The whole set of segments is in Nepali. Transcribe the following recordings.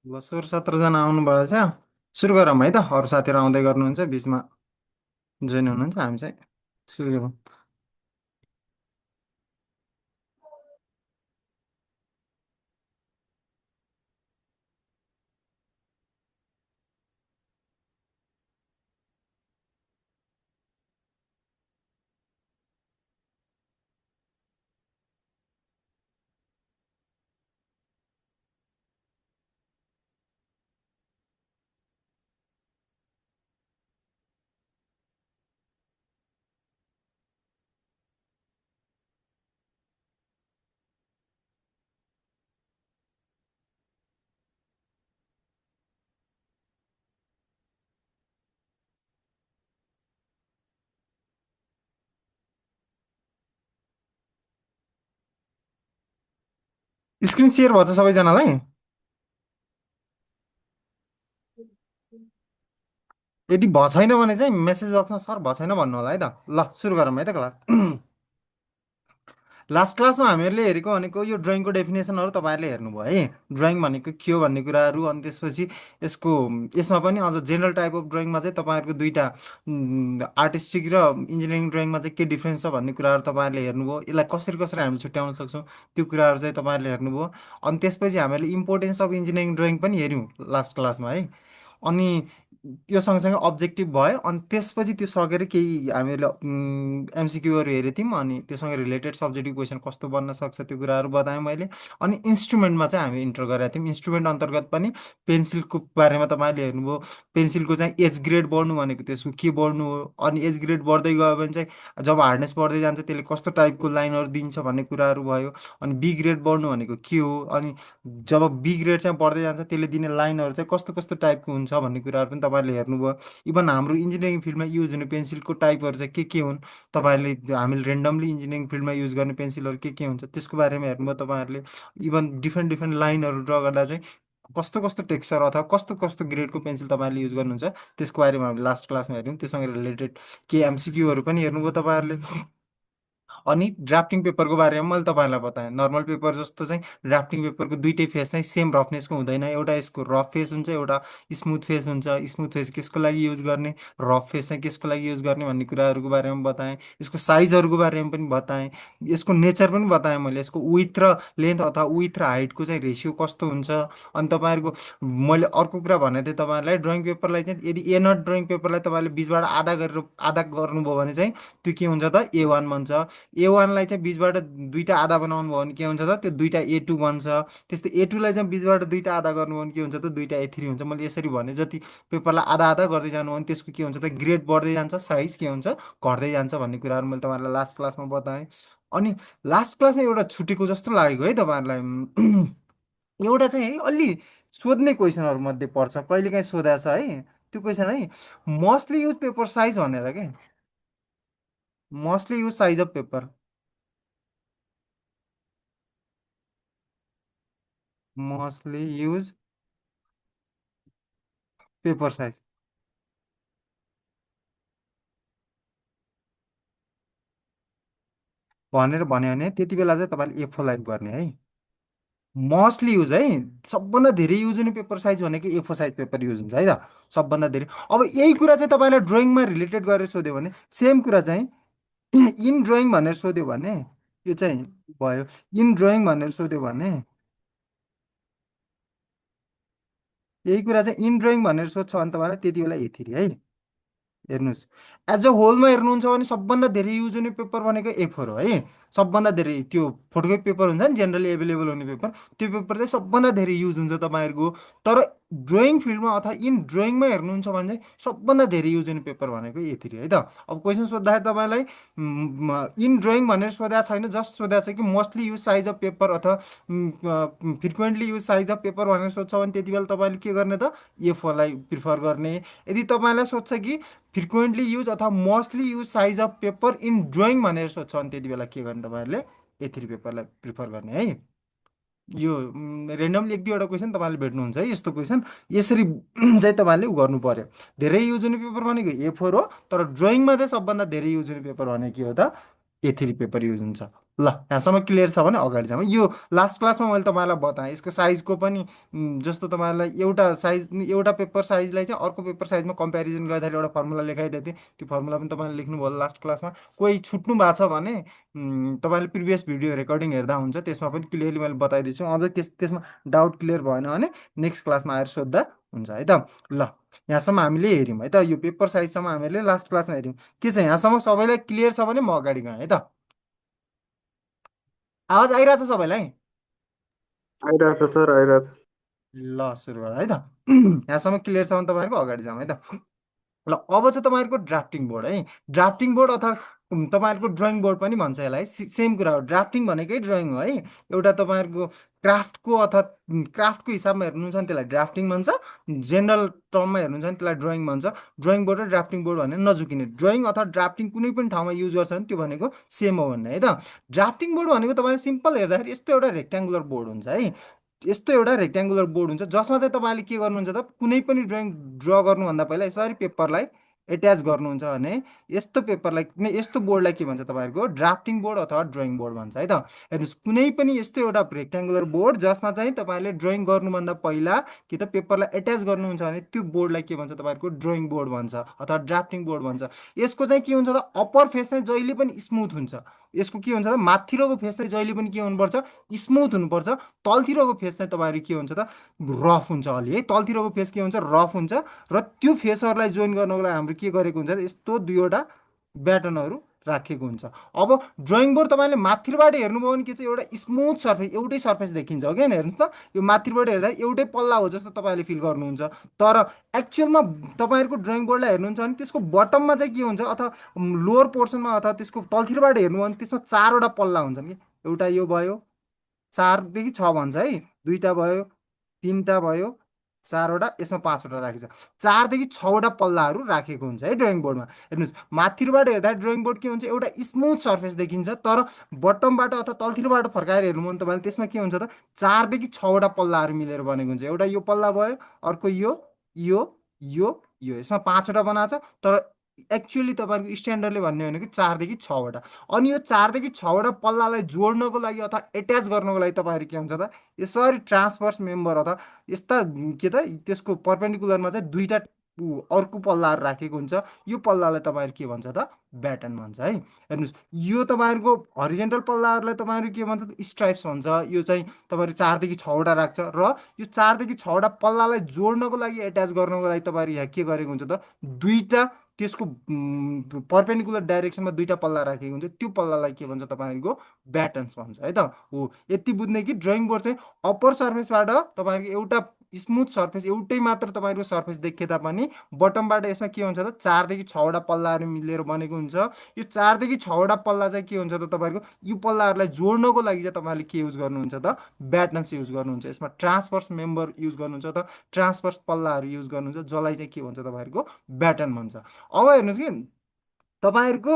ल 16-17 जना आउनुभएछ। सुरु गरौँ है त, अरू साथीहरू आउँदै गर्नुहुन्छ बिचमा जोइन हुनुहुन्छ, हामी चाहिँ सुरु गरौँ। स्क्रिन सेयर भएछ सबैजनालाई? यदि भएको छैन भने चाहिँ मेसेज बक्समा सर भएको छैन भन्नु होला है त। ल सुरु गरौँ है त क्लास। लास्ट क्लासमा हामीहरूले हेरेको भनेको यो ड्रइङको डेफिनेसनहरू तपाईँहरूले हेर्नुभयो है। ड्रइङ भनेको के हो भन्ने कुराहरू, अनि त्यसपछि यसको यसमा पनि अझ जेनरल टाइप अफ ड्रइङमा चाहिँ तपाईँहरूको दुईवटा आर्टिस्टिक र इन्जिनियरिङ ड्रइङमा चाहिँ के डिफ्रेन्स छ भन्ने कुराहरू तपाईँहरूले हेर्नुभयो। यसलाई कसरी कसरी हामी छुट्याउन सक्छौँ त्यो कुराहरू चाहिँ तपाईँहरूले हेर्नुभयो। अनि त्यसपछि हामीले इम्पोर्टेन्स अफ इन्जिनियरिङ ड्रइङ पनि हेऱ्यौँ लास्ट क्लासमा है। अनि त्यो सँगसँगै अब्जेक्टिभ भयो, अनि त्यसपछि त्यो सकेर केही हामीले एमसिक्यूहरू हेरेको थियौँ, अनि त्योसँग रिलेटेड सब्जेक्टिभ क्वेसन कस्तो बन्न सक्छ त्यो कुराहरू बताएँ मैले। अनि इन्स्ट्रुमेन्टमा चाहिँ हामी इन्टर गरेका थियौँ। इन्स्ट्रुमेन्ट अन्तर्गत पनि पेन्सिलको बारेमा तपाईँले हेर्नुभयो। पेन्सिलको चाहिँ एज ग्रेड बढ्नु भनेको त्यसको के बढ्नु हो, अनि एज ग्रेड बढ्दै गयो भने चाहिँ जब हार्डनेस बढ्दै जान्छ त्यसले कस्तो टाइपको लाइनहरू दिन्छ भन्ने कुराहरू भयो। अनि बी ग्रेड बढ्नु भनेको के हो, अनि जब बी ग्रेड चाहिँ पढ्दै जान्छ त्यसले दिने लाइनहरू चाहिँ कस्तो कस्तो टाइपको हुन्छ भन्ने कुराहरू पनि तपाईँहरूले हेर्नुभयो। इभन हाम्रो इन्जिनियरिङ फिल्डमा युज हुने पेन्सिलको टाइपहरू चाहिँ के हुन्, तपाईँहरूले हामीले रेन्डमली इन्जिनियरिङ फिल्डमा युज गर्ने पेन्सिलहरू के हुन्छ त्यसको बारेमा हेर्नुभयो तपाईँहरूले। इभन डिफ्रेन्ट डिफ्रेन्ट लाइनहरू ड्र गर्दा चाहिँ कस्तो कस्तो टेक्सचर अथवा कस्तो कस्तो ग्रेडको पेन्सिल तपाईँहरूले युज गर्नुहुन्छ त्यसको बारेमा हामीले लास्ट क्लासमा हेऱ्यौँ। त्योसँग रिलेटेड के एमसिक्यूहरू पनि हेर्नुभयो तपाईँहरूले। अनि ड्राफ्टिङ पेपरको बारेमा मैले तपाईँहरूलाई बताएँ। नर्मल पेपर जस्तो चाहिँ ड्राफ्टिङ पेपरको दुइटै फेस चाहिँ सेम रफनेसको हुँदैन। एउटा यसको रफ फेस हुन्छ, एउटा स्मुथ फेस हुन्छ। स्मुथ फेस कसको लागि युज गर्ने, रफ फेस चाहिँ कसको लागि युज गर्ने भन्ने कुराहरूको बारेमा बताएँ। यसको साइजहरूको बारेमा पनि बताएँ। यसको नेचर पनि बताएँ मैले। यसको विथ र लेन्थ अथवा विथ र हाइटको चाहिँ रेसियो कस्तो हुन्छ। अनि तपाईँहरूको मैले अर्को कुरा भनेको थिएँ तपाईँहरूलाई, ड्रइङ पेपरलाई चाहिँ यदि ए नट ड्रइङ पेपरलाई तपाईँले बिचबाट आधा गरेर आधा गर्नुभयो भने चाहिँ त्यो के हुन्छ त, ए वान भन्छ। ए वानलाई चाहिँ बिचबाट दुईवटा आधा बनाउनु भयो भने के हुन्छ त, त्यो दुईवटा ए टू बन्छ। त्यस्तै ए टूलाई चाहिँ बिचबाट दुईवटा आधा गर्नुभयो भने के हुन्छ त, दुईवटा ए थ्री हुन्छ। मैले यसरी भने जति पेपरलाई आधा आधा गर्दै जानु हो भने त्यसको के हुन्छ त, ग्रेड बढ्दै जान्छ, साइज के हुन्छ घट्दै जान्छ भन्ने कुराहरू मैले तपाईँहरूलाई लास्ट क्लासमा बताएँ। अनि लास्ट क्लासमा एउटा छुटेको जस्तो लागेको है तपाईँहरूलाई। एउटा चाहिँ है अलि सोध्ने क्वेसनहरू मध्ये पर्छ, कहिलेकाहीँ सोधा छ है त्यो क्वेसन है। मोस्टली युज पेपर साइज भनेर के, mostly use size of paper. Mostly use paper size भनेर भन्यो भने त्यति बेला चाहिँ तपाईँले एफो लाइभ गर्ने है। मोस्टली युज है, सबभन्दा धेरै युज हुने पेपर साइज भनेको एफो साइज पेपर युज हुन्छ है त, सबभन्दा धेरै। अब यही कुरा चाहिँ तपाईँलाई ड्रइङमा रिलेटेड गरेर सोध्यो भने सेम कुरा चाहिँ इन ड्रइङ भनेर सोध्यो भने यो चाहिँ भयो। इन ड्रइङ भनेर सोध्यो भने यही कुरा चाहिँ इन ड्रइङ भनेर सोध्छ भने तपाईँलाई त्यति बेला ए3 है। हेर्नुहोस्, एज अ होलमा हेर्नुहुन्छ भने सबभन्दा धेरै युज हुने पेपर भनेको ए4 हो है। सबभन्दा धेरै त्यो फोटोकपी पेपर हुन्छ नि, जेनरली एभाइलेबल हुने पेपर, त्यो पेपर चाहिँ सबभन्दा धेरै युज हुन्छ तपाईँहरूको। तर ड्रइङ फिल्डमा अथवा इन ड्रइङमा हेर्नुहुन्छ भने चाहिँ सबभन्दा धेरै युज हुने पेपर भनेको ए3 है त। अब क्वेसन सोद्धाखेरि तपाईँलाई इन ड्रइङ भनेर सोधेको छैन, जस्ट सोधेको छ कि mostly use size of paper अथवा frequently use size of paper भनेर सोध्छ भने त्यति बेला तपाईँले के गर्ने त, ए4लाई प्रिफर गर्ने। यदि तपाईँलाई सोध्छ कि फ्रिक्वेन्टली युज अथवा mostly use size of paper in drawing भनेर सोध्छ भने त्यति बेला के गर्ने तपाईँहरूले, ए3 पेपरलाई प्रिफर गर्ने है। यो रेन्डमली एक दुईवटा क्वेसन तपाईँले भेट्नुहुन्छ है यस्तो क्वेसन। यसरी चाहिँ तपाईँले उ गर्नु पर्यो। धेरै युज हुने पेपर भनेको ए4 हो, तर ड्रइङमा चाहिँ सबभन्दा धेरै युज हुने पेपर भनेको के हो त, ए3 पेपर युज हुन्छ। ल यहाँसम्म क्लियर छ भने अगाडि जाउँ। यो लास्ट क्लासमा मैले तपाईँलाई बताएँ यसको साइजको पनि जस्तो तपाईँलाई एउटा साइज एउटा पेपर साइजलाई चाहिँ अर्को पेपर साइजमा कम्पेरिजन गर्दाखेरि एउटा फर्मुला लेखाइदिएको थिएँ, त्यो फर्मुला पनि तपाईँले लेख्नुभयो होला लास्ट क्लासमा। कोही छुट्नु भएको छ भने तपाईँले प्रिभियस भिडियो रेकर्डिङ हेर्दा हुन्छ, त्यसमा पनि क्लियरली मैले बताइदिन्छु। अझ त्यसमा डाउट क्लियर भएन भने नेक्स्ट क्लासमा आएर सोद्धा हुन्छ है त। ल यहाँसम्म हामीले हेऱ्यौँ है त, यो पेपर साइजसम्म हामीले लास्ट क्लासमा हेऱ्यौँ। के छ यहाँसम्म सबैलाई क्लियर छ भने म अगाडि गएँ है त। आवाज आइरहेछ सबैलाई? आइरहेछ सर, आइरहेछ। ल सुरु गर है त। यहाँसम्म क्लियर छ भने तपाईँहरूको अगाडि जाउँ है त। ल अब चाहिँ तपाईँहरूको ड्राफ्टिङ बोर्ड है। ड्राफ्टिङ बोर्ड अथवा तपाईँहरूको ड्रइङ बोर्ड पनि भन्छ यसलाई, सेम कुरा हो। ड्राफ्टिङ भनेकै ड्रइङ हो है। एउटा तपाईँहरूको क्राफ्टको अथवा क्राफ्टको हिसाबमा हेर्नुहुन्छ भने त्यसलाई ड्राफ्टिङ भन्छ, जेनरल टर्ममा हेर्नुहुन्छ भने त्यसलाई ड्रइङ भन्छ। ड्रइङ बोर्ड र ड्राफ्टिङ बोर्ड भनेर नझुकिने, ड्रइङ अथवा ड्राफ्टिङ कुनै पनि ठाउँमा युज गर्छ भने त्यो भनेको सेम हो भन्ने है त। ड्राफ्टिङ बोर्ड भनेको तपाईँले सिम्पल हेर्दाखेरि यस्तो एउटा रेक्ट्याङ्गुलर बोर्ड हुन्छ है। यस्तो एउटा रेक्ट्याङ्गुलर बोर्ड हुन्छ जसमा चाहिँ तपाईँले के गर्नुहुन्छ त, कुनै पनि ड्रइङ ड्र गर्नुभन्दा पहिला यसरी पेपरलाई एट्याच गर्नुहुन्छ भने यस्तो पेपरलाई यस्तो बोर्डलाई के भन्छ तपाईँहरूको ड्राफ्टिङ बोर्ड अथवा ड्रइङ बोर्ड भन्छ है त। हेर्नुहोस् कुनै पनि यस्तो एउटा रेक्ट्याङ्गुलर बोर्ड जसमा चाहिँ तपाईँले ड्रइङ गर्नुभन्दा पहिला कि त पेपरलाई एट्याच गर्नुहुन्छ भने त्यो बोर्डलाई के भन्छ तपाईँहरूको ड्रइङ बोर्ड भन्छ अथवा ड्राफ्टिङ बोर्ड भन्छ। यसको चाहिँ के हुन्छ त, अप्पर फेस चाहिँ जहिले पनि स्मुथ हुन्छ। यसको के हुन्छ त, माथिरको फेस चाहिँ जहिले पनि के हुनुपर्छ, स्मुथ हुनुपर्छ। तलतिरको फेस चाहिँ तपाईँहरू के हुन्छ त, रफ हुन्छ अलि है। तलतिरको फेस के हुन्छ, रफ हुन्छ। र त्यो फेसहरूलाई जोइन गर्नको लागि हाम्रो के गरेको हुन्छ त, यस्तो दुईवटा ब्याटर्नहरू राखेको हुन्छ। अब ड्रइङ बोर्ड तपाईँले माथिबाट हेर्नुभयो भने के चाहिँ एउटा स्मुथ सर्फेस, एउटै सर्फेस देखिन्छ हो कि होइन? हेर्नुहोस् त, यो माथिबाट हेर्दा एउटै पल्ला हो जस्तो तपाईँले फिल गर्नुहुन्छ। तर एक्चुअलमा तपाईँहरूको ड्रइङ बोर्डलाई हेर्नुहुन्छ भने त्यसको बटममा चाहिँ के हुन्छ, अथवा लोवर पोर्सनमा अथवा त्यसको तलतिरबाट हेर्नु भने त्यसमा चारवटा पल्ला हुन्छन् कि। एउटा यो भयो, 4 देखि 6 भन्छ है, दुईवटा भयो, तिनवटा भयो, चारवटा, यसमा पाँचवटा राखेको छ। 4 देखि 6वटा पल्लाहरू राखेको हुन्छ है ड्रइङ बोर्डमा। हेर्नुहोस् माथिबाट हेर्दा ड्रइङ बोर्ड के हुन्छ, एउटा स्मुथ सर्फेस देखिन्छ। तर बटमबाट अथवा तलतिरबाट फर्काएर हेर्नु भने तपाईँले त्यसमा के हुन्छ त, 4 देखि 6वटा पल्लाहरू मिलेर बनेको हुन्छ। एउटा यो पल्ला भयो, अर्को यो यो यो, यसमा पाँचवटा बनाएको छ। तर एक्चुअली तपाईँहरूको स्ट्यान्डर्डले भन्ने भनेको 4 देखि 6वटा। अनि यो 4 देखि 6वटा पल्लालाई जोड्नको लागि अथवा एट्याच गर्नको लागि तपाईँहरू के हुन्छ त, यसरी ट्रान्सभर्स मेम्बर अथवा यस्ता के त त्यसको पर्पेन्डिकुलरमा चाहिँ दुईवटा अर्को पल्लाहरू राखेको हुन्छ। यो पल्लालाई तपाईँहरू के भन्छ त, ब्याटन भन्छ है। हेर्नुहोस् यो तपाईँहरूको हरिजेन्टल पल्लाहरूलाई तपाईँहरू के भन्छ त, स्ट्राइप्स भन्छ। यो चाहिँ तपाईँहरू 4 देखि 6वटा राख्छ। र यो 4 देखि 6वटा पल्लालाई जोड्नको लागि एट्याच गर्नको लागि तपाईँहरू यहाँ के गरेको हुन्छ त, दुईवटा त्यसको पर्पेन्डिकुलर डाइरेक्सनमा दुईवटा पल्ला राखेको हुन्छ। त्यो पल्लालाई के भन्छ तपाईँहरूको ब्याटन्स भन्छ है त। हो यति बुझ्ने कि ड्रइङ बोर्ड चाहिँ अप्पर सर्फेसबाट तपाईँहरूको एउटा स्मुथ सर्फेस, एउटै मात्र तपाईँहरूको सर्फेस देखे तापनि बटमबाट यसमा के हुन्छ त, 4 देखि 6वटा पल्लाहरू मिलेर बनेको हुन्छ। यो 4 देखि 6वटा पल्ला चाहिँ के हुन्छ त, तपाईँहरूको यो पल्लाहरूलाई जोड्नको लागि चाहिँ तपाईँहरूले के युज गर्नुहुन्छ त, ब्याटन्स युज गर्नुहुन्छ। यसमा ट्रान्सभर्स मेम्बर युज गर्नुहुन्छ त, ट्रान्सभर्स पल्लाहरू युज गर्नुहुन्छ, जसलाई चाहिँ के भन्छ तपाईँहरूको ब्याटन भन्छ। अब हेर्नुहोस् कि तपाईँहरूको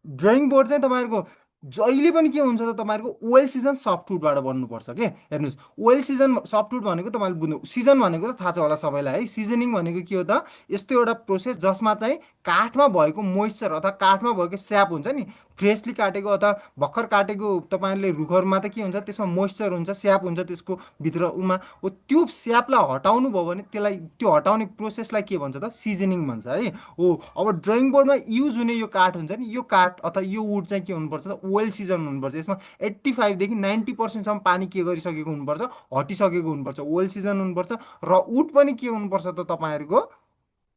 ड्रइङ बोर्ड चाहिँ तपाईँहरूको जहिले पनि के हुन्छ त, तपाईँहरूको ओइल सिजन सफ्टवुडबाट बन्नुपर्छ के। हेर्नुहोस् ओइल सिजन सफ्टवुड भनेको तपाईँले बुझ्नु, सिजन भनेको त थाहा छ होला सबैलाई है। सिजनिङ भनेको के हो त, यस्तो एउटा प्रोसेस जसमा चाहिँ काठमा भएको मोइस्चर अथवा काठमा भएको स्याप हुन्छ नि, फ्रेसली काटेको अथवा भर्खर काटेको तपाईँले रुखहरूमा त के हुन्छ, त्यसमा मोइस्चर हुन्छ, स्याप हुन्छ त्यसको भित्र उमा हो। त्यो स्यापलाई हटाउनु भयो भने त्यसलाई, त्यो हटाउने प्रोसेसलाई के भन्छ त, सिजनिङ भन्छ है। हो अब ड्रइङ बोर्डमा युज हुने यो काठ हुन्छ नि, यो काठ अथवा यो वुड चाहिँ के हुनुपर्छ त, वेल सिजन हुनुपर्छ। यसमा 85 देखि 90%सम्म पानी के गरिसकेको हुनुपर्छ, हटिसकेको हुनुपर्छ, वेल सिजन हुनुपर्छ। र वुड पनि के हुनुपर्छ त तपाईँहरूको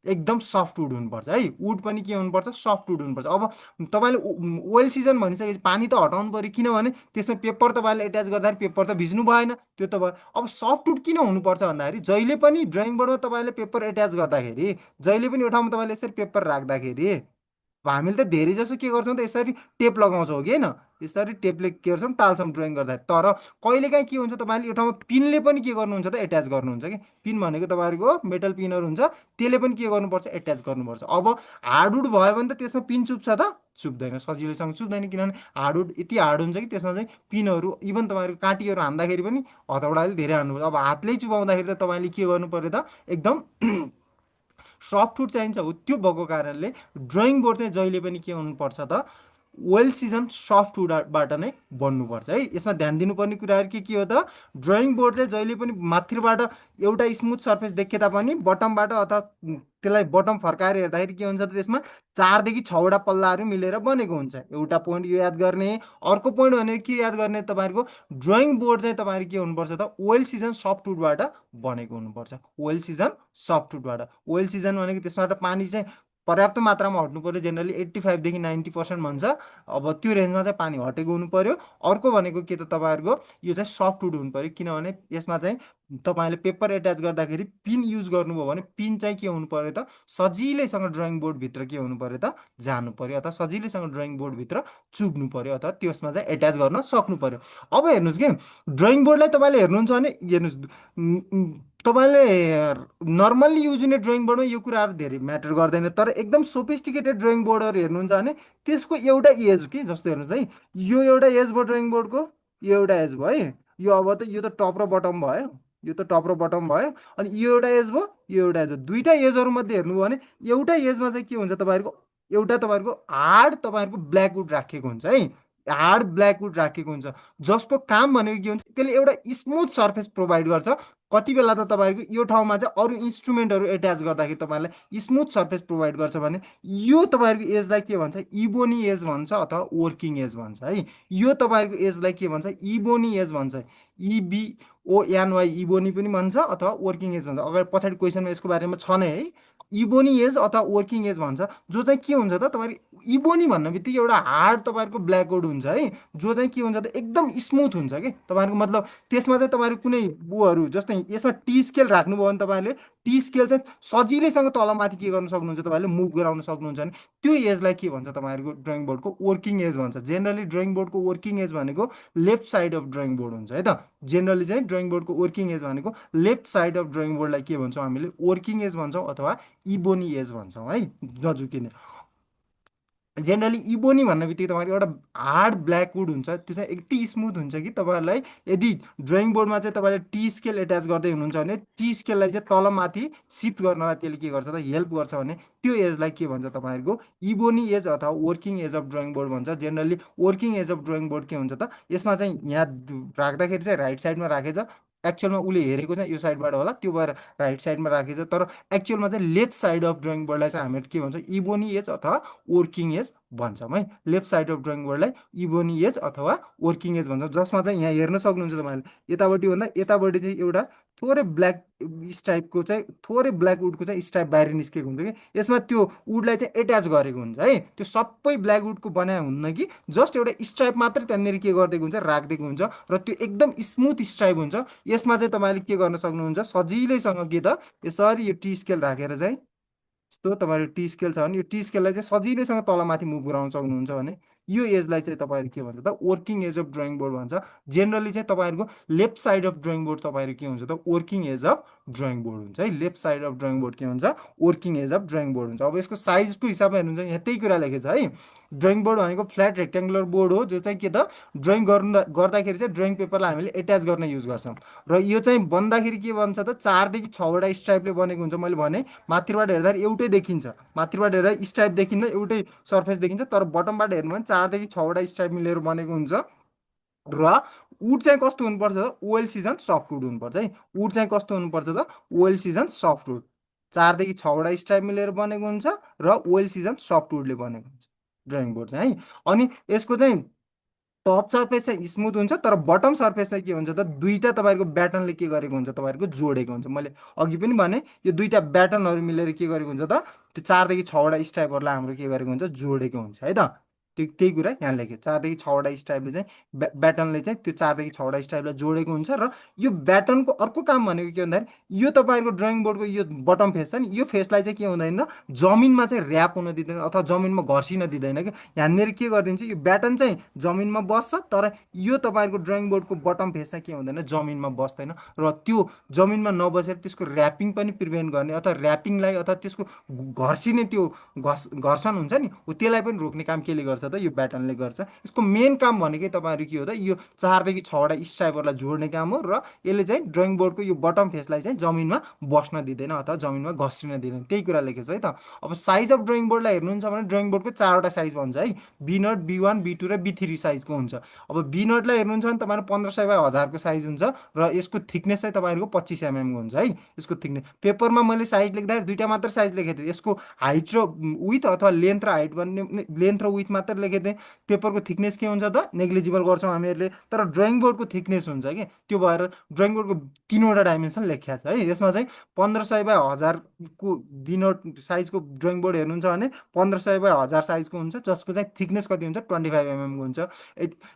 एकदम सफ्ट वुड हुनुपर्छ है। वुड पनि के हुनुपर्छ, सफ्ट वुड हुनुपर्छ। अब तपाईँले वेल सिजन भनिसकेपछि पानी त हटाउनु पऱ्यो, किनभने त्यसमा पेपर तपाईँले एट्याच गर्दाखेरि पेपर त भिज्नु भएन, त्यो त भयो। अब सफ्ट वुड किन हुनुपर्छ भन्दाखेरि जहिले पनि ड्रइङ बोर्डमा तपाईँले पेपर एट्याच गर्दाखेरि, जहिले पनि एउटा ठाउँमा तपाईँले यसरी पेपर राख्दाखेरि अब हामीले त धेरै जसो के गर्छौँ त, यसरी टेप लगाउँछौँ कि होइन, यसरी टेपले के गर्छौँ, टाल्छौँ ड्रइङ गर्दाखेरि। तर कहिलेकाहीँ के हुन्छ, तपाईँले यो ठाउँमा पिनले पनि के गर्नुहुन्छ त, एट्याच गर्नुहुन्छ कि। पिन भनेको तपाईँहरूको मेटल पिनहरू हुन्छ, त्यसले पनि के गर्नुपर्छ, एट्याच गर्नुपर्छ। अब हार्डवुड भयो भने त त्यसमा पिन चुप्छ त, चुप्दैन, सजिलैसँग चुप्दैन, किनभने हार्डवुड यति हार्ड हुन्छ कि त्यसमा चाहिँ पिनहरू, इभन तपाईँहरूको काँटीहरू हान्दाखेरि पनि हतौडाले धेरै हान्नुपर्छ। अब हातले चुपाउँदाखेरि त तपाईँले के गर्नु पऱ्यो त, एकदम सफ्टवुड चाहिन्छ हो। त्यो भएको कारणले ड्रइङ बोर्ड चाहिँ जहिले पनि के हुनुपर्छ त, वेल सिजन सफ्टवुडबाट नै बन्नुपर्छ है। यसमा ध्यान दिनुपर्ने कुराहरू के हो त, ड्रइङ बोर्ड चाहिँ जहिले पनि माथिबाट एउटा स्मुथ सर्फेस देखे तापनि बटमबाट अथवा त्यसलाई बटम फर्काएर हेर्दाखेरि के हुन्छ त, त्यसमा 4 देखि 6वटा पल्लाहरू मिलेर बनेको हुन्छ। एउटा पोइन्ट यो याद गर्ने। अर्को पोइन्ट भनेको के याद गर्ने, तपाईँहरूको ड्रइङ बोर्ड चाहिँ तपाईँहरू के हुनुपर्छ त, वेल सिजन सफ्टवुडबाट बनेको हुनुपर्छ। वेल सिजन सफ्टवुडबाट, वेल सिजन भनेको त्यसबाट पानी चाहिँ पर्याप्त मात्रामा हट्नु पर्यो। जेनरली 85 देखि 90% भन्छ। अब त्यो रेन्जमा चाहिँ पानी हटेको हुनु पर्यो। अर्को भनेको के त तपाईँहरूको, यो चाहिँ सफ्टवुड हुनु पर्यो, किनभने यसमा चाहिँ तपाईँले पेपर एट्याच गर्दाखेरि पिन युज गर्नुभयो भने पिन चाहिँ के हुनु पर्यो त, सजिलैसँग ड्रइङ बोर्डभित्र के हुनु पर्यो त, जानु पर्यो, अथवा सजिलैसँग ड्रइङ बोर्डभित्र चुब्नु पर्यो, अथवा त्यसमा चाहिँ एट्याच गर्न सक्नु पर्यो। अब हेर्नुहोस् कि ड्रइङ बोर्डलाई तपाईँले हेर्नुहुन्छ भने हेर्नुहोस्, तपाईँले नर्मल्ली युज हुने ड्रइङ बोर्डमा यो कुराहरू धेरै म्याटर गर्दैन। तर एकदम सोफिस्टिकेटेड ड्रइङ बोर्डहरू हेर्नुहुन्छ भने त्यसको एउटा एज हो कि, जस्तो हेर्नुहोस् है, यो एउटा एज भयो ड्रइङ बोर्डको, यो एउटा एज भयो है। यो अब त यो त टप र बटम भयो, यो त टप र बटम भयो। अनि यो एउटा एज भयो, यो एउटा एज भयो। दुईवटा एजहरू मध्ये हेर्नुभयो भने एउटा एजमा चाहिँ के हुन्छ तपाईँहरूको, एउटा तपाईँहरूको हार्ड तपाईँहरूको ब्ल्याकवुड राखिएको हुन्छ है, हार्ड ब्ल्याकवुड राखिएको हुन्छ, जसको काम भनेको के हुन्छ, त्यसले एउटा स्मुथ सर्फेस प्रोभाइड गर्छ। कति बेला त तपाईँहरूको यो ठाउँमा चाहिँ अरू इन्स्ट्रुमेन्टहरू एट्याच गर्दाखेरि तपाईँलाई स्मुथ सर्फेस प्रोभाइड गर्छ भने यो तपाईँहरूको एजलाई के भन्छ, इबोनी एज भन्छ अथवा वर्किङ एज भन्छ है। यो तपाईँहरूको एजलाई के भन्छ, इबोनी एज भन्छ। इबिओएनवाई, इबोनी पनि भन्छ अथवा वर्किङ एज भन्छ। अगाडि पछाडि क्वेसनमा यसको बारेमा छ नै है। इबोनी एज अथवा वर्किङ एज भन्छ, जो चाहिँ के हुन्छ त तपाईँको, इबोनी भन्ने बित्तिकै एउटा हार्ड तपाईँहरूको ब्ल्याकवुड हुन्छ है, जो चाहिँ के हुन्छ त एकदम स्मुथ हुन्छ कि तपाईँहरूको, मतलब त्यसमा चाहिँ तपाईँहरू कुनै बुहरू जस्तै यसमा टी स्केल राख्नुभयो भने तपाईँले टी स्केल चाहिँ सजिलैसँग तलमाथि के गर्न सक्नुहुन्छ, तपाईँले मुभ गराउन सक्नुहुन्छ भने त्यो एजलाई के भन्छ, तपाईँहरूको ड्रइङ बोर्डको वर्किङ एज भन्छ। जेनरली ड्रइङ बोर्डको वर्किङ एज भनेको left side of drawing board हुन्छ है त। जेनरली चाहिँ ड्रइङ बोर्डको वर्किङ एज भनेको लेफ्ट साइड अफ ड्रइङ बोर्डलाई के भन्छौँ हामीले, वर्किङ एज भन्छौँ अथवा इबोनी एज भन्छौँ है, नजुकिने। जेनरली इबोनी भन्ने बित्तिकै तपाईँको एउटा हार्ड ब्ल्याकवुड हुन्छ, त्यो चाहिँ यति स्मुथ हुन्छ कि तपाईँहरूलाई यदि ड्रइङ बोर्डमा चाहिँ तपाईँले टी स्केल एट्याच गर्दै हुनुहुन्छ भने टी स्केललाई चाहिँ तलमाथि सिफ्ट गर्नलाई त्यसले के गर्छ त, हेल्प गर्छ भने त्यो एजलाई के भन्छ तपाईँहरूको, इबोनी एज अथवा working edge of drawing board भन्छ। Generally working edge of drawing board के हुन्छ त, यसमा चाहिँ यहाँ राख्दाखेरि चाहिँ राइट साइडमा राखेछ, एक्चुअलमा उसले हेरेको चाहिँ यो साइडबाट होला, त्यो भएर राइट साइडमा राखेछ। तर एक्चुअलमा चाहिँ लेफ्ट साइड अफ ड्रइङ बोर्डलाई चाहिँ हामीले के भन्छौँ, इबोनी एज अथवा वर्किङ एज भन्छौँ है। लेफ्ट साइड अफ ड्रइङ बोर्डलाई इबोनी एज अथवा वर्किङ एज भन्छौँ, जसमा चाहिँ यहाँ हेर्न सक्नुहुन्छ तपाईँले, यतापट्टि भन्दा यतापट्टि चाहिँ एउटा थोरै ब्ल्याक स्ट्राइपको चाहिँ, थोरै ब्ल्याक वुडको चाहिँ स्ट्राइप बाहिर निस्केको हुन्छ कि यसमा, त्यो वुडलाई चाहिँ एट्याच गरेको हुन्छ है। त्यो सबै ब्ल्याक वुडको बनाए हुन्न कि, जस्ट एउटा स्ट्राइप मात्रै त्यहाँनिर के गरिदिएको हुन्छ, राखिदिएको हुन्छ, र त्यो एकदम स्मुथ स्ट्राइप हुन्छ। यसमा चाहिँ तपाईँले के गर्न सक्नुहुन्छ, सजिलैसँग के त, यसरी यो टी स्केल राखेर चाहिँ, यस्तो तपाईँहरू टी स्केल छ भने यो टी स्केललाई चाहिँ सजिलैसँग तलमाथि मुभ गराउन सक्नुहुन्छ भने यो एजलाई चाहिँ तपाईँहरू के भन्छ त, working edge of drawing board भन्छ। जेनरली चाहिँ तपाईँहरूको left side of drawing board तपाईँहरू के हुन्छ त, working edge of drawing board हुन्छ है। Left side of drawing board के हुन्छ, working edge of drawing board हुन्छ। अब यसको साइजको हिसाबमा हेर्नुहुन्छ, यहाँ त्यही कुरा लेखेको छ है। ड्रइङ बोर्ड भनेको फ्ल्याट रेक्ट्याङ्गुलर बोर्ड हो, जो चाहिँ के त, ड्रइङ गर्दाखेरि चाहिँ ड्रइङ पेपरलाई हामीले एट्याच गर्न युज गर्छौँ। र यो चाहिँ बन्दाखेरि के भन्छ त, 4 देखि 6वटा स्ट्राइपले बनेको हुन्छ। मैले भने माथिबाट हेर्दा एउटै देखिन्छ, माथिबाट हेर्दा स्ट्राइप देखिन्न, एउटै सर्फेस देखिन्छ, तर बटमबाट हेर्नु भने 4 देखि 6वटा स्ट्राइप मिलेर बनेको हुन्छ। र वुड चाहिँ कस्तो हुनुपर्छ त, वेल सिजन सफ्टवुड हुनुपर्छ है। वुड चाहिँ कस्तो हुनुपर्छ त, वेल सिजन सफ्टवुड, 4 देखि 6वटा स्ट्राइप मिलेर बनेको हुन्छ र वेल सिजन सफ्टवुडले बनेको हुन्छ ड्रइङ बोर्ड चाहिँ है। अनि यसको चाहिँ टप सर्फेस चाहिँ स्मुथ हुन्छ, तर बटम सर्फेस चाहिँ के हुन्छ त, दुईवटा तपाईँहरूको ब्याटनले के गरेको हुन्छ, तपाईँहरूको जोडेको हुन्छ। मैले अघि पनि भने यो दुईवटा ब्याटनहरू मिलेर के गरेको हुन्छ त, त्यो 4 देखि 6वटा स्ट्राइपहरूलाई हाम्रो के गरेको हुन्छ, जोडेको हुन्छ है त। त्यही कुरा यहाँ लेख्यो, 4 देखि 6वटा स्ट्राइपले चाहिँ ब्याटनले चाहिँ त्यो 4 देखि 6वटा स्ट्राइपलाई जोडेको हुन्छ। र यो ब्याटनको अर्को काम भनेको के भन्दाखेरि, यो तपाईँहरूको ड्रइङ बोर्डको यो बटम फेस छ नि, यो फेसलाई चाहिँ के हुँदैन त, जमिनमा चाहिँ ऱ्याप हुन दिँदैन अथवा जमिनमा घर्सिन दिँदैन कि। यहाँनिर के गरिदिन्छ, यो ब्याटन चाहिँ जमिनमा बस्छ, तर यो तपाईँहरूको ड्रइङ बोर्डको बटम फेस चाहिँ के हुँदैन, जमिनमा बस्दैन। र त्यो जमिनमा नबसेर त्यसको ऱ्यापिङ पनि प्रिभेन्ट गर्ने, अथवा ऱ्यापिङलाई अथवा त्यसको घर्सिने त्यो घर्षण हुन्छ नि, हो त्यसलाई पनि रोक्ने काम केले गर्छ त यो ब्याटनले गर्छ। यसको मेन काम भनेकै तपाईँहरू के हो त, यो 4 देखि 6वटा स्ट्राइपरलाई जोड्ने काम हो, र यसले चाहिँ ड्रइङ बोर्डको यो बटम फेसलाई चाहिँ जमिनमा बस्न दिँदैन अथवा जमिनमा घस्रिन दिँदैन, त्यही कुरा लेखेको छ है त। अब साइज अफ ड्रइङ बोर्डलाई हेर्नुहुन्छ भने ड्रइङ बोर्डको 4वटा साइज भन्छ है, बी नट, बी1, बी2 र बी3 साइजको हुन्छ। अब बी नटलाई हेर्नुहुन्छ भने तपाईँहरू 1500 बाई 1000को साइज हुन्छ, र यसको थिकनेस चाहिँ तपाईँहरूको 25 mm को हुन्छ है। यसको थिकनेस पेपरमा मैले साइज लेख्दाखेरि दुईवटा मात्र साइज लेखेको थिएँ, यसको हाइट र विथ अथवा लेन्थ र हाइट भन्ने, लेन्थ र विथ मात्र लेखेको थिएँ। पेपरको थिकनेस के हुन्छ त नेग्लिजिबल गर्छौँ हामीहरूले, तर ड्रइङ बोर्डको थिकनेस हुन्छ कि, त्यो भएर ड्रइङ बोर्डको तिनवटा डाइमेन्सन लेखिएको छ है। यसमा चाहिँ 1500 बाई 1000को बिनोट साइजको ड्रइङ बोर्ड हेर्नुहुन्छ भने 1500 बाई 1000 साइजको हुन्छ, जसको चाहिँ थिकनेस कति हुन्छ 25 mm को हुन्छ।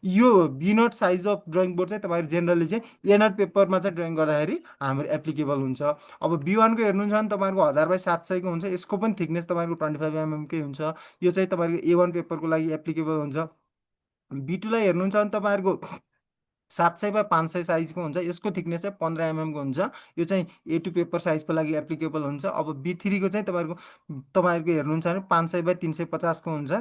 यो बिनोट साइज अफ ड्रइङ बोर्ड चाहिँ तपाईँहरू जेनरली चाहिँ एनआर पेपरमा चाहिँ ड्रइङ गर्दाखेरि हाम्रो एप्लिकेबल हुन्छ। अब बी1को हेर्नुहुन्छ भने तपाईँहरूको 1000 बाई 700को हुन्छ, यसको पनि थिकनेस तपाईँको 25 mm कै हुन्छ। यो चाहिँ तपाईँको ए1 पेपरको लागि एप्लिकेबल हुन्छ। बी2लाई हेर्नुहुन्छ भने तपाईँहरूको 700 बाई 500 साइजको हुन्छ, यसको थिकनेस चाहिँ 15 mm को हुन्छ। यो चाहिँ ए2 पेपर साइजको लागि एप्लिकेबल हुन्छ। अब बी3को चाहिँ तपाईँहरूको हेर्नुहुन्छ भने 500 बाई 350को हुन्छ,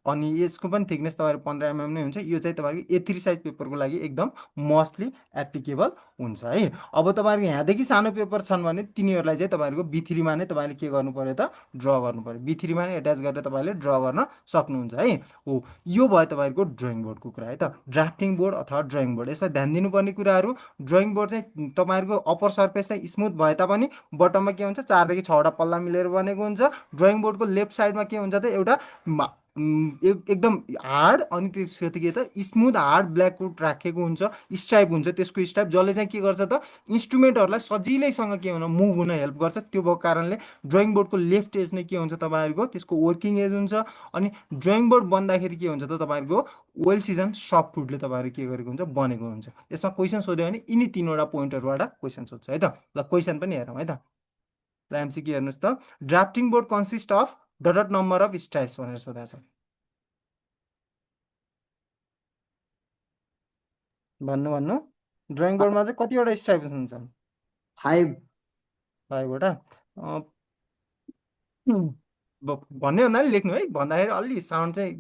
अनि यसको पनि थिकनेस तपाईँहरू 15 mm नै हुन्छ। यो चाहिँ तपाईँहरूको ए3 साइज पेपरको लागि एकदम मोस्टली एप्लिकेबल हुन्छ है। अब तपाईँहरूको यहाँदेखि सानो पेपर छन् भने तिनीहरूलाई चाहिँ तपाईँहरूको बी3मा नै तपाईँले के गर्नु पऱ्यो त, ड्र गर्नु पऱ्यो, बी3मा नै एट्याच गरेर तपाईँले ड्र गर्न सक्नुहुन्छ है। हो, यो भयो तपाईँहरूको ड्रइङ बोर्डको कुरा है त, ड्राफ्टिङ बोर्ड अथवा ड्रइङ बोर्ड। यसमा ध्यान दिनुपर्ने कुराहरू, ड्रइङ बोर्ड चाहिँ तपाईँहरूको अप्पर सर्फेस चाहिँ स्मुथ भए तापनि बटममा के हुन्छ 4 देखि 6वटा पल्ला मिलेर बनेको हुन्छ। ड्रइङ बोर्डको लेफ्ट साइडमा के हुन्छ त, एउटा एकदम हार्ड, अनि त्यसपछि के त स्मुथ हार्ड ब्ल्याकवुड राखेको हुन्छ, स्ट्राइप हुन्छ, त्यसको स्ट्राइप जसले चाहिँ के गर्छ त इन्स्ट्रुमेन्टहरूलाई सजिलैसँग के हुन मुभ हुन हेल्प गर्छ। त्यो भएको कारणले ड्रइङ बोर्डको लेफ्ट एज नै के हुन्छ तपाईँहरूको त्यसको वर्किङ एज हुन्छ। अनि ड्रइङ बोर्ड बन्दाखेरि के हुन्छ त तपाईँहरूको वेल सिजन सफ्ट वुडले तपाईँहरू के गरेको हुन्छ, बनेको हुन्छ। यसमा क्वेसन सोध्यो भने यिनी तिनवटा पोइन्टहरूबाट क्वेसन सोध्छ है त। ल क्वेसन पनि हेरौँ है त। ल एमसिक्यू हेर्नुहोस् त, drafting board consist of dot number of stripes भनेर सोधेको छ। भन्नु भन्नु, ड्रइङ बोर्डमा चाहिँ कतिवटा स्ट्राइप्स हुन्छ? 5। 5वटा। भन्ने भन्दा नि लेख्नु है, भन्दाखेरि अलि साउन्ड चाहिँ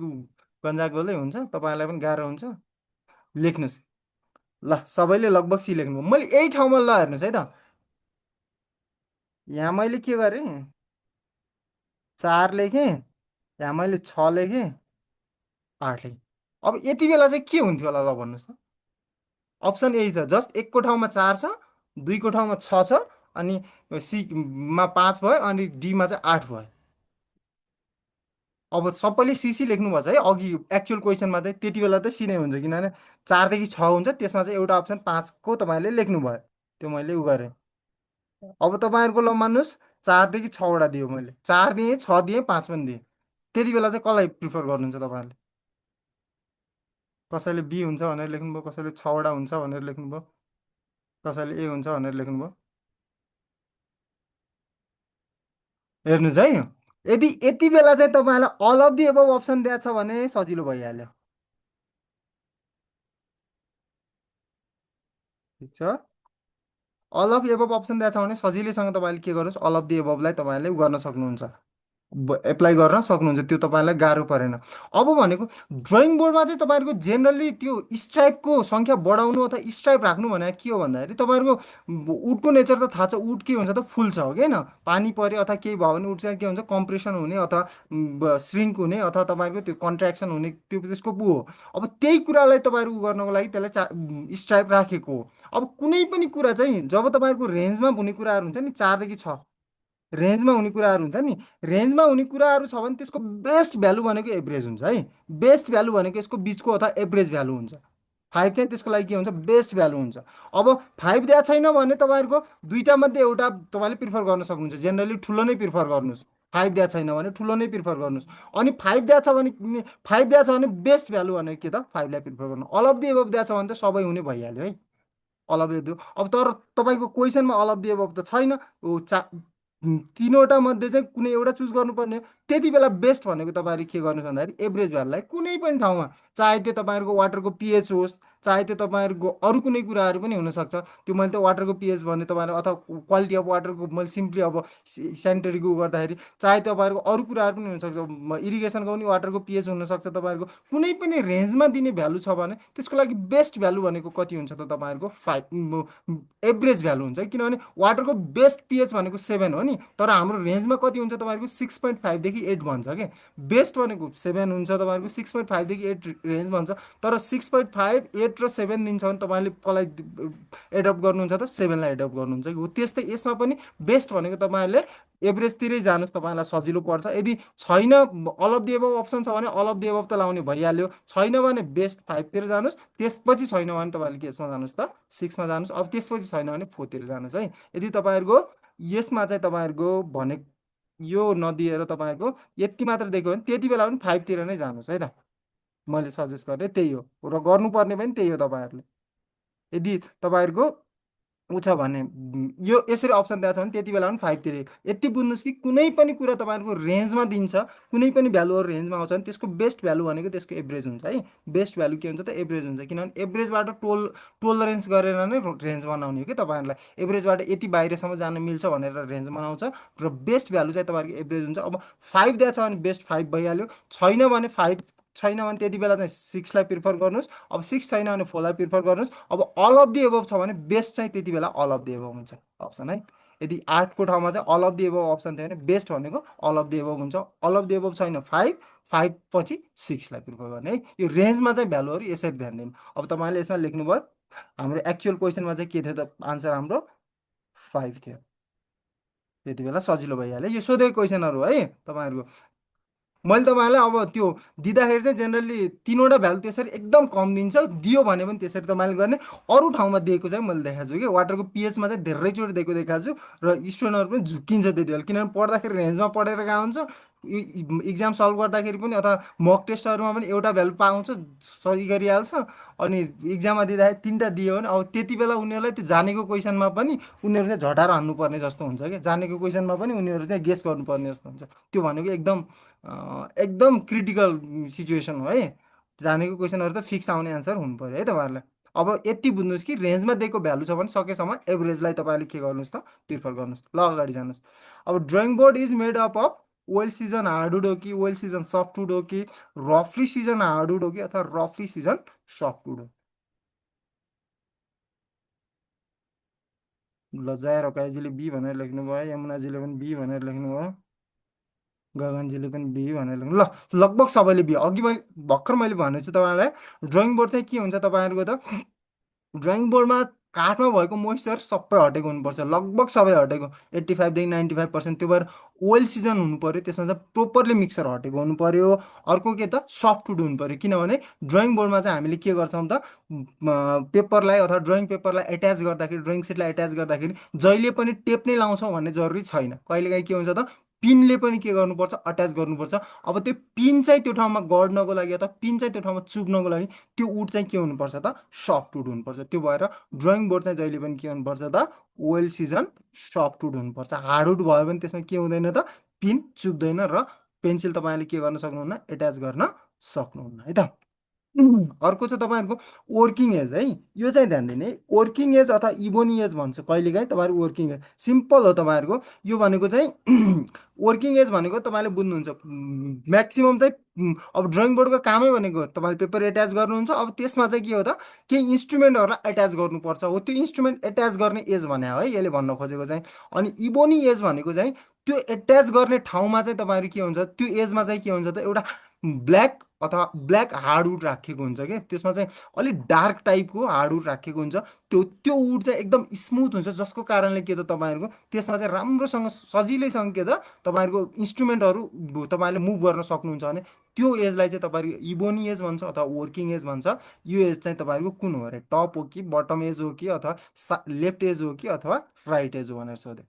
गन्जागोलै हुन्छ, तपाईँलाई पनि गाह्रो हुन्छ। लेख्नुहोस्। ल सबैले लगभग सी लेख्नु, मैले यही ठाउँमा ल हेर्नुहोस् है त, यहाँ मैले के गरेँ 4 लेखेँ, यहाँ मैले 6 लेखेँ, 8 लेखेँ। अब यति बेला चाहिँ के हुन्थ्यो होला ल भन्नुहोस् त। अप्सन ए छ, जस्ट एकको ठाउँमा 4 छ, दुईको ठाउँमा 6 छ, अनि सीमा 5 भयो, अनि डीमा चाहिँ 8 भयो। अब सबैले सिसी लेख्नुभएको छ है, अघि एक्चुअल क्वेसनमा चाहिँ त्यति बेला त सी नै हुन्छ, किनभने 4 देखि 6 हुन्छ, त्यसमा चाहिँ एउटा अप्सन 5को तपाईँले लेख्नुभयो, त्यो मैले उ गरेँ। अब तपाईँहरूको ल मान्नुहोस् 4 देखि 6वटा दियो, मैले 4 दिएँ, 6 दिएँ, 5 पनि दिएँ, त्यति बेला चाहिँ कसलाई प्रिफर गर्नुहुन्छ तपाईँहरूले? कसैले बी हुन्छ भनेर लेख्नुभयो, कसैले 6वटा हुन्छ भनेर लेख्नुभयो, कसैले ए हुन्छ भनेर लेख्नुभयो। हेर्नुहोस् है, यदि यति बेला चाहिँ तपाईँलाई all of the above option दिएको छ भने सजिलो भइहाल्यो। ठिक छ, अल अफ एबभ अप्सन दिएको छ भने सजिलैसँग तपाईँले के गर्नुहोस्, अल अफ दि एबभलाई तपाईँले उ गर्न सक्नुहुन्छ, एप्लाई गर्न सक्नुहुन्छ, त्यो तपाईँलाई गाह्रो परेन। अब भनेको ड्रइङ बोर्डमा चाहिँ तपाईँहरूको जेनरली त्यो स्ट्राइपको सङ्ख्या बढाउनु अथवा स्ट्राइप राख्नु भनेको के हो भन्दाखेरि, तपाईँहरूको वुडको नेचर त थाहा छ, वुड के हुन्छ त फुल्छ हो कि होइन, पानी पऱ्यो अथवा केही भयो भने वुड चाहिँ के हुन्छ कम्प्रेसन हुने अथवा श्रिङ्क हुने अथवा तपाईँहरूको त्यो कन्ट्र्याक्सन हुने, त्यो त्यसको पो हो। अब त्यही कुरालाई तपाईँहरू उ गर्नको लागि त्यसलाई स्ट्राइप राखेको हो। अब कुनै पनि कुरा चाहिँ जब तपाईँहरूको रेन्जमा हुने कुराहरू हुन्छ नि, 4 देखि 6 रेन्जमा हुने कुराहरू हुन्छ नि, रेन्जमा हुने कुराहरू छ भने त्यसको बेस्ट भ्यालु भनेको एभरेज हुन्छ है। बेस्ट भ्यालु भनेको यसको बिचको अथवा एभरेज भ्यालु हुन्छ। 5 चाहिँ त्यसको लागि के हुन्छ, बेस्ट भ्यालु हुन्छ। अब 5 दिएको छैन भने तपाईँहरूको दुईटा मध्ये एउटा तपाईँले प्रिफर गर्न सक्नुहुन्छ, जेनरली ठुलो नै प्रिफर गर्नुहोस्। 5 दिएको छैन भने ठुलो नै प्रिफर गर्नुहोस्। अनि 5 दिएको छ भने 5 दिएको छ भने बेस्ट भ्यालु भनेको के त 5लाई प्रिफर गर्नु। अल अफ दि एबभ दिएको छ भने त सबै हुने भइहाल्यो है, अल अफ दि। अब तर तपाईँको क्वेसनमा अल अफ दि एबभ त छैन, तिनवटा मध्ये चाहिँ कुनै एउटा चुज गर्नुपर्ने हो। त्यति बेला बेस्ट भनेको तपाईँहरू के गर्नुहोस् भन्दाखेरि एभरेज भ्यालुलाई कुनै पनि ठाउँमा, चाहे त्यो तपाईँहरूको वाटरको पिएच होस्, चाहे त्यो तपाईँहरूको अरू कुनै कुराहरू पनि हुनसक्छ। त्यो मैले त वाटरको पिएच भने तपाईँहरू, अथवा क्वालिटी अफ वाटरको मैले सिम्पली अब सेनिटरीको गर्दाखेरि, चाहे तपाईँहरूको अरू कुराहरू पनि हुनसक्छ, इरिगेसनको पनि वाटरको पिएच हुनसक्छ। तपाईँहरूको कुनै पनि रेन्जमा दिने भ्यालु छ भने त्यसको लागि बेस्ट भ्यालु भनेको कति हुन्छ त तपाईँहरूको 5, एभरेज भ्यालु हुन्छ है। किनभने वाटरको बेस्ट पिएच भनेको 7 हो नि, तर हाम्रो रेन्जमा कति हुन्छ तपाईँहरूको 6.5 देखि 8 भन्छ क्या। बेस्ट भनेको 7 हुन्छ, तपाईँहरूको 6.5 देखि 8 रेन्ज भन्छ। तर 6.5, 8 र 7 दिन्छ भने तपाईँले कसलाई एडप्ट गर्नुहुन्छ त? 7लाई एडप्ट गर्नुहुन्छ कि हो। त्यस्तै यसमा पनि बेस्ट भनेको तपाईँहरूले एभरेजतिरै जानुहोस्, तपाईँलाई सजिलो पर्छ। यदि छैन, all of the above option छ भने अल अफ दि एबभ त लाउने भइहाल्यो, छैन भने बेस्ट 5तिर जानुहोस्, त्यसपछि छैन भने तपाईँले केसमा जानुहोस् त? 6मा जानुहोस्। अब त्यसपछि छैन भने 4तिर जानुहोस् है। यदि तपाईँहरूको यसमा चाहिँ तपाईँहरूको भने यो नदिएर तपाईँहरूको यति मात्र दिएको भने त्यति बेला पनि 5तिर नै जानुहोस् है त। मैले सजेस्ट गरेँ त्यही हो, र गर्नुपर्ने पनि त्यही हो तपाईँहरूले। यदि तपाईँहरूको ऊ छ भने यो यसरी अप्सन दिएको छ भने त्यति बेला पनि 5तिर। यति बुझ्नुहोस् कि कुनै पनि कुरा तपाईँहरूको रेन्जमा दिन्छ, कुनै पनि भ्यालुहरू रेन्जमा आउँछ भने त्यसको बेस्ट भ्यालु भनेको त्यसको एभरेज हुन्छ है। बेस्ट भ्यालु के हुन्छ त? एभरेज हुन्छ। किनभने एभरेजबाट टोलरेन्स गरेर नै रेन्ज बनाउने हो कि तपाईँहरूलाई। एभरेजबाट यति बाहिरसम्म जान मिल्छ भनेर रेन्ज बनाउँछ, र बेस्ट भ्यालु चाहिँ तपाईँको एभरेज हुन्छ। अब 5 दिएको छ भने बेस्ट 5 भइहाल्यो, छैन भने 5 छैन भने त्यति बेला चाहिँ 6लाई प्रिफर गर्नुहोस्। अब 6 छैन भने 4लाई प्रिफर गर्नुहोस्। अब अल अफ दि एबभ छ भने बेस्ट चाहिँ त्यति बेला अल अफ दि एबभ हुन्छ अप्सन है। यदि 8को ठाउँमा चाहिँ all of the above option थियो भने बेस्ट भनेको अल अफ दि एबभ हुन्छ। अल अफ दि एबभ छैन 5, 5 पछि 6लाई प्रिफर गर्ने है। यो रेन्जमा चाहिँ भ्यालुहरू यसरी ध्यान दिनु। अब तपाईँले यसमा लेख्नुभयो, हाम्रो एक्चुअल क्वेसनमा चाहिँ के थियो त? आन्सर हाम्रो 5 थियो। त्यति बेला सजिलो भइहाल्यो। यो सोधेको क्वेसनहरू है तपाईँहरूको। मैले तपाईँलाई अब त्यो दिँदाखेरि चाहिँ जेनरली तिनवटा भ्यालु त्यसरी एकदम कम दिन्छ, दियो भने पनि त्यसरी तपाईँले गर्ने। अरू ठाउँमा दिएको चाहिँ मैले देखाएको छु कि वाटरको पिएचमा चाहिँ धेरैचोटि दिएको देखाएको छु, र स्टुडेन्टहरू पनि झुक्किन्छ त्यति बेला। किनभने पढ्दाखेरि रेन्जमा पढेर गएको हुन्छ, इक्जाम सल्भ गर्दाखेरि पनि अथवा मक टेस्टहरूमा पनि एउटा भ्यालु पाउँछ, सही गरिहाल्छ। अनि इक्जाममा दिँदाखेरि तिनवटा दियो भने अब त्यति बेला उनीहरूलाई त्यो जानेको क्वेसनमा पनि उनीहरू चाहिँ झटाएर हान्नुपर्ने जस्तो हुन्छ कि, जानेको क्वेसनमा पनि उनीहरू चाहिँ गेस गर्नुपर्ने जस्तो हुन्छ। त्यो भनेको एकदम एकदम क्रिटिकल सिचुएसन हो है। जानेको क्वेसनहरू त फिक्स आउने आन्सर हुनु पऱ्यो है तपाईँहरूलाई। अब यति बुझ्नुहोस् कि रेन्जमा दिएको भ्यालु छ भने सकेसम्म एभरेजलाई तपाईँले के गर्नुहोस् त? प्रिफर गर्नुहोस्। ल अगाडि जानुहोस्। अब drawing board is made up of well season hardwood हो कि वेल सिजन सफ्टवुड हो कि रफली सिजन हार्डवुड हो कि अथवा रफली सिजन सफ्टवुड हो? ल जया रोकाइजीले बी भनेर लेख्नुभयो, यमुनाजीले पनि बी भनेर लेख्नुभयो, गगनजीले पनि बी भनेर लेख्नु। ल लगभग सबैले बी। अघि मैले भर्खर मैले भनेको छु तपाईँलाई, ड्रइङ बोर्ड चाहिँ के हुन्छ तपाईँहरूको त? ड्रइङ बोर्डमा काठमा भएको मोइस्चर सबै हटेको हुनुपर्छ, लगभग सबै हटेको, 85 देखि 95%। त्यो भएर ओइल सिजन हुनु पऱ्यो, त्यसमा चाहिँ प्रोपरली मिक्सर हटेको हुनु पऱ्यो। अर्को के त? सफ्टवुड हुनु पऱ्यो। किनभने ड्रइङ बोर्डमा चाहिँ हामीले के गर्छौँ त? पेपरलाई अथवा ड्रइङ पेपरलाई एट्याच गर्दाखेरि, ड्रइङ सिटलाई एट्याच गर्दाखेरि जहिले पनि टेप नै लाउँछौँ भन्ने जरुरी छैन। कहिलेकाहीँ के हुन्छ त? पिनले पनि के गर्नुपर्छ? अट्याच गर्नुपर्छ। अब त्यो पिन चाहिँ त्यो ठाउँमा गड्नको लागि अथवा पिन चाहिँ त्यो ठाउँमा चुब्नको लागि त्यो वुड चाहिँ के हुनुपर्छ त? सफ्टवुड हुनुपर्छ। त्यो भएर ड्रइङ बोर्ड चाहिँ जहिले पनि के हुनुपर्छ त? वेल सिजन सफ्टवुड हुनुपर्छ। हार्डवुड भयो भने त्यसमा के हुँदैन त? पिन चुब्दैन, र पेन्सिल तपाईँले के गर्न सक्नुहुन्न? एट्याच गर्न सक्नुहुन्न है त। अर्को चाहिँ तपाईँहरूको वर्किङ एज है। यो चाहिँ ध्यान दिने है, वर्किङ एज अथवा इबोनी एज भन्छ कहिलेकाहीँ तपाईँहरू। वर्किङ एज सिम्पल हो तपाईँहरूको। यो भनेको चाहिँ वर्किङ एज भनेको तपाईँले बुझ्नुहुन्छ, म्याक्सिमम् चाहिँ अब ड्रइङ बोर्डको कामै भनेको तपाईँले पेपर एट्याच गर्नुहुन्छ। अब त्यसमा चाहिँ के हो त? केही इन्स्ट्रुमेन्टहरूलाई एट्याच गर्नुपर्छ हो, त्यो इन्स्ट्रुमेन्ट एट्याच गर्ने एज भने हो है यसले भन्न खोजेको चाहिँ। अनि इबोनी एज भनेको चाहिँ त्यो एट्याच गर्ने ठाउँमा चाहिँ तपाईँहरू के हुन्छ, त्यो एजमा चाहिँ के हुन्छ त? एउटा ब्ल्याक अथवा ब्ल्याक हार्डवुड राखेको हुन्छ कि, त्यसमा चाहिँ अलिक डार्क टाइपको हार्डवुड राखेको हुन्छ। त्यो वुड चाहिँ एकदम स्मुथ हुन्छ, जसको कारणले के त? तपाईँहरूको त्यसमा चाहिँ राम्रोसँग सजिलैसँग के त? तपाईँहरूको इन्स्ट्रुमेन्टहरू तपाईँले मुभ गर्न सक्नुहुन्छ भने त्यो एजलाई चाहिँ तपाईँहरूको इबोनी एज भन्छ अथवा वर्किङ एज भन्छ। यो एज चाहिँ तपाईँहरूको कुन हो अरे? टप हो कि बटम एज हो कि अथवा लेफ्ट एज हो कि अथवा राइट एज हो भनेर सोधे।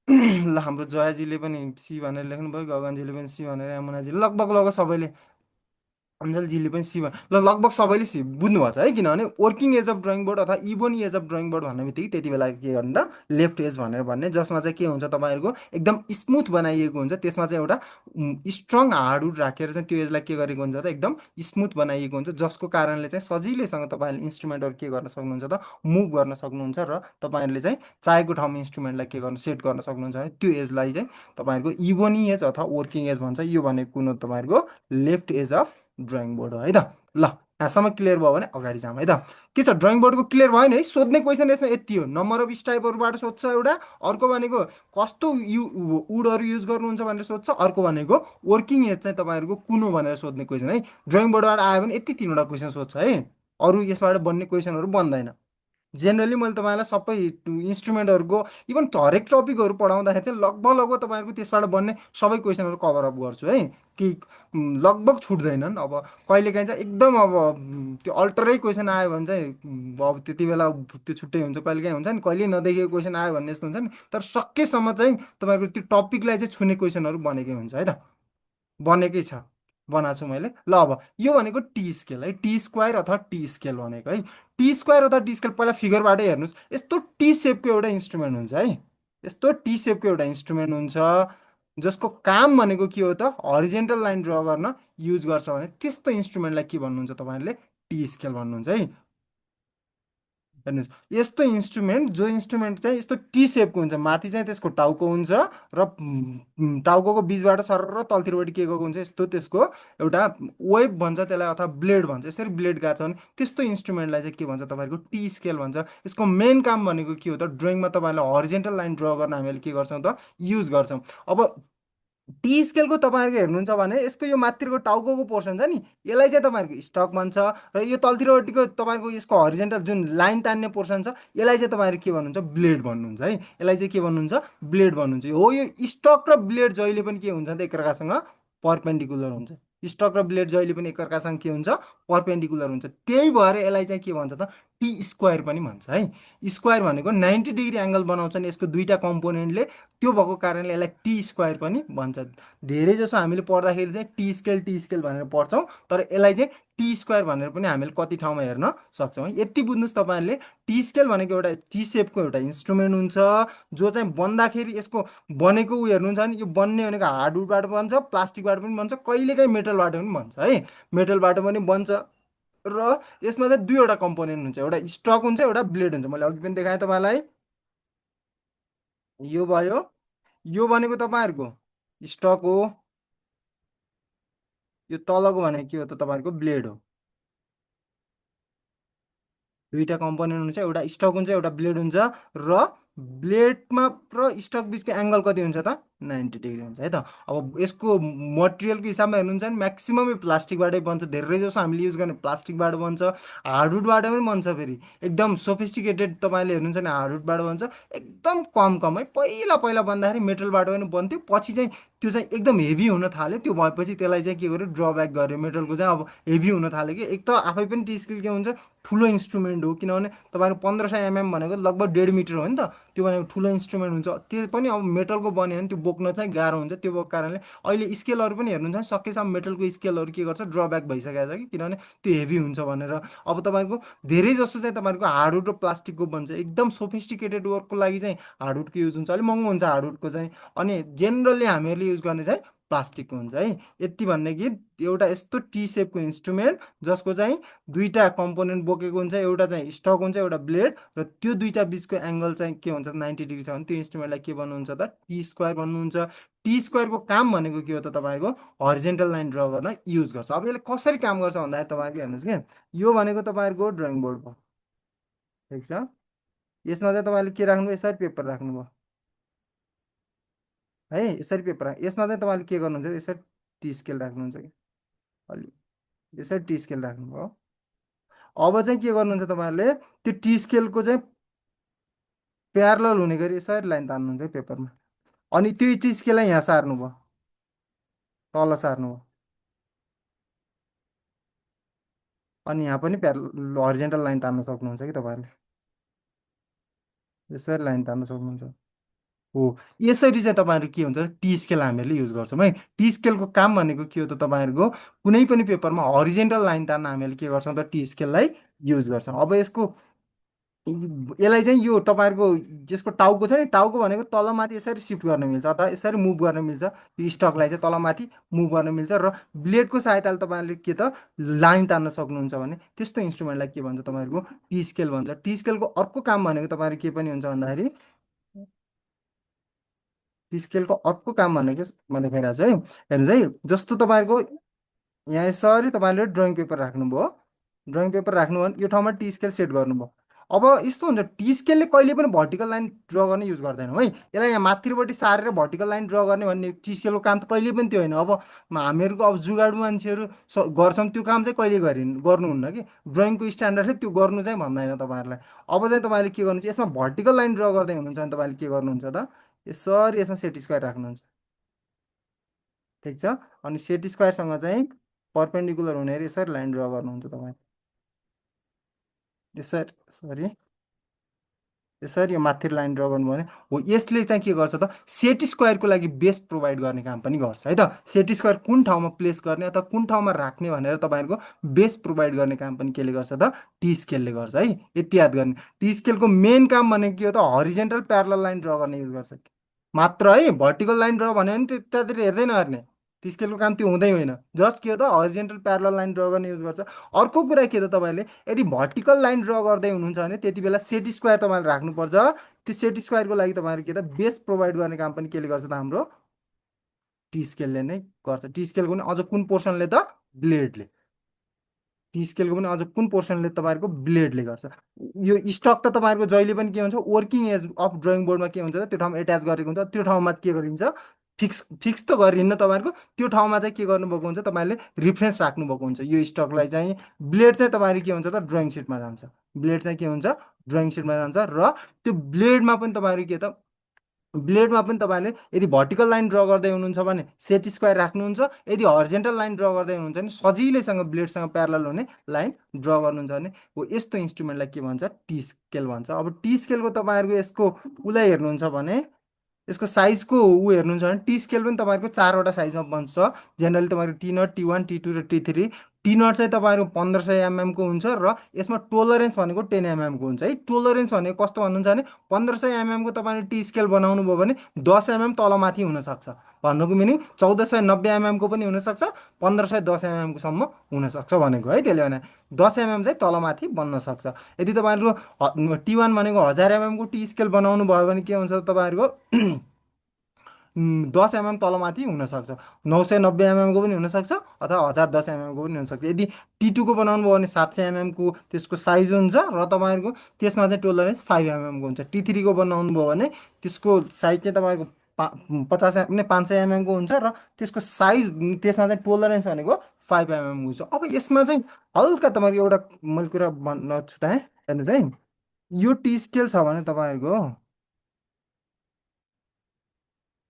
ल हाम्रो जयाजीले पनि सी भनेर लेख्नुभयो, गगनजीले पनि सी भनेर, यमुनाजीले लगभग लगभग सबैले अञ्जलजीले पनि सी ल लगभग सबैले सी बुझ्नुभएको छ है, किनभने working edge of drawing board अथवा ebony edge of drawing board भन्ने बित्तिकै त्यति बेला के गर्नु त लेफ्ट एज भनेर भन्ने, जसमा चाहिँ के हुन्छ तपाईँहरूको एकदम स्मुथ बनाइएको हुन्छ, त्यसमा चाहिँ एउटा स्ट्रङ हार्डवुड राखेर चाहिँ त्यो एजलाई के गरेको हुन्छ त एकदम स्मुथ बनाइएको हुन्छ, जसको कारणले चाहिँ सजिलैसँग तपाईँहरूले इन्स्ट्रुमेन्टहरू के गर्न सक्नुहुन्छ त मुभ गर्न सक्नुहुन्छ र तपाईँहरूले चाहिँ चाहेको ठाउँमा इन्स्ट्रुमेन्टलाई के गर्न सेट गर्न सक्नुहुन्छ भने त्यो एजलाई चाहिँ तपाईँहरूको इबोनी एज अथवा वर्किङ एज भन्छ। यो भनेको कुन हो तपाईँहरूको left edge of drawing board हो है त। ल यहाँसम्म क्लियर भयो भने अगाडि जाऊँ है त। के छ ड्रइङ बोर्डको क्लियर भयो नि है। सोध्ने क्वेसन यसमा यति हो, नम्बर अफ स्टाइपहरूबाट सोध्छ एउटा, अर्को भनेको कस्तो वुडहरू युज गर्नुहुन्छ भनेर सोध्छ, अर्को भनेको वर्किङ एज चाहिँ तपाईँहरूको कुन हो भनेर सोध्ने क्वेसन है। ड्रइङ बोर्डबाट आयो भने यति तिनवटा क्वेसन सोध्छ है, अरू यसबाट बन्ने क्वेसनहरू बन्दैन। जेनरली मैले तपाईँलाई सबै इन्स्ट्रुमेन्टहरूको इभन हरेक टपिकहरू पढाउँदाखेरि चाहिँ लगभग लगभग तपाईँहरूको त्यसबाट बन्ने सबै क्वेसनहरू कभर अप गर्छु है, कि लगभग छुट्दैनन्। अब कहिलेकाहीँ चाहिँ एकदम अब त्यो अल्टरै क्वेसन आयो भने चाहिँ अब त्यति बेला त्यो छुट्टै हुन्छ, कहिलेकाहीँ हुन्छ नि कहिले नदेखेको क्वेसन आयो भन्ने जस्तो हुन्छ नि, तर सकेसम्म चाहिँ तपाईँहरूको त्यो टपिकलाई चाहिँ छुने क्वेसनहरू बनेकै हुन्छ है त, बनेकै छ, बनाएको छु मैले। ल अब यो भनेको टी स्केल है, टी स्क्वायर अथवा टी स्केल भनेको है। टी स्क्वायर अथवा टी स्केल पहिला फिगरबाटै हेर्नुहोस्, यस्तो टी सेपको एउटा इन्स्ट्रुमेन्ट हुन्छ है, यस्तो टी सेपको एउटा इन्स्ट्रुमेन्ट हुन्छ जसको काम भनेको के हो त हरिजेन्टल लाइन ड्र गर्न युज गर्छ भने त्यस्तो इन्स्ट्रुमेन्टलाई के भन्नुहुन्छ तपाईँहरूले टी स्केल भन्नुहुन्छ है। हेर्नुहोस् यस्तो इन्स्ट्रुमेन्ट, जो इन्स्ट्रुमेन्ट चाहिँ यस्तो टी सेपको हुन्छ, माथि चाहिँ त्यसको टाउको हुन्छ र टाउको बिचबाट सर तलतिरपट्टि के गएको हुन्छ, यस्तो त्यसको एउटा वेब भन्छ त्यसलाई अथवा ब्लेड भन्छ, यसरी ब्लेड गएको छ भने त्यस्तो इन्स्ट्रुमेन्टलाई चाहिँ के भन्छ तपाईँको टी स्केल भन्छ। यसको मेन काम भनेको के हो त ड्रइङमा तपाईँलाई हरिजेन्टल लाइन ड्र गर्न हामीले के गर्छौँ त युज गर्छौँ। अब टी स्केलको तपाईँहरूको हेर्नुहुन्छ भने यसको यो माथिको टाउको पोर्सन छ नि, यसलाई चाहिँ तपाईँहरूको स्टक भन्छ, र यो तलतिरपट्टिको तपाईँहरूको यसको हरिजेन्टल जुन लाइन तान्ने पोर्सन छ यसलाई चाहिँ तपाईँहरू के भन्नुहुन्छ ब्लेड भन्नुहुन्छ है, यसलाई चाहिँ के भन्नुहुन्छ ब्लेड भन्नुहुन्छ। हो यो स्टक र ब्लेड जहिले पनि के हुन्छ त एकअर्कासँग पर्पेन्डिकुलर हुन्छ, स्टक र ब्लेड जहिले पनि एकअर्कासँग के हुन्छ पर्पेन्डिकुलर हुन्छ, त्यही भएर यसलाई चाहिँ के भन्छ त टी स्क्वायर पनि भन्छ है। स्क्वायर भनेको 90 डिग्री एङ्गल बनाउँछन् यसको दुईवटा कम्पोनेन्टले, त्यो भएको कारणले यसलाई टी स्क्वायर पनि भन्छ। धेरै जसो हामीले पढ्दाखेरि चाहिँ टी स्केल भनेर पढ्छौँ, तर यसलाई चाहिँ टी स्क्वायर भनेर पनि हामीले कति ठाउँमा हेर्न सक्छौँ है। यति बुझ्नुहोस् तपाईँहरूले, टी स्केल भनेको एउटा टी सेपको एउटा इन्स्ट्रुमेन्ट हुन्छ, जो चाहिँ बन्दाखेरि यसको बनेको ऊ हेर्नुहुन्छ भने यो बन्ने भनेको हार्डवुडबाट बन्छ, प्लास्टिकबाट पनि बन्छ, कहिलेकाहीँ मेटलबाट पनि बन्छ है, मेटलबाट पनि बन्छ। र यसमा चाहिँ दुईवटा कम्पोनेन्ट हुन्छ, एउटा स्टक हुन्छ एउटा ब्लेड हुन्छ, मैले अघि पनि देखाएँ तपाईँलाई। यो भयो, यो भनेको तपाईँहरूको स्टक हो, यो तलको भनेको के हो त तपाईँहरूको ब्लेड हो। दुईवटा कम्पोनेन्ट हुन्छ, एउटा स्टक हुन्छ एउटा ब्लेड हुन्छ, र ब्लेडमा र स्टक बिचको एङ्गल कति हुन्छ त 90 डिग्री हुन्छ है त। अब यसको मटेरियलको हिसाबमा हेर्नुहुन्छ भने म्याक्सिमम् प्लास्टिकबाटै बन्छ, धेरै जसो हामीले युज गर्ने प्लास्टिकबाट बन्छ, हार्डवुडबाट पनि बन्छ, फेरि एकदम सोफिस्टिकेटेड तपाईँले हेर्नुहुन्छ भने हार्डवुडबाट बन्छ, एकदम कम कम है। पहिला पहिला बन्दाखेरि मेटलबाट पनि बन्थ्यो, पछि चाहिँ त्यो चाहिँ एकदम हेभी हुन थाल्यो, त्यो भएपछि त्यसलाई चाहिँ के गर्यो ड्रब्याक गर्यो, मेटलको चाहिँ अब हेभी हुन थाल्यो कि एक त आफै पनि टी स्केल के हुन्छ ठुलो इन्स्ट्रुमेन्ट हो, किनभने तपाईँको 1500 mm भनेको लगभग 1.5 मिटर हो नि त, त्यो भनेको ठुलो इन्स्ट्रुमेन्ट हुन्छ, त्यो पनि अब मेटलको बन्यो भने त्यो बोक्न चाहिँ गाह्रो हुन्छ, त्यो भएको कारणले अहिले स्केलहरू पनि हेर्नुहुन्छ भने सकेसम्म मेटलको स्केलहरू के गर्छ ड्रब्याक भइसकेको छ कि, किनभने त्यो हेभी हुन्छ भनेर। अब तपाईँको धेरै जस्तो चाहिँ तपाईँको हार्डवुड र प्लास्टिकको बन्छ, एकदम सोफिस्टिकेटेड वर्कको लागि चाहिँ हार्डवुडको युज हुन्छ, अलिक महँगो हुन्छ हार्डवुडको चाहिँ, अनि जेनरली हामीहरूले युज गर्ने चाहिँ प्लास्टिकको हुन्छ है। यति भन्ने कि एउटा यस्तो टी सेपको इन्स्ट्रुमेन्ट जसको चाहिँ दुईवटा कम्पोनेन्ट बोकेको हुन्छ, एउटा चाहिँ स्टक हुन्छ एउटा ब्लेड, र त्यो दुईवटा बिचको एङ्गल चाहिँ के हुन्छ 90 डिग्री छ भने त्यो इन्स्ट्रुमेन्टलाई के भन्नुहुन्छ त टी स्क्वायर भन्नुहुन्छ। टी स्क्वायरको काम भनेको के हो त तपाईँहरूको हरिजेन्टल लाइन ड्र गर्न युज गर्छ। अब यसले कसरी काम गर्छ भन्दाखेरि तपाईँको हेर्नुहोस् कि यो भनेको तपाईँहरूको ड्रइङ बोर्ड भयो, ठिक छ, यसमा चाहिँ तपाईँले के राख्नुभयो यसरी पेपर राख्नुभयो है, यसरी पेपर यसमा चाहिँ तपाईँले के गर्नुहुन्छ यसरी टी स्केल राख्नुहुन्छ कि अलि यसरी टी स्केल राख्नुभयो। अब चाहिँ के गर्नुहुन्छ तपाईँहरूले त्यो टी स्केलको चाहिँ प्यारलल हुने गरी यसरी लाइन तान्नुहुन्छ है पेपरमा, अनि त्यो टी स्केललाई यहाँ सार्नुभयो, तल सार्नुभयो, अनि यहाँ पनि प्यारल हरिजेन्टल लाइन तान्न सक्नुहुन्छ कि तपाईँहरूले, यसरी लाइन तान्न सक्नुहुन्छ। हो। यसरी चाहिँ तपाईँहरू के हुन्छ, टी स्केल हामीहरूले युज गर्छौँ है। टी स्केलको काम भनेको के हो त तपाईँहरूको, कुनै पनि पेपरमा हरिजेन्टल लाइन तान्न हामीहरूले के गर्छौँ त, टी स्केललाई युज गर्छौँ। अब यसको यसलाई चाहिँ यो तपाईँहरूको जसको टाउको छ नि, टाउको भनेको तलमाथि यसरी सिफ्ट गर्न मिल्छ अथवा यसरी मुभ गर्न मिल्छ। यो स्टकलाई चाहिँ तलमाथि मुभ गर्न मिल्छ र ब्लेडको सहायताले तपाईँहरूले के त लाइन तान्न सक्नुहुन्छ भने त्यस्तो इन्स्ट्रुमेन्टलाई के भन्छ तपाईँहरूको, टी स्केल भन्छ। टी स्केलको अर्को काम भनेको तपाईँहरू के पनि हुन्छ भन्दाखेरि, टी स्केलको अर्को काम भनेको भन्दाखेरि चाहिँ हेर्नुहोस् है, जस्तो तपाईँहरूको यहाँ यसरी तपाईँले ड्रइङ पेपर राख्नुभयो, ड्रइङ पेपर राख्नुभयो भने यो ठाउँमा टी स्केल सेट गर्नुभयो। अब यस्तो हुन्छ, टी स्केलले कहिले पनि भर्टिकल लाइन ड्र गर्ने युज गर्दैनौँ है। यसलाई यहाँ माथिपट्टि सारेर भर्टिकल लाइन ड्र गर्ने भन्ने टी स्केलको काम त कहिले पनि त्यो होइन। अब हामीहरूको अब जुगाडु मान्छेहरू गर्छौँ, त्यो काम चाहिँ कहिले गर्नुहुन्न कि ड्रइङको स्ट्यान्डर्डले त्यो गर्नु चाहिँ भन्दैन तपाईँहरूलाई। अब चाहिँ तपाईँले के गर्नुहुन्छ, यसमा भर्टिकल लाइन ड्र गर्दै हुनुहुन्छ भने तपाईँले के गर्नुहुन्छ त, यसरी यसमा सेट स्क्वायर राख्नुहुन्छ। ठिक छ। अनि सेट स्क्वायरसँग चाहिँ पर्पेन्डिकुलर हुने गरी यसरी लाइन ड्र गर्नुहुन्छ तपाईँ, यसरी सरी यसरी यो माथि लाइन ड्र गर्नुभयो भने हो। यसले चाहिँ के गर्छ त, सेट स्क्वायरको लागि बेस प्रोभाइड गर्ने काम पनि गर्छ है त। सेट स्क्वायर कुन ठाउँमा प्लेस गर्ने अथवा कुन ठाउँमा राख्ने भनेर तपाईँहरूको बेस प्रोभाइड गर्ने काम पनि केले गर्छ त, टी स्केलले गर्छ है। यति याद गर्ने, टी स्केलको मेन काम भनेको के हो त, हरिजेन्टल प्यारलल लाइन ड्र गर्ने युज गर्छ मात्र है। भर्टिकल लाइन ड्र भन्यो भने त्यतातिर हेर्दैन हेर्ने, ती स्केलको काम त्यो हुँदै होइन। जस्ट के हो त, हरिजेन्टल प्यारलल लाइन ड्र गर्ने युज गर्छ। अर्को कुरा के त, तपाईँले यदि भर्टिकल लाइन ड्र गर्दै हुनुहुन्छ भने त्यति बेला सेट स्क्वायर तपाईँले राख्नुपर्छ। त्यो सेट स्क्वायरको लागि तपाईँहरू के त, बेस प्रोभाइड गर्ने काम पनि केले गर्छ त, हाम्रो टी स्केलले नै गर्छ। टी स्केलको पनि अझ कुन पोर्सनले त, ब्लेडले। टी स्केलको पनि अझ कुन पोर्सनले तपाईँहरूको ब्लेडले गर्छ। यो स्टक त तपाईँहरूको जहिले पनि के हुन्छ, वर्किङ एज अफ ड्रइङ बोर्डमा के हुन्छ त, त्यो ठाउँमा एट्याच गरेको हुन्छ, त्यो ठाउँमा के गरिन्छ, फिक्स फिक्स त गरिन्न तपाईँहरूको। त्यो ठाउँमा चाहिँ के गर्नुभएको हुन्छ, तपाईँले रिफरेन्स राख्नुभएको हुन्छ। यो स्टकलाई चाहिँ ब्लेड चाहिँ तपाईँहरू के हुन्छ त, ड्रइङ सिटमा जान्छ। ब्लेड चाहिँ के हुन्छ, ड्रइङ सिटमा जान्छ। र त्यो ब्लेडमा पनि तपाईँहरू के त, ब्लेडमा पनि तपाईँले यदि भर्टिकल लाइन ड्र गर्दै हुनुहुन्छ भने सेट स्क्वायर राख्नुहुन्छ। यदि हर्जेन्टल लाइन ड्र गर्दै हुनुहुन्छ भने सजिलैसँग ब्लेडसँग प्यारलल हुने लाइन ड्र गर्नुहुन्छ भने हो। यस्तो इन्स्ट्रुमेन्टलाई के भन्छ, टी स्केल भन्छ। अब टी स्केलको तपाईँहरूको यसको उसलाई हेर्नुहुन्छ भने, यसको साइजको ऊ हेर्नुहुन्छ भने टी स्केल पनि तपाईँहरूको चारवटा साइजमा बन्छ। जेनरली तपाईँको T nought, T one, T two र टी थ्री। टी नट चाहिँ तपाईँहरूको 1500 एमएमको हुन्छ र यसमा टोलरेन्स भनेको 10 एमएमको हुन्छ है। टोलरेन्स भनेको कस्तो भन्नुहुन्छ भने, 1500 एमएमको तपाईँले टी स्केल बनाउनु भयो भने 10 एमएम तलमाथि हुनसक्छ। भन्नुको मिनिङ 1490 एमएमको पनि हुनसक्छ, 1510 एमएमकोसम्म हुनसक्छ भनेको है। त्यसले भने 10 एमएम चाहिँ तलमाथि बन्न सक्छ। यदि तपाईँहरूको टी वान भनेको 1000 एमएमको टी स्केल बनाउनु भयो भने के हुन्छ त तपाईँहरूको 10 एमएम तलमाथि हुनसक्छ। 990 एमएमको पनि हुनसक्छ अथवा 1010 एमएमको पनि हुनसक्छ। यदि टी2को बनाउनु भयो भने 700 एमएमको त्यसको साइज हुन्छ र तपाईँहरूको त्यसमा चाहिँ टोलरेन्स 5 एमएमको हुन्छ। टी3को बनाउनु भयो भने त्यसको साइज चाहिँ तपाईँको 500 एमएमको हुन्छ र त्यसको साइज, त्यसमा चाहिँ टोलरेन्स भनेको 5 एमएमको हुन्छ। अब यसमा चाहिँ हल्का तपाईँको एउटा मैले कुरा भन्न छुटाएँ, हेर्नुहोस् है। यो टी स्केल छ भने तपाईँहरूको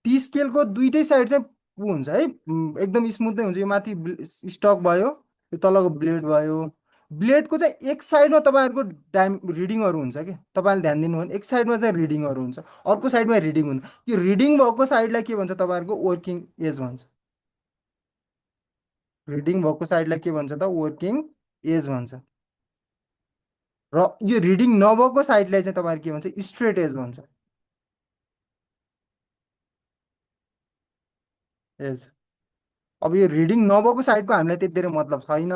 टी स्केलको दुइटै साइड चाहिँ ऊ हुन्छ है, एकदम स्मुथ नै हुन्छ। यो माथि स्टक भयो, यो तलको ब्लेड भयो। ब्लेडको चाहिँ एक साइडमा तपाईँहरूको रिडिङहरू हुन्छ कि तपाईँले ध्यान दिनुभयो भने, एक साइडमा चाहिँ रिडिङहरू हुन्छ, अर्को साइडमा रिडिङ हुन्छ। यो रिडिङ भएको साइडलाई के भन्छ तपाईँहरूको, वर्किङ एज भन्छ। रिडिङ भएको साइडलाई के भन्छ त, वर्किङ एज भन्छ। र यो रिडिङ नभएको साइडलाई चाहिँ तपाईँहरू के भन्छ, स्ट्रेट एज भन्छ। एज। अब यो रिडिङ नभएको साइडको हामीलाई त्यति धेरै मतलब छैन।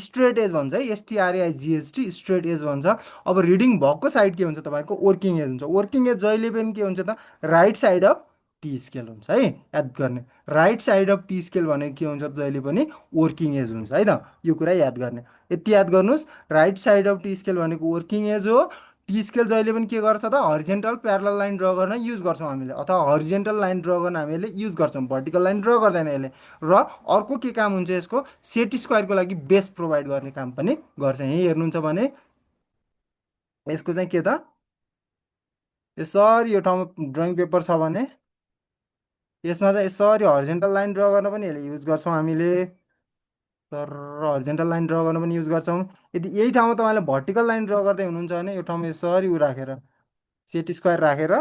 स्ट्रेट एज भन्छ है, एसटिआरएआइजिएसटी, स्ट्रेट एज भन्छ। अब रिडिङ भएको साइड के हुन्छ तपाईँको, वर्किङ एज हुन्छ। वर्किङ एज जहिले पनि के हुन्छ त, right side of T scale हुन्छ है। याद गर्ने, right side of T scale भनेको के हुन्छ, जहिले पनि वर्किङ एज हुन्छ है त। यो कुरा याद गर्ने, यति याद गर्नुहोस्। Right side of T scale भनेको वर्किङ एज हो। टी स्केल जहिले पनि के गर्छ त, हरिजेन्टल प्यारलल लाइन ड्र गर्न युज गर्छौँ हामीले, अथवा हरिजेन्टल लाइन ड्र गर्न हामीले युज गर्छौँ, भर्टिकल लाइन ड्र गर्दैन यसले। र अर्को के काम हुन्छ यसको, सेट स्क्वायरको लागि बेस प्रोभाइड गर्ने काम पनि गर्छ। यहीँ हेर्नुहुन्छ भने यसको चाहिँ के त, यसरी यो ठाउँमा ड्रइङ पेपर छ भने यसमा चाहिँ यसरी हरिजेन्टल लाइन ड्र गर्न पनि यसले युज गर्छौँ हामीले। तर हरिजेन्टल लाइन ड्र गर्न पनि युज गर्छौँ। यदि यही ठाउँमा तपाईँले भर्टिकल लाइन ड्र गर्दै हुनुहुन्छ भने यो ठाउँमा यसरी उ राखेर, सेट स्क्वायर राखेर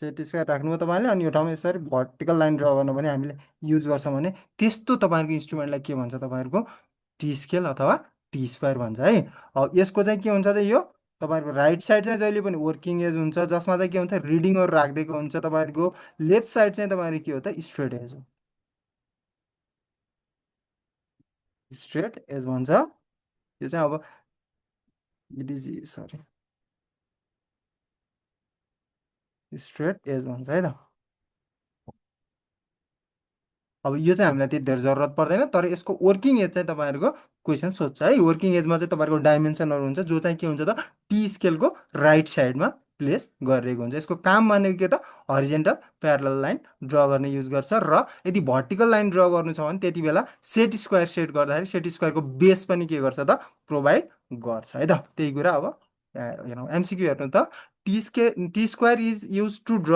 सेट स्क्वायर राख्नुभयो तपाईँले, अनि यो ठाउँमा यसरी भर्टिकल लाइन ड्र गर्नु भने हामीले युज गर्छौँ भने त्यस्तो तपाईँहरूको इन्स्ट्रुमेन्टलाई के भन्छ तपाईँहरूको टी स्केल अथवा टी स्क्वायर भन्छ है। अब यसको चाहिँ के हुन्छ त यो तपाईँहरूको राइट साइड चाहिँ जहिले पनि वर्किङ एज हुन्छ, जसमा चाहिँ के हुन्छ रिडिङहरू राखिदिएको हुन्छ। तपाईँहरूको लेफ्ट साइड चाहिँ तपाईँको के हो त स्ट्रेट एज हो, स्ट्रेट एज भन्छ। यो चाहिँ अब it is sorry straight edge भन्छ है त। अब यो चाहिँ हामीलाई त्यति धेरै जरुरत पर्दैन, तर यसको वर्किङ एज चाहिँ तपाईँहरूको क्वेसन सोध्छ है। वर्किङ एजमा चाहिँ तपाईँहरूको डाइमेन्सनहरू हुन्छ जो चाहिँ के हुन्छ त टी स्केलको राइट साइडमा प्लेस गरिरहेको हुन्छ। यसको काम भनेको के त हरिजेन्टल प्यारल लाइन ड्र गर्ने युज गर्छ, र यदि भर्टिकल लाइन ड्र गर्नु छ भने त्यति बेला सेट स्क्वायर सेट गर्दाखेरि सेट स्क्वायरको बेस पनि के गर्छ त प्रोभाइड गर्छ है त। त्यही कुरा अब हेरौँ एमसिक्यू हेर्नु त। T square is use to draw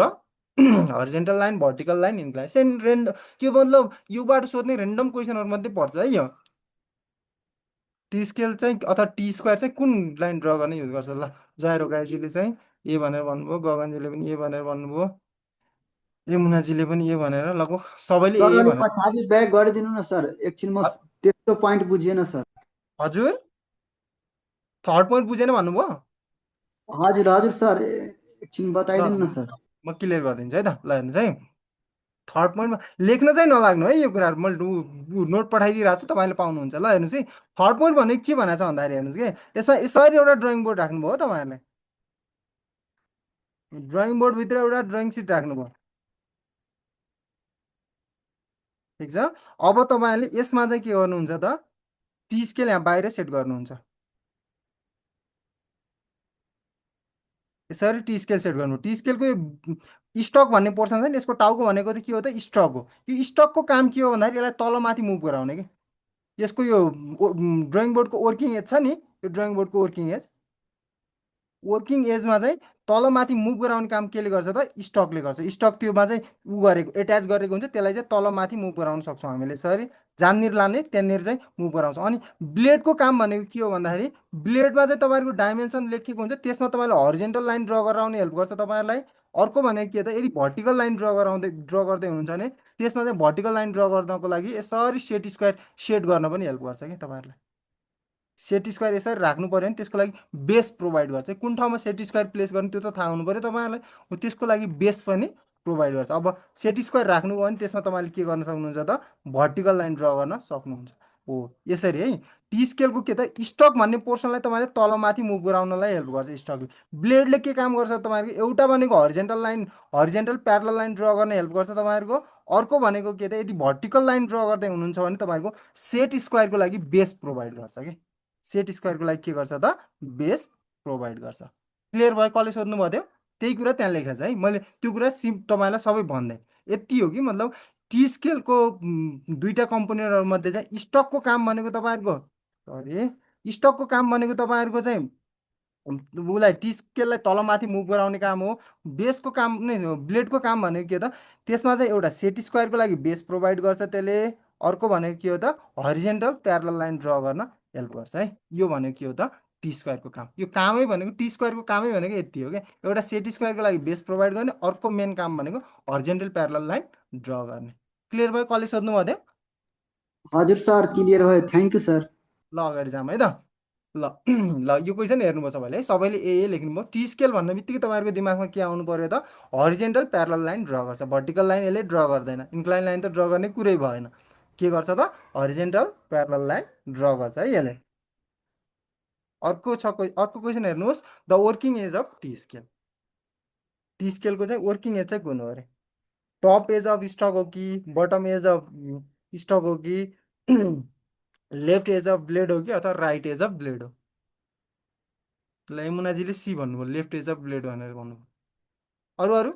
horizontal line vertical line incline send rend, त्यो मतलब योबाट सोध्ने रेन्डम क्वेसनहरू मध्ये पर्छ है यो। टी स्केल चाहिँ अथवा टी स्क्वायर चाहिँ कुन लाइन ड्र गर्ने युज गर्छ ल। जायरो गाईजीले चाहिँ ए भनेर भन्नुभयो, गगनजीले पनि ए भनेर भन्नुभयो, यमुनाजीले पनि ए भनेर, लगभग सबैले सर ए अलिक भनेर। पछाडि ब्याक गरिदिनु न सर, एकछिन म त्यस्तो पोइन्ट बुझिएन सर। हजुर थर्ड पोइन्ट बुझेन भन्नुभयो। हजुर हजुर सर, एकछिन ल बताइदिनु न सर। म क्लियर गरिदिन्छु है त। ल हेर्नुहोस् है, थर्ड पोइन्टमा लेख्न चाहिँ नलाग्नु है यो कुराहरू, मैले नोट पठाइदिइरहेको छु तपाईँले पाउनुहुन्छ। ल हेर्नुहोस् है, थर्ड पोइन्ट भनेको के भनेको छ भन्दाखेरि हेर्नुहोस् कि यसमा यसरी एउटा ड्रइङ बोर्ड राख्नुभयो हो तपाईँहरूले, ड्रइङ बोर्डभित्र एउटा ड्रइङ सिट राख्नुभयो, ठिक छ। अब तपाईँहरूले यसमा चाहिँ के गर्नुहुन्छ त टी स्केल यहाँ बाहिर सेट गर्नुहुन्छ, यसरी टी स्केल सेट गर्नु। टी स्केलको यो स्टक भन्ने पोर्सन छ नि, यसको टाउको भनेको चाहिँ के हो त स्टक हो। यो स्टकको काम के हो भन्दाखेरि यसलाई तलमाथि मुभ गराउने कि। यसको यो ड्रइङ बोर्डको वर्किङ एज छ नि, यो ड्रइङ बोर्डको वर्किङ एज, वर्किङ एजमा चाहिँ तलमाथि मुभ गराउने काम केले गर्छ त स्टकले गर्छ। स्टक त्योमा चाहिँ उ गरेको एट्याच गरेको हुन्छ, त्यसलाई चाहिँ तलमाथि मुभ गराउन सक्छौँ हामीले यसरी, जहाँनिर लाने त्यहाँनिर चाहिँ मुभ गराउँछौँ। अनि ब्लेडको काम भनेको के हो भन्दाखेरि ब्लेडमा चाहिँ तपाईँहरूको डाइमेन्सन लेखिएको हुन्छ, त्यसमा तपाईँले हरिजेन्टल लाइन ड्र गराउने हेल्प गर्छ तपाईँहरूलाई। अर्को भनेको के त यदि भर्टिकल लाइन ड्र गर्दै हुनुहुन्छ भने त्यसमा चाहिँ भर्टिकल लाइन ड्र गर्नको लागि यसरी सेट स्क्वायर सेट गर्न पनि हेल्प गर्छ कि तपाईँहरूलाई। सेट स्क्वायर यसरी राख्नु पऱ्यो भने त्यसको लागि बेस प्रोभाइड गर्छ। कुन ठाउँमा सेट स्क्वायर प्लेस गर्ने त्यो त थाहा हुनु पऱ्यो तपाईँहरूलाई, हो त्यसको लागि बेस पनि प्रोभाइड गर्छ। अब सेट स्क्वायर राख्नुभयो भने त्यसमा तपाईँले के गर्न सक्नुहुन्छ त भर्टिकल लाइन ड्र गर्न सक्नुहुन्छ हो यसरी है। टी स्केलको के त स्टक भन्ने पोर्सनलाई तपाईँले तलमाथि मुभ गराउनलाई हेल्प गर्छ स्टकले। ब्लेडले के काम गर्छ तपाईँहरूको एउटा भनेको horizontal line horizontal parallel line draw गर्न हेल्प गर्छ तपाईँहरूको। अर्को भनेको के त यदि भर्टिकल लाइन ड्र गर्दै हुनुहुन्छ भने तपाईँहरूको सेट स्क्वायरको लागि बेस प्रोभाइड गर्छ कि। सेट स्क्वायरको लागि के गर्छ त बेस प्रोभाइड गर्छ। क्लियर भयो, कसले सोध्नु भयो त्यो त्यही कुरा त्यहाँ लेखेको छ है, मैले त्यो कुरा तपाईँलाई सबै भन्दै यति हो कि मतलब टी स्केलको दुईवटा कम्पोनेन्टहरू मध्ये चाहिँ स्टकको काम भनेको तपाईँहरूको सरी स्टकको काम भनेको तपाईँहरूको चाहिँ उसलाई टी स्केललाई तलमाथि मुभ गराउने काम हो। बेसको काम नै हो, ब्लेडको काम भनेको के हो त त्यसमा चाहिँ एउटा सेट स्क्वायरको लागि बेस प्रोभाइड गर्छ त्यसले। अर्को भनेको के हो त हरिजेन्टल प्यारल लाइन ड्र गर्न हेल्प गर्छ है। यो भनेको के हो त टी स्क्वायरको काम। यो कामै भनेको टी स्क्वायरको कामै भनेको यति हो क्या, एउटा सेट स्क्वायरको लागि बेस प्रोभाइड गर्ने, अर्को मेन काम भनेको हरिजेन्टल प्यारल लाइन ड्र गर्ने। क्लियर भयो, कसले सोध्नु भयो त्यो? हजुर सर क्लियर भयो, थ्याङ्क यू सर। ल अगाडि जाऊँ है त। ल ल यो क्वेसन हेर्नुभयो सबैले है, सबैले ए लेख्नुभयो। टी स्केल भन्ने बित्तिकै तपाईँहरूको दिमागमा के आउनु पर्यो त हरिजेन्टल प्यारल लाइन ड्र गर्छ, भर्टिकल लाइन यसले ड्र गर्दैन, इन्क्लाइन लाइन त ड्र गर्ने कुरै भएन। के गर्छ त हरिजेन्टल प्यारल लाइन ड्र गर्छ है यसले। अर्को क्वेसन हेर्नुहोस्, the working edge of T scale. T स्केलको चाहिँ वर्किङ एज चाहिँ कुन हो अरे, टप एज अफ स्टक हो कि बटम एज अफ स्टक हो कि लेफ्ट एज अफ ब्लेड हो कि अथवा राइट एज अफ ब्लेड हो। ल यमुनाजीले सी भन्नुभयो, लेफ्ट एज अफ ब्लेड भनेर भन्नुभयो। अरू अरू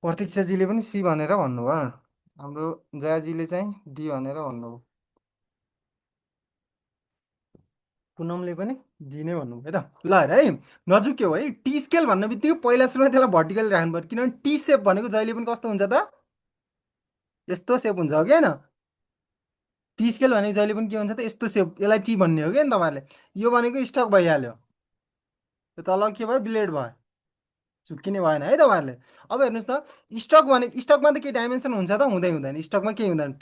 प्रतीक्षाजीले पनि सी भनेर भन्नुभयो, हाम्रो जयाजीले चाहिँ डी भनेर भन्नुभयो, पुनमले पनि डी नै भन्नुभयो है त। ल हेर है नजुक्यो है, टी स्केल भन्ने बित्तिकै पहिला सुरुमा त्यसलाई भर्टिकल राख्नु पर्यो, किनभने टी सेप भनेको जहिले पनि कस्तो हुन्छ त यस्तो सेप हुन्छ हो कि होइन। टी स्केल भनेको जहिले पनि के हुन्छ त यस्तो सेप, यसलाई टी भन्ने हो क्या नि तपाईँहरूले। यो भनेको स्टक भइहाल्यो, यो तल के भयो ब्लेड भयो, चुक्किने भएन है तपाईँहरूले। अब हेर्नुहोस् त स्टक भने स्टकमा त के डाइमेन्सन हुन्छ त, हुँदै हुँदैन, स्टकमा केही हुँदैन।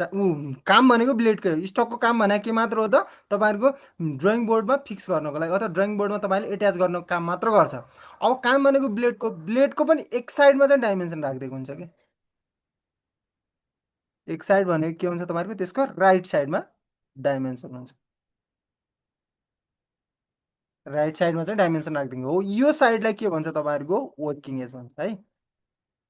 काम भनेको ब्लेडकै हो, स्टकको काम भनेको के मात्र हो त, तपाईँहरूको ड्रइङ बोर्डमा फिक्स गर्नको लागि अथवा ड्रइङ बोर्डमा तपाईँले एट्याच गर्नको काम मात्र गर्छ। अब काम भनेको ब्लेडको पनि एक साइडमा चाहिँ डाइमेन्सन राखिदिएको हुन्छ कि, एक साइड भनेको के हुन्छ तपाईँहरूको त्यसको राइट साइडमा डाइमेन्सन हुन्छ, राइट साइडमा चाहिँ डाइमेन्सन राखिदिएको हो। यो साइडलाई के भन्छ तपाईँहरूको वर्किङ एज भन्छ है,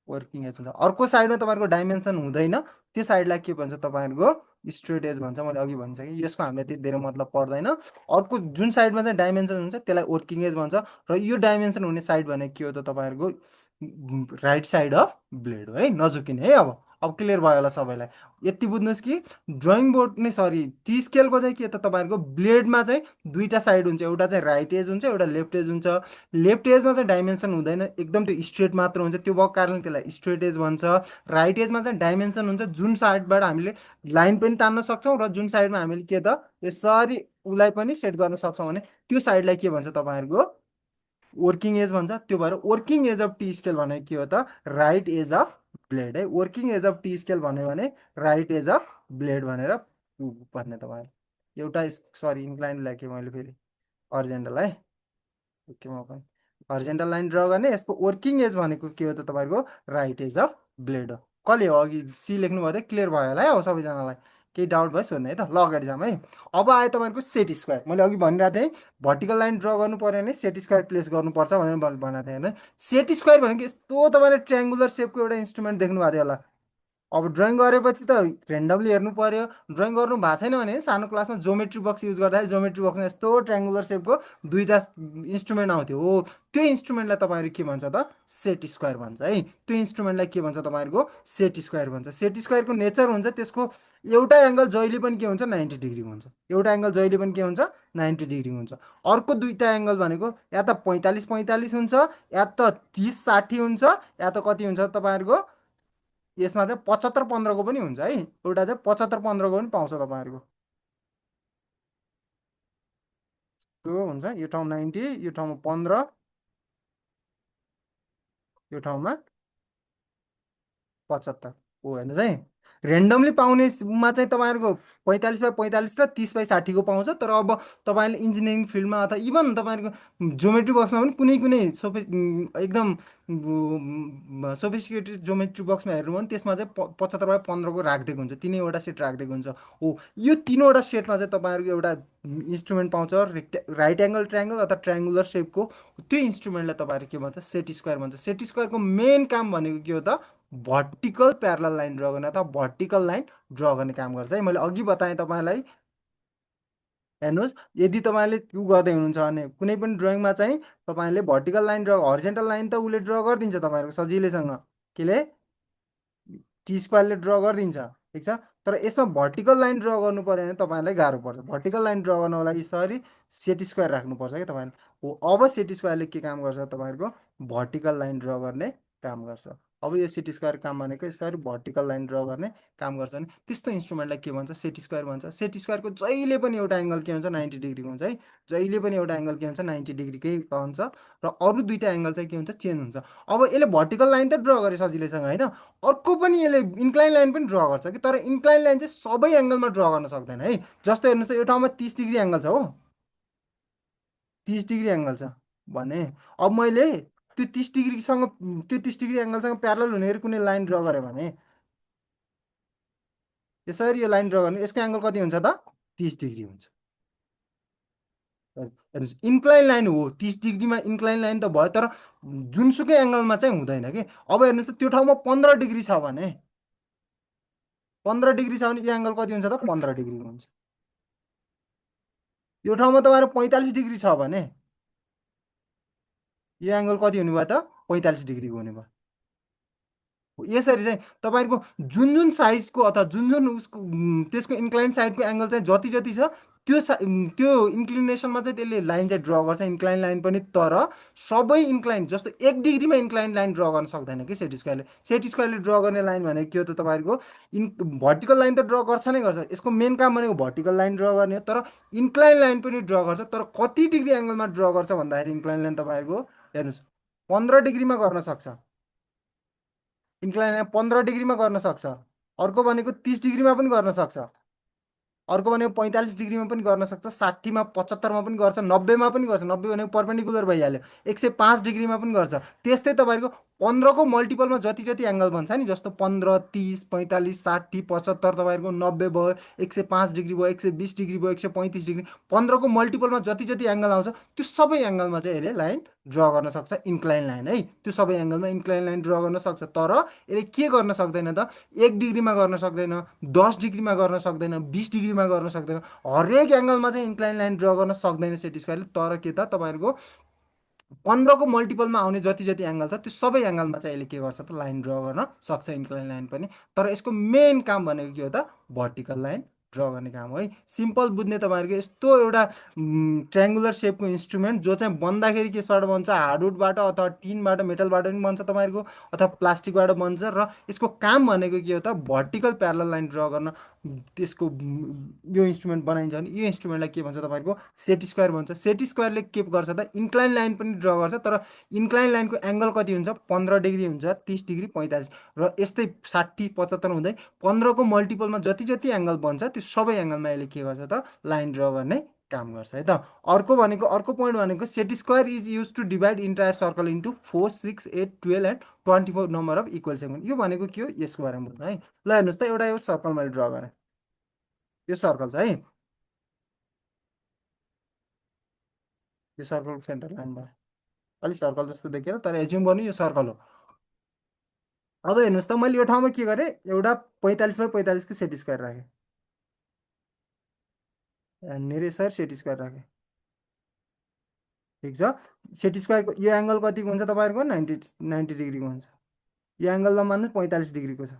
वर्किङ एज हुन्छ। अर्को साइडमा तपाईँहरूको डाइमेन्सन हुँदैन, त्यो साइडलाई के भन्छ तपाईँहरूको स्ट्रेट एज भन्छ। मैले अघि भनिसकेँ, यसको हामीलाई त्यति धेरै मतलब पर्दैन। अर्को जुन साइडमा चाहिँ डाइमेन्सन हुन्छ त्यसलाई वर्किङ एज भन्छ, र यो डाइमेन्सन हुने साइड भनेको के हो त तपाईँहरूको राइट साइड अफ ब्लेड हो है, नझुकिने है। अब क्लियर भयो होला सबैलाई। यति बुझ्नुहोस् कि ड्रइङ बोर्ड नै सरी टी स्केलको चाहिँ के त तपाईँहरूको ब्लेडमा चाहिँ दुईवटा साइड हुन्छ, एउटा चाहिँ राइट एज हुन्छ, एउटा लेफ्ट एज हुन्छ। लेफ्ट एजमा चाहिँ डाइमेन्सन हुँदैन, एकदम त्यो स्ट्रेट मात्र हुन्छ, त्यो भएको कारणले त्यसलाई स्ट्रेट एज भन्छ। राइट एजमा चाहिँ डाइमेन्सन हुन्छ, जुन साइडबाट हामीले लाइन पनि तान्न सक्छौँ र जुन साइडमा हामीले के त यसरी उसलाई पनि सेट गर्न सक्छौँ भने त्यो साइडलाई के भन्छ तपाईँहरूको वर्किङ एज भन्छ। त्यो भएर working edge of T scale भनेको के हो त राइट एज अफ ब्लेड है, working edge of T scale भन्यो भने राइट एज अफ ब्लेड भनेर भन्ने तपाईँहरू। एउटा सरी इन्क्लाइन लेखेँ मैले फेरि हर्जेन्टल है, ओकेमा पनि हर्जेन्टल लाइन ड्र गर्ने, यसको वर्किङ एज भनेको के हो त तपाईँहरूको राइट एज अफ ब्लेड हो। कसले हो अघि सी लेख्नु भयो त क्लियर भयो होला है। अब सबैजनालाई केही डाउट भयो सोध्ने है त, ल अगाडि जाऊँ है। अब आयो तपाईँहरूको सेट स्क्वायर, मैले अघि भनिरहेको थिएँ भर्टिकल लाइन ड्र गर्नु पऱ्यो भने सेट स्क्वायर प्लेस गर्नुपर्छ भनेर भनेको थिएँ होइन। सेट स्क्वायर भनेको यस्तो तपाईँले ट्रायङ्गुलर सेपको एउटा इन्स्ट्रुमेन्ट देख्नु भएको थियो होला। अब ड्रइङ गरेपछि त रेन्डमली हेर्नु पर्यो, ड्रइङ गर्नु भएको छैन भने सानो क्लासमा जोमेट्री बक्स युज गर्दाखेरि जोमेट्री बक्समा यस्तो ट्रायङ्गुलर सेपको दुईवटा इन्स्ट्रुमेन्ट आउँथ्यो हो, त्यो इन्स्ट्रुमेन्टलाई तपाईँहरू के भन्छ त सेट स्क्वायर भन्छ है। त्यो इन्स्ट्रुमेन्टलाई के भन्छ तपाईँहरूको सेट स्क्वायर भन्छ। सेट स्क्वायरको नेचर हुन्छ त्यसको एउटा एङ्गल जहिले पनि के हुन्छ 90 डिग्री हुन्छ, एउटा एङ्गल जहिले पनि के हुन्छ 90 डिग्री हुन्छ। अर्को दुईवटा एङ्गल भनेको या त 45 45 हुन्छ, या त 30 60 हुन्छ, या त कति हुन्छ तपाईँहरूको यसमा चाहिँ 75 15को पनि हुन्छ है, एउटा चाहिँ 75 15को पनि पाउँछ तपाईँहरूको। त्यो हुन्छ यो ठाउँ 90, यो ठाउँमा 15, यो ठाउँमा 75 हो। हेर्नुहोस् है रेन्डमली पाउनेमा चाहिँ तपाईँहरूको 45 बाई 45 र 30 बाई 60को पाउँछ। तर अब तपाईँले इन्जिनियरिङ फिल्डमा अथवा इभन तपाईँहरूको जोमेट्री बक्समा पनि कुनै कुनै एकदम सोफिस्टिकेटेड जोमेट्री बक्समा हेर्नु भने त्यसमा चाहिँ 75 बाई 15को राखिदिएको हुन्छ, तिनैवटा सेट राखिदिएको हुन्छ हो। यो तिनवटा सेटमा चाहिँ तपाईँहरूको एउटा इन्स्ट्रुमेन्ट पाउँछ राइट एङ्गल ट्रायङ्गल अथवा ट्रायङ्गुलर सेपको, त्यो इन्स्ट्रुमेन्टलाई तपाईँहरू के भन्छ सेट स्क्वायर भन्छ। सेट स्क्वायरको मेन काम भनेको के हो त भर्टिकल प्यारलल लाइन ड्र गर्ने अथवा भर्टिकल लाइन ड्र गर्ने काम गर्छ है। मैले अघि बताएँ तपाईँलाई, हेर्नुहोस् यदि तपाईँले उ गर्दै हुनुहुन्छ भने कुनै पनि ड्रइङमा चाहिँ तपाईँले vertical line draw horizontal line त उसले ड्र गरिदिन्छ तपाईँहरूको सजिलैसँग, केले टी स्क्वायरले ड्र गरिदिन्छ ठिक छ। तर यसमा भर्टिकल लाइन ड्र गर्नु पऱ्यो भने तपाईँलाई गाह्रो पर्छ। भर्टिकल लाइन ड्र गर्नको लागि यसरी सेट स्क्वायर राख्नुपर्छ क्या तपाईँले हो। अब सेट स्क्वायरले के काम गर्छ तपाईँहरूको भर्टिकल लाइन ड्र गर्ने काम गर्छ। अब यो सेट स्क्वायर काम भनेको यसरी भर्टिकल लाइन ड्र गर्ने काम गर्छ भने त्यस्तो इन्स्ट्रुमेन्टलाई के भन्छ सेट स्क्वायर भन्छ। सेट स्क्वायरको जहिले पनि एउटा एङ्गल के हुन्छ 90 डिग्री हुन्छ है, जहिले पनि एउटा एङ्गल के हुन्छ 90 डिग्रीकै रहन्छ, र अरू दुईवटा एङ्गल चाहिँ के हुन्छ चेन्ज हुन्छ। अब यसले भर्टिकल लाइन त ड्र गरे सजिलैसँग होइन, अर्को पनि यसले इन्क्लाइन लाइन पनि ड्र गर्छ कि, तर इन्क्लाइन लाइन चाहिँ सबै एङ्गलमा ड्र गर्न सक्दैन है। जस्तो हेर्नुहोस् त यो ठाउँमा 30 डिग्री एङ्गल छ हो, 30 डिग्री एङ्गल छ भने अब मैले त्यो 30 डिग्रीसँग त्यो 30 डिग्री एङ्गलसँग प्यारलल हुने गरी कुनै लाइन ड्र गरेँ भने यसरी यो लाइन ड्र गर्ने यसको एङ्गल कति हुन्छ त 30 डिग्री हुन्छ। हेर्नुहोस् इन्क्लाइन लाइन हो 30 डिग्रीमा इन्क्लाइन लाइन त भयो, तर जुनसुकै एङ्गलमा चाहिँ हुँदैन कि। अब हेर्नुहोस् त त्यो ठाउँमा 15 डिग्री छ भने 15 डिग्री छ भने यो एङ्गल कति हुन्छ त 15 डिग्री हुन्छ। यो ठाउँमा तपाईँहरू 45 डिग्री छ भने यो एङ्गल कति हुने भयो त 45 डिग्रीको हुने भयो। यसरी चाहिँ तपाईँको जुन जुन साइजको अथवा जुन जुन उसको त्यसको इन्क्लाइन साइडको एङ्गल चाहिँ जति जति छ त्यो इन्क्लिनेसनमा चाहिँ त्यसले लाइन चाहिँ ड्र गर्छ, इन्क्लाइन लाइन पनि। तर सबै इन्क्लाइन जस्तो 1 डिग्रीमा इन्क्लाइन लाइन ड्र गर्न सक्दैन कि सेट स्क्वायरले। सेट स्क्वायरले ड्र गर्ने लाइन भनेको के हो त तपाईँहरूको, भर्टिकल लाइन त ड्र गर्छ नै गर्छ, यसको मेन काम भनेको भर्टिकल लाइन ड्र गर्ने हो। तर इन्क्लाइन लाइन पनि ड्र गर्छ, तर कति डिग्री एङ्गलमा ड्र गर्छ भन्दाखेरि इन्क्लाइन लाइन तपाईँहरूको हेर्नुहोस् 15 डिग्रीमा गर्न सक्छ, इन्क्लाइन लाइन 15 डिग्रीमा गर्न सक्छ। अर्को भनेको 30 डिग्रीमा पनि गर्न सक्छ, अर्को भनेको 45 डिग्रीमा पनि गर्न सक्छ, 60मा 75मा पनि गर्छ, 90मा पनि गर्छ। 90 भनेको पर्पेन्डिकुलर भइहाल्यो, 105 डिग्रीमा पनि गर्छ। त्यस्तै तपाईँको 15को मल्टिपलमा जति जति एङ्गल बन्छ नि, जस्तो 15, 30, 45, 60, 75, तपाईँहरूको 90 भयो, 105 डिग्री भयो, 120 डिग्री भयो, 135 डिग्री, 15को मल्टिपलमा जति जति एङ्गल आउँछ त्यो सबै एङ्गलमा चाहिँ यसले लाइन ड्र गर्न सक्छ, इन्क्लाइन लाइन है। त्यो सबै एङ्गलमा इन्क्लाइन लाइन ड्र गर्न सक्छ। तर यसले के गर्न सक्दैन त, 1 डिग्रीमा गर्न सक्दैन, 10 डिग्रीमा गर्न सक्दैन, 20 डिग्रीमा गर्न सक्दैन, हरेक एङ्गलमा चाहिँ इन्क्लाइन लाइन ड्र गर्न सक्दैन सेट स्क्वायरले। तर के त तपाईँहरूको 15को मल्टिपलमा आउने जति जति एङ्गल छ त्यो सबै एङ्गलमा चाहिँ यसले के गर्छ त, लाइन ड्र गर्न सक्छ, इन्क्लाइन लाइन पनि। तर यसको मेन काम भनेको के हो त, भर्टिकल लाइन ड्र गर्ने काम हो है। सिम्पल बुझ्ने तपाईँहरूको यस्तो एउटा ट्रायङ्गुलर सेपको इन्स्ट्रुमेन्ट जो चाहिँ बन्दाखेरि केसबाट बन्छ, हार्डवुडबाट अथवा टिनबाट, मेटलबाट पनि बन्छ तपाईँहरूको, अथवा प्लास्टिकबाट बन्छ। र यसको काम भनेको के हो त, भर्टिकल प्यारलल लाइन ड्र गर्न त्यसको यो इन्स्ट्रुमेन्ट बनाइन्छ भने यो इन्स्ट्रुमेन्टलाई के भन्छ तपाईँहरूको, सेट स्क्वायर भन्छ। सेट स्क्वायरले के गर्छ त, इन्क्लाइन लाइन पनि ड्र गर्छ। तर इन्क्लाइन लाइनको एङ्गल कति हुन्छ, 15 डिग्री हुन्छ, 30 डिग्री, 45, र यस्तै 60, 75 हुँदै 15को मल्टिपलमा जति जति एङ्गल बन्छ त्यो सबै एङ्गलमा यसले के गर्छ त, लाइन ड्र गर्ने काम गर्छ है त। अर्को पोइन्ट भनेको set square is use to divide entire circle into 4, 6, 8, 12 and 24 number of equal segment. यो भनेको के हो, यसको बारेमा बुझ्नु है। ल हेर्नुहोस् त, एउटा यो सर्कल मैले ड्र गरेँ, यो सर्कल छ है, यो सर्कलको सेन्टर लाइन भयो, अलिक सर्कल जस्तो देखियो तर एज्युम गर्नु यो सर्कल हो। अब हेर्नुहोस् त, मैले यो ठाउँमा के गरेँ, एउटा 45/45को सेट स्क्वायर राखेँ, यहाँनिर यसरी सेट स्क्वायर राखेँ, ठिक छ। सेट स्क्वायरको यो एङ्गल कतिको हुन्छ तपाईँहरूको, 90 डिग्रीको हुन्छ। यो एङ्गल नमान्नु 45 डिग्रीको छ,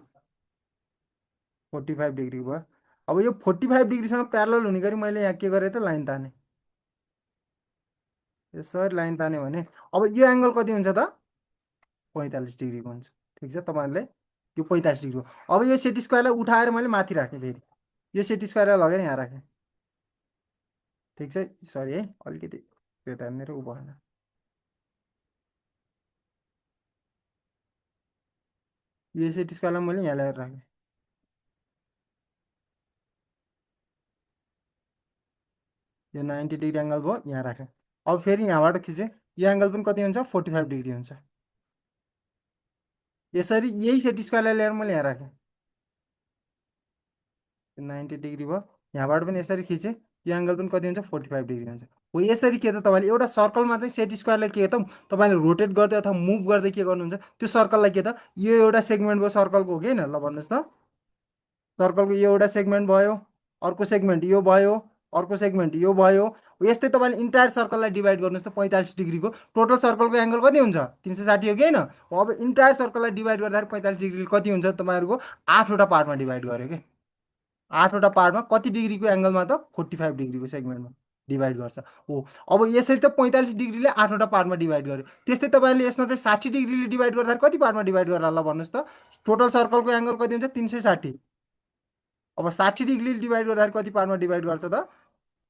45 डिग्रीको भयो। अब यो 45 डिग्रीसँग प्यारलल हुने गरी मैले यहाँ के गरेँ त, लाइन तानेँ, यसरी लाइन तान्यो भने अब यो एङ्गल कति हुन्छ त, 45 डिग्रीको हुन्छ, ठिक छ। तपाईँहरूले यो 45 डिग्री हो। अब यो सेट स्क्वायरलाई उठाएर मैले माथि राखेँ, फेरि यो सेट स्क्वायरलाई लगेर यहाँ राखेँ, ठिक छ। सरी है, अलिकति त्यो त्यहाँनिर उ भएन। यो सेट स्क्वायरलाई मैले यहाँ ल्याएर राखेँ, यो 90 डिग्री एङ्गल भयो, यहाँ राखेँ। अब फेरि यहाँबाट खिचेँ, यो एङ्गल पनि कति हुन्छ, 45 डिग्री हुन्छ। यसरी यही सेट स्क्वायरलाई ल्याएर मैले यहाँ राखेँ, 90 डिग्री भयो, यहाँबाट पनि यसरी खिचेँ, यो एङ्गल पनि कति हुन्छ, 45 डिग्री हुन्छ। हो यसरी के त, तपाईँले एउटा सर्कलमा चाहिँ सेट स्क्वायरलाई के त तपाईँले रोटेट गर्दै अथवा मुभ गर्दै के गर्नुहुन्छ, त्यो सर्कललाई के त, यो एउटा सेगमेन्ट भयो सर्कलको, हो कि होइन, ल भन्नुहोस् त। सर्कलको यो एउटा सेगमेन्ट भयो, अर्को सेगमेन्ट यो भयो, अर्को सेगमेन्ट यो भयो। यस्तै तपाईँले इन्टायर सर्कललाई डिभाइड गर्नुहोस् त, 45 डिग्रीको टोटल सर्कलको एङ्गल कति हुन्छ, 360 हो कि होइन। अब इन्टायर सर्कललाई डिभाइड गर्दाखेरि 45 डिग्री कति हुन्छ तपाईँहरूको, 8वटा पार्टमा डिभाइड गर्यो कि, 8वटा पार्टमा कति डिग्रीको एङ्गलमा त, 45 डिग्रीको सेगमेन्टमा डिभाइड गर्छ हो। अब यसरी त 45 डिग्रीले 8वटा पार्टमा डिभाइड गर्यो। त्यस्तै तपाईँले यसमा चाहिँ 60 डिग्रीले डिभाइड गर्दाखेरि कति पार्टमा डिभाइड गरेर ल भन्नुहोस् त, टोटल सर्कलको एङ्गल कति हुन्छ, 360। अब 60 डिग्रीले डिभाइड गर्दाखेरि कति पार्टमा डिभाइड गर्छ त,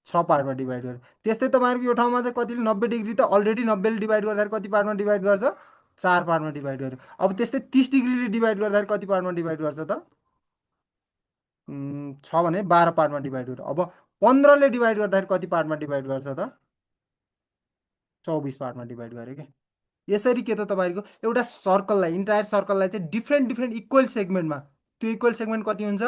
6 पार्टमा डिभाइड गर्छ। त्यस्तै तपाईँहरूको यो ठाउँमा चाहिँ कतिले 90 डिग्री त अलरेडी 90ले डिभाइड गर्दाखेरि कति पार्टमा डिभाइड गर्छ, 4 पार्टमा डिभाइड गर्यो। अब त्यस्तै 30 डिग्रीले डिभाइड गर्दाखेरि कति पार्टमा डिभाइड गर्छ त, 6 भने 12 पार्टमा डिभाइड गर्यो। अब 15ले डिभाइड गर्दाखेरि कति पार्टमा डिभाइड गर्छ त, 24 पार्टमा डिभाइड गर्यो क्या। यसरी के त तपाईँहरूको एउटा सर्कललाई, इन्टायर सर्कललाई चाहिँ डिफ्रेन्ट डिफ्रेन्ट इक्वल सेगमेन्टमा, त्यो इक्वल सेगमेन्ट कति हुन्छ,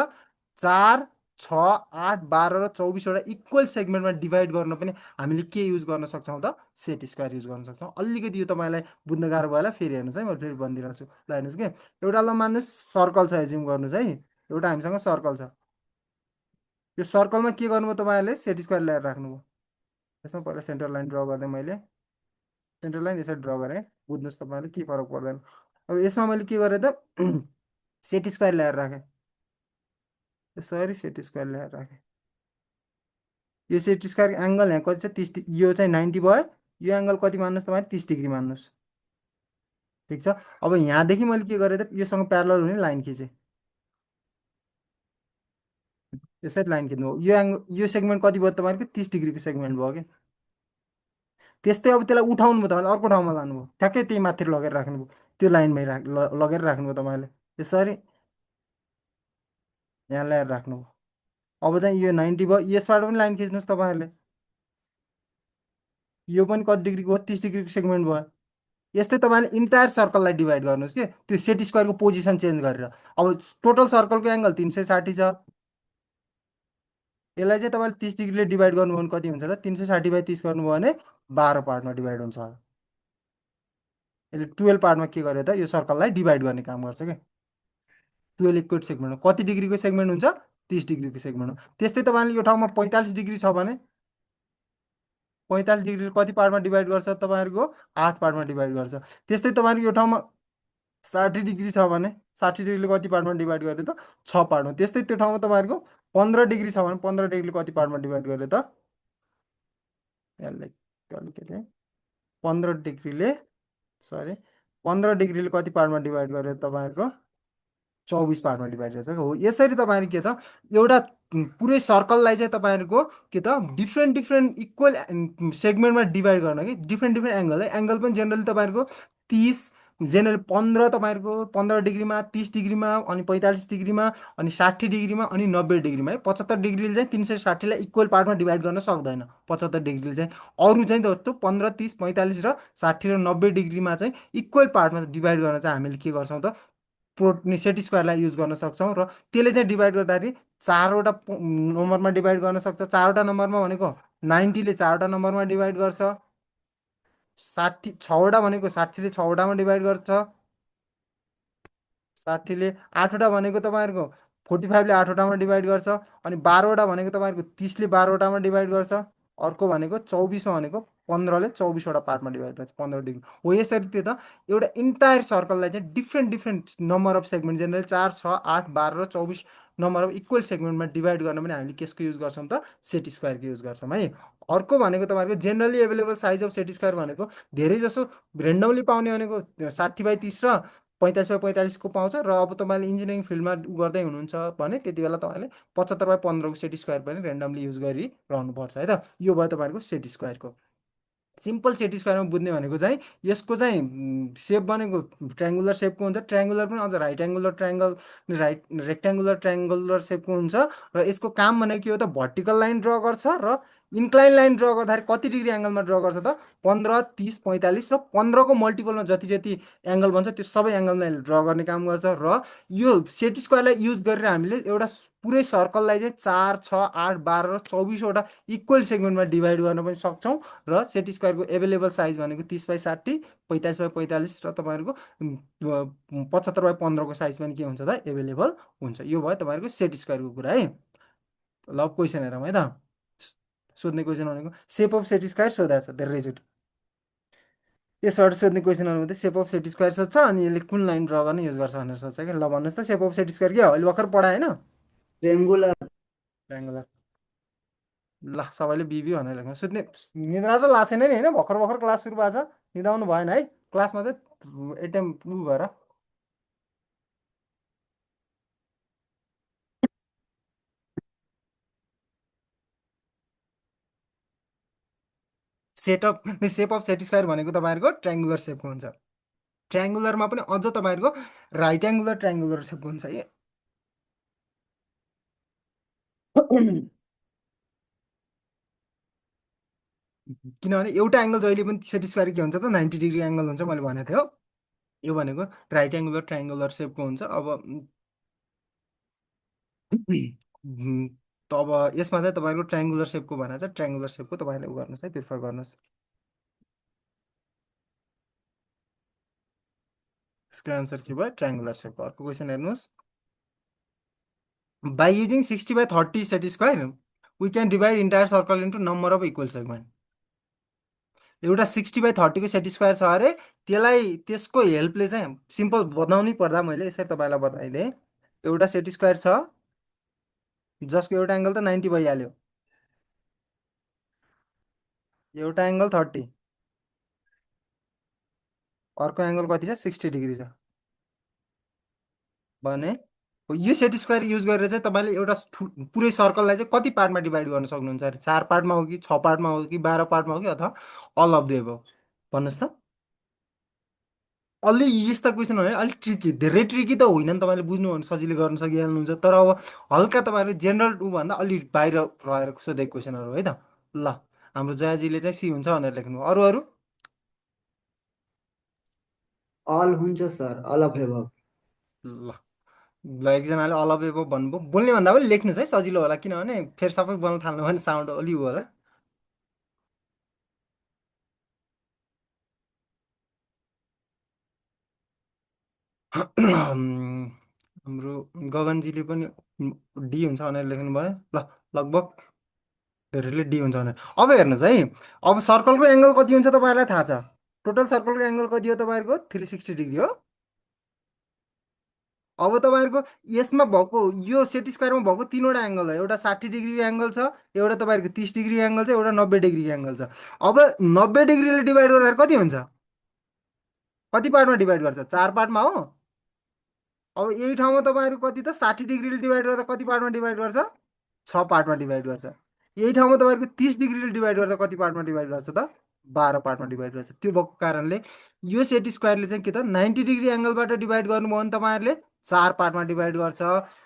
4, 6, 8, 12 र 24वटा इक्वल सेगमेन्टमा डिभाइड गर्न पनि हामीले के युज गर्न सक्छौँ त, सेट स्क्वायर युज गर्न सक्छौँ। अलिकति यो तपाईँलाई बुझ्न गाह्रो भयो होला, फेरि हेर्नुहोस् है, म फेरि भनिदिइरहेको छु। ल हेर्नुहोस् कि, एउटा ल मान्नुहोस् सर्कल छ, एज्युम गर्नुहोस् है, एउटा हामीसँग सर्कल छ। यो सर्कलमा के गर्नुभयो तपाईँहरूले, सेट स्क्वायर ल्याएर राख्नुभयो। यसमा पहिला सेन्टर लाइन ड्र गर्दै मैले सेन्टर लाइन यसरी ड्र गरेँ, बुझ्नुहोस् तपाईँहरूले के फरक पर्दैन। अब यसमा मैले के गरेँ त, सेट स्क्वायर ल्याएर राखेँ, यसरी सेट स्क्वायर ल्याएर राखेँ। यो सेट स्क्वायर एङ्गल यहाँ कति छ 30, यो चाहिँ 90 भयो। यो एङ्गल कति मान्नुहोस् तपाईँले 30 डिग्री मान्नुहोस्। ठिक छ। अब यहाँदेखि मैले के गरेँ त योसँग प्यारलल हुने लाइन खिचेँ। यसरी लाइन खिच्नु हो। यो यो सेगमेन्ट कति भयो तपाईँको 30 डिग्रीको सेगमेन्ट भयो कि। त्यस्तै अब त्यसलाई उठाउनु भयो तपाईँले, अर्को ठाउँमा लानुभयो, ठ्याक्कै त्यही माथि लगेर राख्नुभयो, त्यो लाइनमै लगेर राख्नुभयो तपाईँले यसरी यहाँ ल्याएर राख्नुभयो। अब चाहिँ यो 90 भयो, यसबाट पनि लाइन खिच्नुहोस् तपाईँहरूले। यो पनि कति डिग्रीको हो 30 डिग्रीको सेगमेन्ट भयो। यस्तै तपाईँले इन्टायर सर्कललाई डिभाइड गर्नुहोस् कि त्यो सेट स्क्वायरको पोजिसन चेन्ज गरेर। अब टोटल सर्कलको एङ्गल 360 छ। यसलाई चाहिँ तपाईँले 30 डिग्रीले डिभाइड गर्नुभयो भने कति हुन्छ त 360/30 गर्नुभयो भने 12 पार्टमा डिभाइड हुन्छ। यसले 12 पार्टमा के गर्यो त यो सर्कललाई डिभाइड गर्ने काम गर्छ क्या। 12 इक्वल सेगमेन्ट हो। कति डिग्रीको सेगमेन्ट हुन्छ 30 डिग्रीको सेगमेन्ट हो। त्यस्तै तपाईँले यो ठाउँमा 45 डिग्री छ भने 45 डिग्री कति पार्टमा डिभाइड गर्छ तपाईँहरूको 8 पार्टमा डिभाइड गर्छ। त्यस्तै तपाईँको यो ठाउँमा 60 डिग्री छ भने 60 डिग्रीले कति पार्टमा डिभाइड गर्यो त 6 पार्टमा। त्यस्तै त्यो ठाउँमा तपाईँहरूको 15 डिग्री छ भने 15 डिग्रीले कति पार्टमा डिभाइड गर्यो त यसलाई अलिकति 15 डिग्रीले सरी 15 डिग्रीले कति पार्टमा डिभाइड गर्यो तपाईँहरूको 24 पार्टमा डिभाइड गर्छ हो। यसरी तपाईँहरू के त एउटा पुरै सर्कललाई चाहिँ तपाईँहरूको के त डिफ्रेन्ट डिफ्रेन्ट इक्वल सेगमेन्टमा डिभाइड गर्न कि डिफ्रेन्ट डिफ्रेन्ट एङ्गल है। एङ्गल पनि जेनरली तपाईँहरूको 30 जेनरली 15 तपाईँहरूको 15 डिग्रीमा 30 डिग्रीमा अनि 45 डिग्रीमा अनि 60 डिग्रीमा अनि 90 डिग्रीमा है। 75 डिग्रीले चाहिँ 360लाई इक्वल पार्टमा डिभाइड गर्न सक्दैन। 75 डिग्रीले चाहिँ अरू चाहिँ जस्तो 15 30 45 र 60 र 90 डिग्रीमा चाहिँ इक्वल पार्टमा डिभाइड गर्न चाहिँ हामीले के गर्छौँ त सेट स्क्वायरलाई युज गर्न सक्छौँ। र त्यसले चाहिँ डिभाइड गर्दाखेरि चारवटा नम्बरमा डिभाइड गर्न सक्छ। चारवटा नम्बरमा भनेको 90ले चारवटा नम्बरमा डिभाइड गर्छ। 60 6वटा भनेको 60ले 6वटामा डिभाइड गर्छ। 60ले 8वटा भनेको तपाईँहरूको 45ले 8वटामा डिभाइड गर्छ। अनि 12वटा भनेको तपाईँहरूको 30ले 12वटामा डिभाइड गर्छ। अर्को भनेको 24मा भनेको 15ले 24वटा पार्टमा डिभाइड गर्छ 15 डिग्री हो। यसरी त्यो त एउटा इन्टायर सर्कललाई चाहिँ different different number of segment generally 4 6 8 12 र 24 नम्बर अफ इक्वल सेगमेन्टमा डिभाइड गर्न पनि हामीले केसको युज गर्छौँ त सेट स्क्वायरको युज गर्छौँ है। अर्को भनेको तपाईँहरूको generally available size of set square भनेको धेरै जसो रेन्डमली पाउने भनेको 60/30 र 45/45को पाउँछ। र अब तपाईँले इन्जिनियरिङ फिल्डमा गर्दै हुनुहुन्छ भने त्यति बेला तपाईँले 75/15को सेट स्क्वायर पनि रेन्डमली युज गरिरहनुपर्छ है त। यो भयो तपाईँहरूको सेट स्क्वायरको। सिम्पल सेट स्क्वायरमा बुझ्ने भनेको चाहिँ यसको चाहिँ सेप भनेको ट्रायङ्गुलर सेपको हुन्छ। ट्रायङ्गुलर पनि अझ right angular triangle rectangular triangular सेपको हुन्छ। र यसको काम भनेको के हो त भर्टिकल लाइन ड्र गर्छ र इन्क्लाइन लाइन ड्र गर्दाखेरि कति डिग्री एङ्गलमा ड्र गर्छ त 15 30 45 र 15को मल्टिपलमा जति जति एङ्गल बन्छ त्यो सबै एङ्गलमा ड्र गर्ने काम गर्छ। र यो सेट स्क्वायरलाई युज गरेर हामीले एउटा पुरै सर्कललाई चाहिँ 4 6 8 12 र 24वटा इक्वल सेगमेन्टमा डिभाइड गर्न पनि सक्छौँ। र सेट स्क्वायरको एभाइलेबल साइज भनेको 30/60 45/45 र तपाईँहरूको 75/15को साइज पनि के हुन्छ त एभाइलेबल हुन्छ। यो भयो तपाईँहरूको सेट स्क्वायरको कुरा है। ल क्वेसन हेरौँ है त। सोध्ने क्वेसन भनेको सेप अफ सेट स्क्वायर सोधाएको छ धेरैचोटि। यसबाट सोध्ने क्वेसनहरू मात्रै सेप अफ सेट स्क्वायर सोध्छ अनि यसले कुन लाइन ड्र गर्न युज गर्छ भनेर सोध्छ कि। ल भन्नुहोस् त सेप अफ सेट स्क्वायर के हो अहिले भर्खर पढाएन ट्रेङ्गुलर ट्रायङ्गुलर। ल सबैले बिबी भनेर लेख्नु। सुत्ने निद्रा त लाग्छ छैन नि होइन भर्खर भर्खर क्लास सुरु भएको छ निदाउनु भएन है। क्लासमा चाहिँ एटिएम उ भएर सेप अफ सेट स्क्वायर भनेको तपाईँहरूको ट्रायङ्गुलर सेपको हुन्छ। ट्रायङ्गुलरमा पनि अझ तपाईँहरूको राइट एङ्गुलर ट्रायङ्गुलर सेपको हुन्छ है। किनभने एउटा एङ्गल जहिले पनि सेट स्क्वायर के हुन्छ त 90 डिग्री एङ्गल हुन्छ मैले भनेको थिएँ हो। यो भनेको राइट एङ्गुलर ट्रायङ्गुलर सेपको हुन्छ। अब त अब यसमा चाहिँ तपाईँको ट्रायङ्गुलर सेपको भनेको छ ट्रायङ्गुलर सेपको तपाईँले उ गर्नुहोस् है प्रिफर गर्नुहोस्। यसको एन्सर के भयो ट्रायङ्गुलर सेपको। अर्को क्वेसन हेर्नुहोस्। By using 60/30 set square we can divide entire circle into number of equal segment. एउटा 60/30को सेट स्क्वायर छ अरे त्यसलाई त्यसको हेल्पले चाहिँ सिम्पल बनाउनै पर्दा मैले यसरी तपाईँलाई बताइदिएँ। एउटा सेट स्क्वायर छ जसको एउटा एङ्गल त 90 भइहाल्यो। एउटा एङ्गल 30, अर्को एङ्गल कति छ 60 डिग्री छ भने यो सेट स्क्वायर युज गरेर चाहिँ तपाईँले एउटा पुरै सर्कललाई चाहिँ कति पार्टमा डिभाइड गर्न सक्नुहुन्छ अरे? 4 पार्टमा हो कि 6 पार्टमा हो कि 12 पार्टमा हो कि अथवा अल अफ द एबभ? भन्नुहोस् त। अलि यस्ता क्वेसन हो भने अलिक ट्रिकी, धेरै ट्रिकी त होइन नि, तपाईँले बुझ्नु भने सजिलै गर्न सकिहाल्नुहुन्छ, तर अब हल्का तपाईँहरू जेनरल ऊभन्दा अलि बाहिर रहेर सोधेको क्वेसनहरू है त। ल, हाम्रो जयाजीले चाहिँ सी हुन्छ भनेर लेख्नु। अरू अरू? अल हुन्छ सर, अल अफ एभव। ल ल, एकजनाले अल अफ एबभ भन्नुभयो। बोल्ने भन्दा पनि लेख्नुहोस् है, सजिलो होला, किनभने फेरि सबै बोल्न थाल्नु भने साउन्ड अलि उ होला। हाम्रो गगनजीले पनि डी हुन्छ भनेर लेख्नु भयो। ल, लगभग धेरैले डी हुन्छ भनेर। अब हेर्नुहोस् है, अब सर्कलको एङ्गल कति हुन्छ तपाईँहरूलाई थाहा छ। टोटल सर्कलको एङ्गल कति हो तपाईँहरूको? 360 डिग्री हो। अब तपाईँहरूको यसमा भएको यो सेट स्क्वायरमा भएको तिनवटा एङ्गल हो। एउटा 60 डिग्री एङ्गल छ, एउटा तपाईँहरूको 30 डिग्री एङ्गल छ, एउटा 90 डिग्री एङ्गल छ। अब 90 डिग्रीले डिभाइड गर्दा कति हुन्छ? कति पार्टमा डिभाइड गर्छ? 4 पार्टमा हो। अब यही ठाउँमा तपाईँहरू कति त 60 डिग्रीले डिभाइड गर्दा कति पार्टमा डिभाइड गर्छ? 6 पार्टमा डिभाइड गर्छ। यही ठाउँमा तपाईँहरूको 30 डिग्रीले डिभाइड गर्दा कति पार्टमा डिभाइड गर्छ त? 12 पार्टमा डिभाइड गर्छ। त्यो भएको कारणले यो सेट स्क्वायरले चाहिँ के त 90 डिग्री एङ्गलबाट डिभाइड गर्नुभयो भने तपाईँहरूले 4 पार्टमा डिभाइड गर्छ।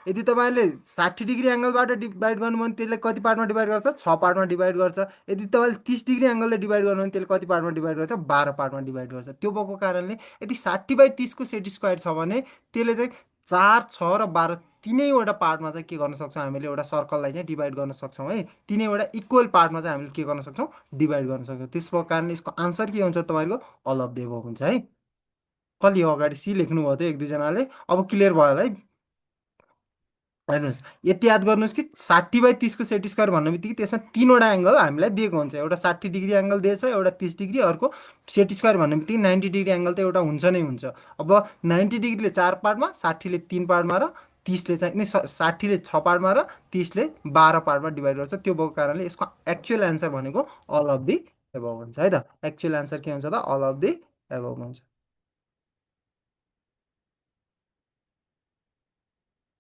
यदि तपाईँले 60 डिग्री एङ्गलबाट डिभाइड गर्नुभयो भने त्यसले कति पार्टमा डिभाइड गर्छ? 6 पार्टमा डिभाइड गर्छ। यदि तपाईँले 30 डिग्री एङ्गलले डिभाइड गर्नुभयो भने त्यसले कति पार्टमा डिभाइड गर्छ? 12 पार्टमा डिभाइड गर्छ। त्यो भएको कारणले यदि 60/30को सेट स्क्वायर छ भने त्यसले चाहिँ 4, 6 र 12 तिनैवटा पार्टमा चाहिँ के गर्न सक्छौँ हामीले? एउटा सर्कललाई चाहिँ डिभाइड गर्न सक्छौँ है। तिनैवटा इक्वल पार्टमा चाहिँ हामीले के गर्न सक्छौँ? डिभाइड गर्न सक्छौँ। त्यसको कारणले यसको आन्सर के हुन्छ तपाईँको? अल अफ द एबभ हुन्छ है। कसले हो अगाडि सी लेख्नुभयो थियो एक दुईजनाले? अब क्लियर भयो होला है। हेर्नुहोस्, यति याद गर्नुहोस् कि 60/30को सेट स्क्वायर भन्ने बित्तिकै त्यसमा तिनवटा एङ्गल हामीलाई दिएको हुन्छ। एउटा 60 डिग्री एङ्गल दिएछ, एउटा 30 डिग्री, अर्को सेट स्क्वायर भन्ने बित्तिकै 90 डिग्री एङ्गल त एउटा हुन्छ नै हुन्छ। अब 90 डिग्रीले 4 पार्टमा, 60ले 3 पार्टमा र 30ले चाहिँ 60ले 6 पार्टमा र 30ले 12 पार्टमा डिभाइड गर्छ। त्यो भएको कारणले यसको एक्चुअल एन्सर भनेको अल अफ दि एबभ हुन्छ है त। एक्चुअल एन्सर के हुन्छ त? अल अफ दि एबभ हुन्छ।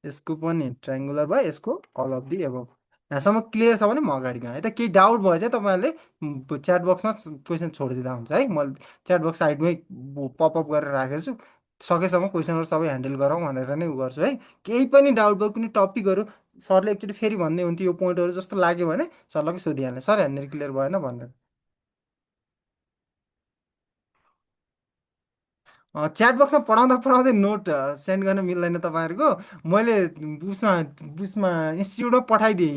यसको पनि ट्राइङ्गुलर भयो, यसको अल अफ दि एबभ। यहाँसम्म क्लियर छ भने म अगाडि गएँ है त। केही डाउट भयो चाहिँ तपाईँहरूले च्याट बक्समा क्वेसन छोडिदिँदा हुन्छ है। म च्याट बक्स साइडमै पपअप गरेर राखेको छु। सकेसम्म क्वेसनहरू सबै ह्यान्डल गरौँ भनेर नै उ गर्छु है। केही पनि डाउट भयो, कुनै टपिकहरू सरले एकचोटि फेरि भन्दै हुन्थ्यो यो पोइन्टहरू जस्तो लाग्यो भने सरलाई सोधिहाल्ने, सर यहाँनिर क्लियर भएन भनेर। च्याट बक्समा पढाउँदा पढाउँदै नोट सेन्ड गर्न मिल्दैन तपाईँहरूको। मैले उसमा उसमा इन्स्टिच्युटमा पठाइदिएँ,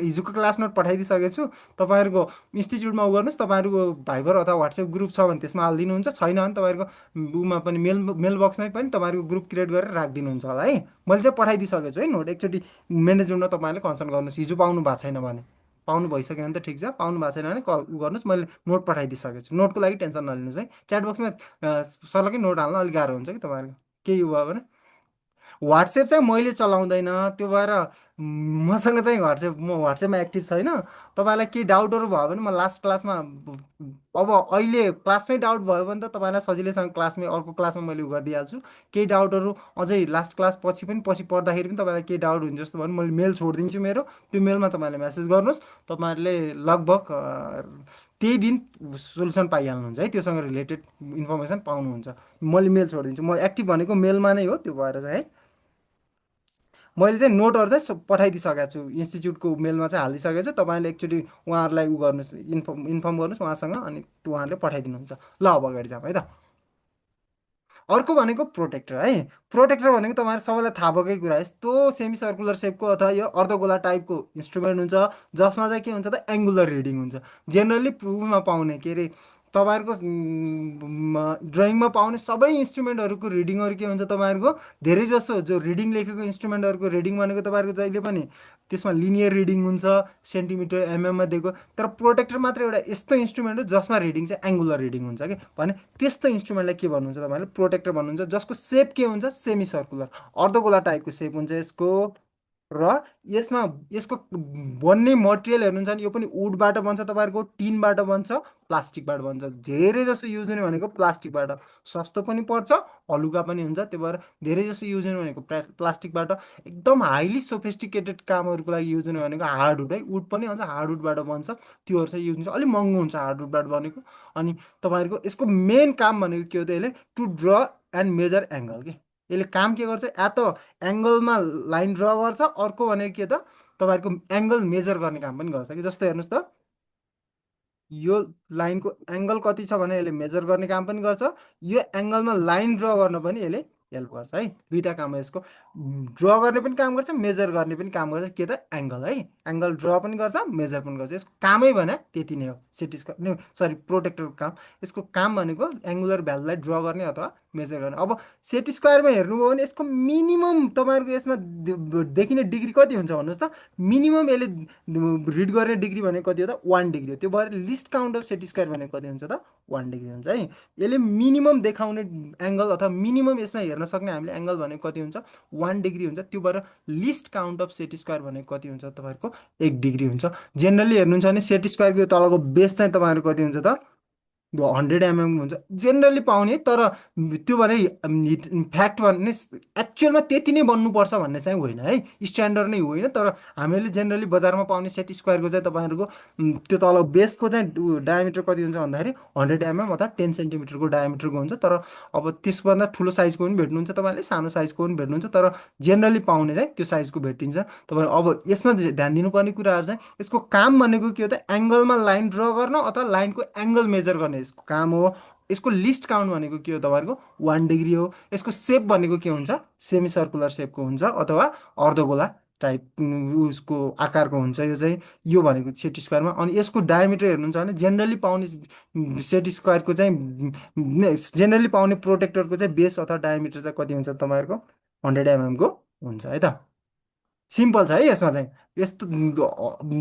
हिजोको क्लास नोट पठाइदिइसकेको छु। तपाईँहरूको इन्स्टिच्युटमा उ गर्नुहोस्। तपाईँहरूको भाइबर अथवा वाट्सएप ग्रुप छ भने त्यसमा हालिदिनुहुन्छ, छैन भने तपाईँहरूको उमा पनि मेल बक्समै पनि तपाईँहरूको ग्रुप क्रिएट गरेर राखिदिनुहुन्छ होला है। मैले चाहिँ पठाइदिइसकेको छु है नोट। एकचोटि म्यानेजमेन्टमा तपाईँले कन्सल्ट गर्नुहोस्, हिजो पाउनु भएको छैन भने। पाउनु भइसक्यो भने त ठिक छ, पाउनु भएको छैन भने कल गर्नुहोस्। मैले नोट पठाइदिइसकेको छु, नोटको लागि टेन्सन नलिनुहोस् है। च्याट बक्समा सरलाई नोट हाल्न अलिक गाह्रो हुन्छ कि तपाईँहरूको केही भयो भने। वाट्सएप चाहिँ मैले चलाउँदैन, त्यो भएर मसँग चाहिँ म वाट्सएपमा एक्टिभ छैन। तपाईँलाई केही डाउटहरू भयो भने म लास्ट क्लासमा, अब अहिले क्लासमै डाउट भयो भने त तपाईँलाई सजिलैसँग क्लासमै अर्को क्लासमा मैले उ गरिदिइहाल्छु। केही डाउटहरू अझै लास्ट क्लास पछि पनि, पछि पढ्दाखेरि पनि तपाईँलाई केही डाउट हुन्छ जस्तो भयो भने मैले मेल छोडिदिन्छु मेरो। त्यो मेलमा तपाईँले मेसेज गर्नुहोस्। तपाईँहरूले लगभग त्यही दिन सोल्युसन पाइहाल्नुहुन्छ है। त्योसँग रिलेटेड इन्फर्मेसन पाउनुहुन्छ। मैले मेल छोडिदिन्छु, म एक्टिभ भनेको मेलमा नै हो। त्यो भएर चाहिँ है, मैले चाहिँ नोटहरू चाहिँ पठाइदिइसकेको छु, इन्स्टिच्युटको मेलमा चाहिँ हालिदिइसकेको छु। तपाईँले एकचोटि उहाँहरूलाई उ गर्नुहोस्, इन्फर्म गर्नुहोस् उहाँसँग, अनि त्यो उहाँहरूले पठाइदिनुहुन्छ। ल, अब अगाडि जाऊँ है त। अर्को भनेको प्रोटेक्टर है। प्रोटेक्टर भनेको तपाईँहरू सबैलाई थाहा भएकै कुरा, यस्तो सेमी सर्कुलर सेपको अथवा यो अर्धगोला टाइपको इन्स्ट्रुमेन्ट हुन्छ जसमा चाहिँ के हुन्छ त? एङ्गुलर रिडिङ हुन्छ। जेनरली प्रुभमा पाउने के अरे तपाईँहरूको ड्रइङमा पाउने सबै इन्स्ट्रुमेन्टहरूको रिडिङहरू के हुन्छ तपाईँहरूको? धेरै जसो जो रिडिङ लेखेको इन्स्ट्रुमेन्टहरूको रिडिङ भनेको तपाईँहरूको जहिले पनि त्यसमा लिनियर रिडिङ हुन्छ, सेन्टिमिटर एमएममा दिएको। तर प्रोटेक्टर मात्र एउटा यस्तो इन्स्ट्रुमेन्ट हो जसमा रिडिङ चाहिँ एङ्गुलर रिडिङ हुन्छ कि भने त्यस्तो इन्स्ट्रुमेन्टलाई के भन्नुहुन्छ तपाईँले? प्रोटेक्टर भन्नुहुन्छ। जसको सेप के हुन्छ? सेमी सर्कुलर, अर्धगोला टाइपको सेप हुन्छ यसको। र यसमा यसको बन्ने मटेरियल हेर्नुहुन्छ भने यो पनि वुडबाट बन्छ, तपाईँहरूको टिनबाट बन्छ, प्लास्टिकबाट बन्छ। धेरै जसो युज हुने भनेको प्लास्टिकबाट, सस्तो पनि पर्छ, हलुका पनि हुन्छ। त्यही भएर धेरै जसो युज हुने भनेको प्लास्टिकबाट। एकदम हाइली सोफिस्टिकेटेड कामहरूको लागि युज हुने भनेको हार्डवुड है, वुड पनि हुन्छ, हार्डवुडबाट बन्छ, त्योहरू चाहिँ युज हुन्छ। अलिक महँगो हुन्छ हार्डवुडबाट बनेको। अनि तपाईँहरूको यसको मेन काम भनेको के हो त, यसले to draw and measure angle के, यसले काम के गर्छ, या त एङ्गलमा लाइन ड्र गर्छ, अर्को भनेको के त तपाईँहरूको एङ्गल मेजर गर्ने काम पनि गर्छ कि। जस्तो हेर्नुहोस् त, यो लाइनको एङ्गल कति छ भने यसले मेजर गर्ने काम पनि गर्छ, यो एङ्गलमा लाइन ड्र गर्न पनि यसले हेल्प गर्छ है। दुईवटा काम हो यसको, ड्र गर्ने पनि काम गर्छ, मेजर गर्ने पनि काम गर्छ। के त एङ्गल है, एङ्गल ड्र पनि गर्छ, मेजर पनि गर्छ। यसको कामै भने त्यति नै हो। सिटी स्क्वायर सरी प्रोटेक्टरको काम, यसको काम भनेको एङ्गुलर भ्यालुलाई ड्र गर्ने अथवा मेजर गर्ने। अब सेट स्क्वायरमा हेर्नुभयो भने यसको मिनिमम तपाईँहरूको यसमा देखिने डिग्री कति हुन्छ भन्नुहोस् त। मिनिमम यसले रिड गर्ने डिग्री भनेको कति हो त, 1 डिग्री हो। त्यो भएर list count of set square भनेको कति हुन्छ त, 1 डिग्री हुन्छ है। यसले मिनिमम देखाउने एङ्गल अथवा मिनिमम यसमा हेर्न सक्ने हामीले एङ्गल भनेको कति हुन्छ, 1 डिग्री हुन्छ। त्यो भएर list count of set square भनेको कति हुन्छ तपाईँहरूको, 1 डिग्री हुन्छ। जेनरली हेर्नुहुन्छ भने सेट स्क्वायरको तलको बेस चाहिँ तपाईँहरूको कति हुन्छ त, 100 mm हुन्छ जेनरली पाउने। तर त्यो भने फ्याक्ट भन्ने एक्चुअलमा त्यति नै बन्नुपर्छ भन्ने चाहिँ होइन है, स्ट्यान्डर्ड नै होइन। तर हामीले जेनरली बजारमा पाउने सेट स्क्वायरको चाहिँ तपाईँहरूको त्यो तल बेसको चाहिँ डायमिटर कति हुन्छ भन्दाखेरि 100 mm अथवा 10 सेन्टिमिटरको डायमिटरको हुन्छ। तर अब त्यसभन्दा ठुलो साइजको पनि भेट्नुहुन्छ तपाईँले, सानो साइजको पनि भेट्नुहुन्छ, तर जेनरली पाउने चाहिँ त्यो साइजको भेटिन्छ तपाईँ। अब यसमा ध्यान दिनुपर्ने कुराहरू चाहिँ, यसको काम भनेको के हो त, एङ्गलमा लाइन ड्र गर्न अथवा लाइनको एङ्गल मेजर गर्ने यसको काम हो। यसको लिस्ट काउन्ट भनेको के हो तपाईँहरूको, 1 डिग्री हो। यसको सेप भनेको के हुन्छ, सेमी सर्कुलर सेपको हुन्छ अथवा अर्धगोला टाइप उसको आकारको हुन्छ यो चाहिँ। यो भनेको सेट स्क्वायरमा। अनि यसको डायमिटर हेर्नुहुन्छ भने जेनरली पाउने सेट स्क्वायरको चाहिँ जेनरली पाउने प्रोटेक्टरको चाहिँ बेस अथवा डायमिटर चाहिँ कति हुन्छ तपाईँहरूको, 100 mm को हुन्छ है त। सिम्पल छ है यसमा चाहिँ। यस्तो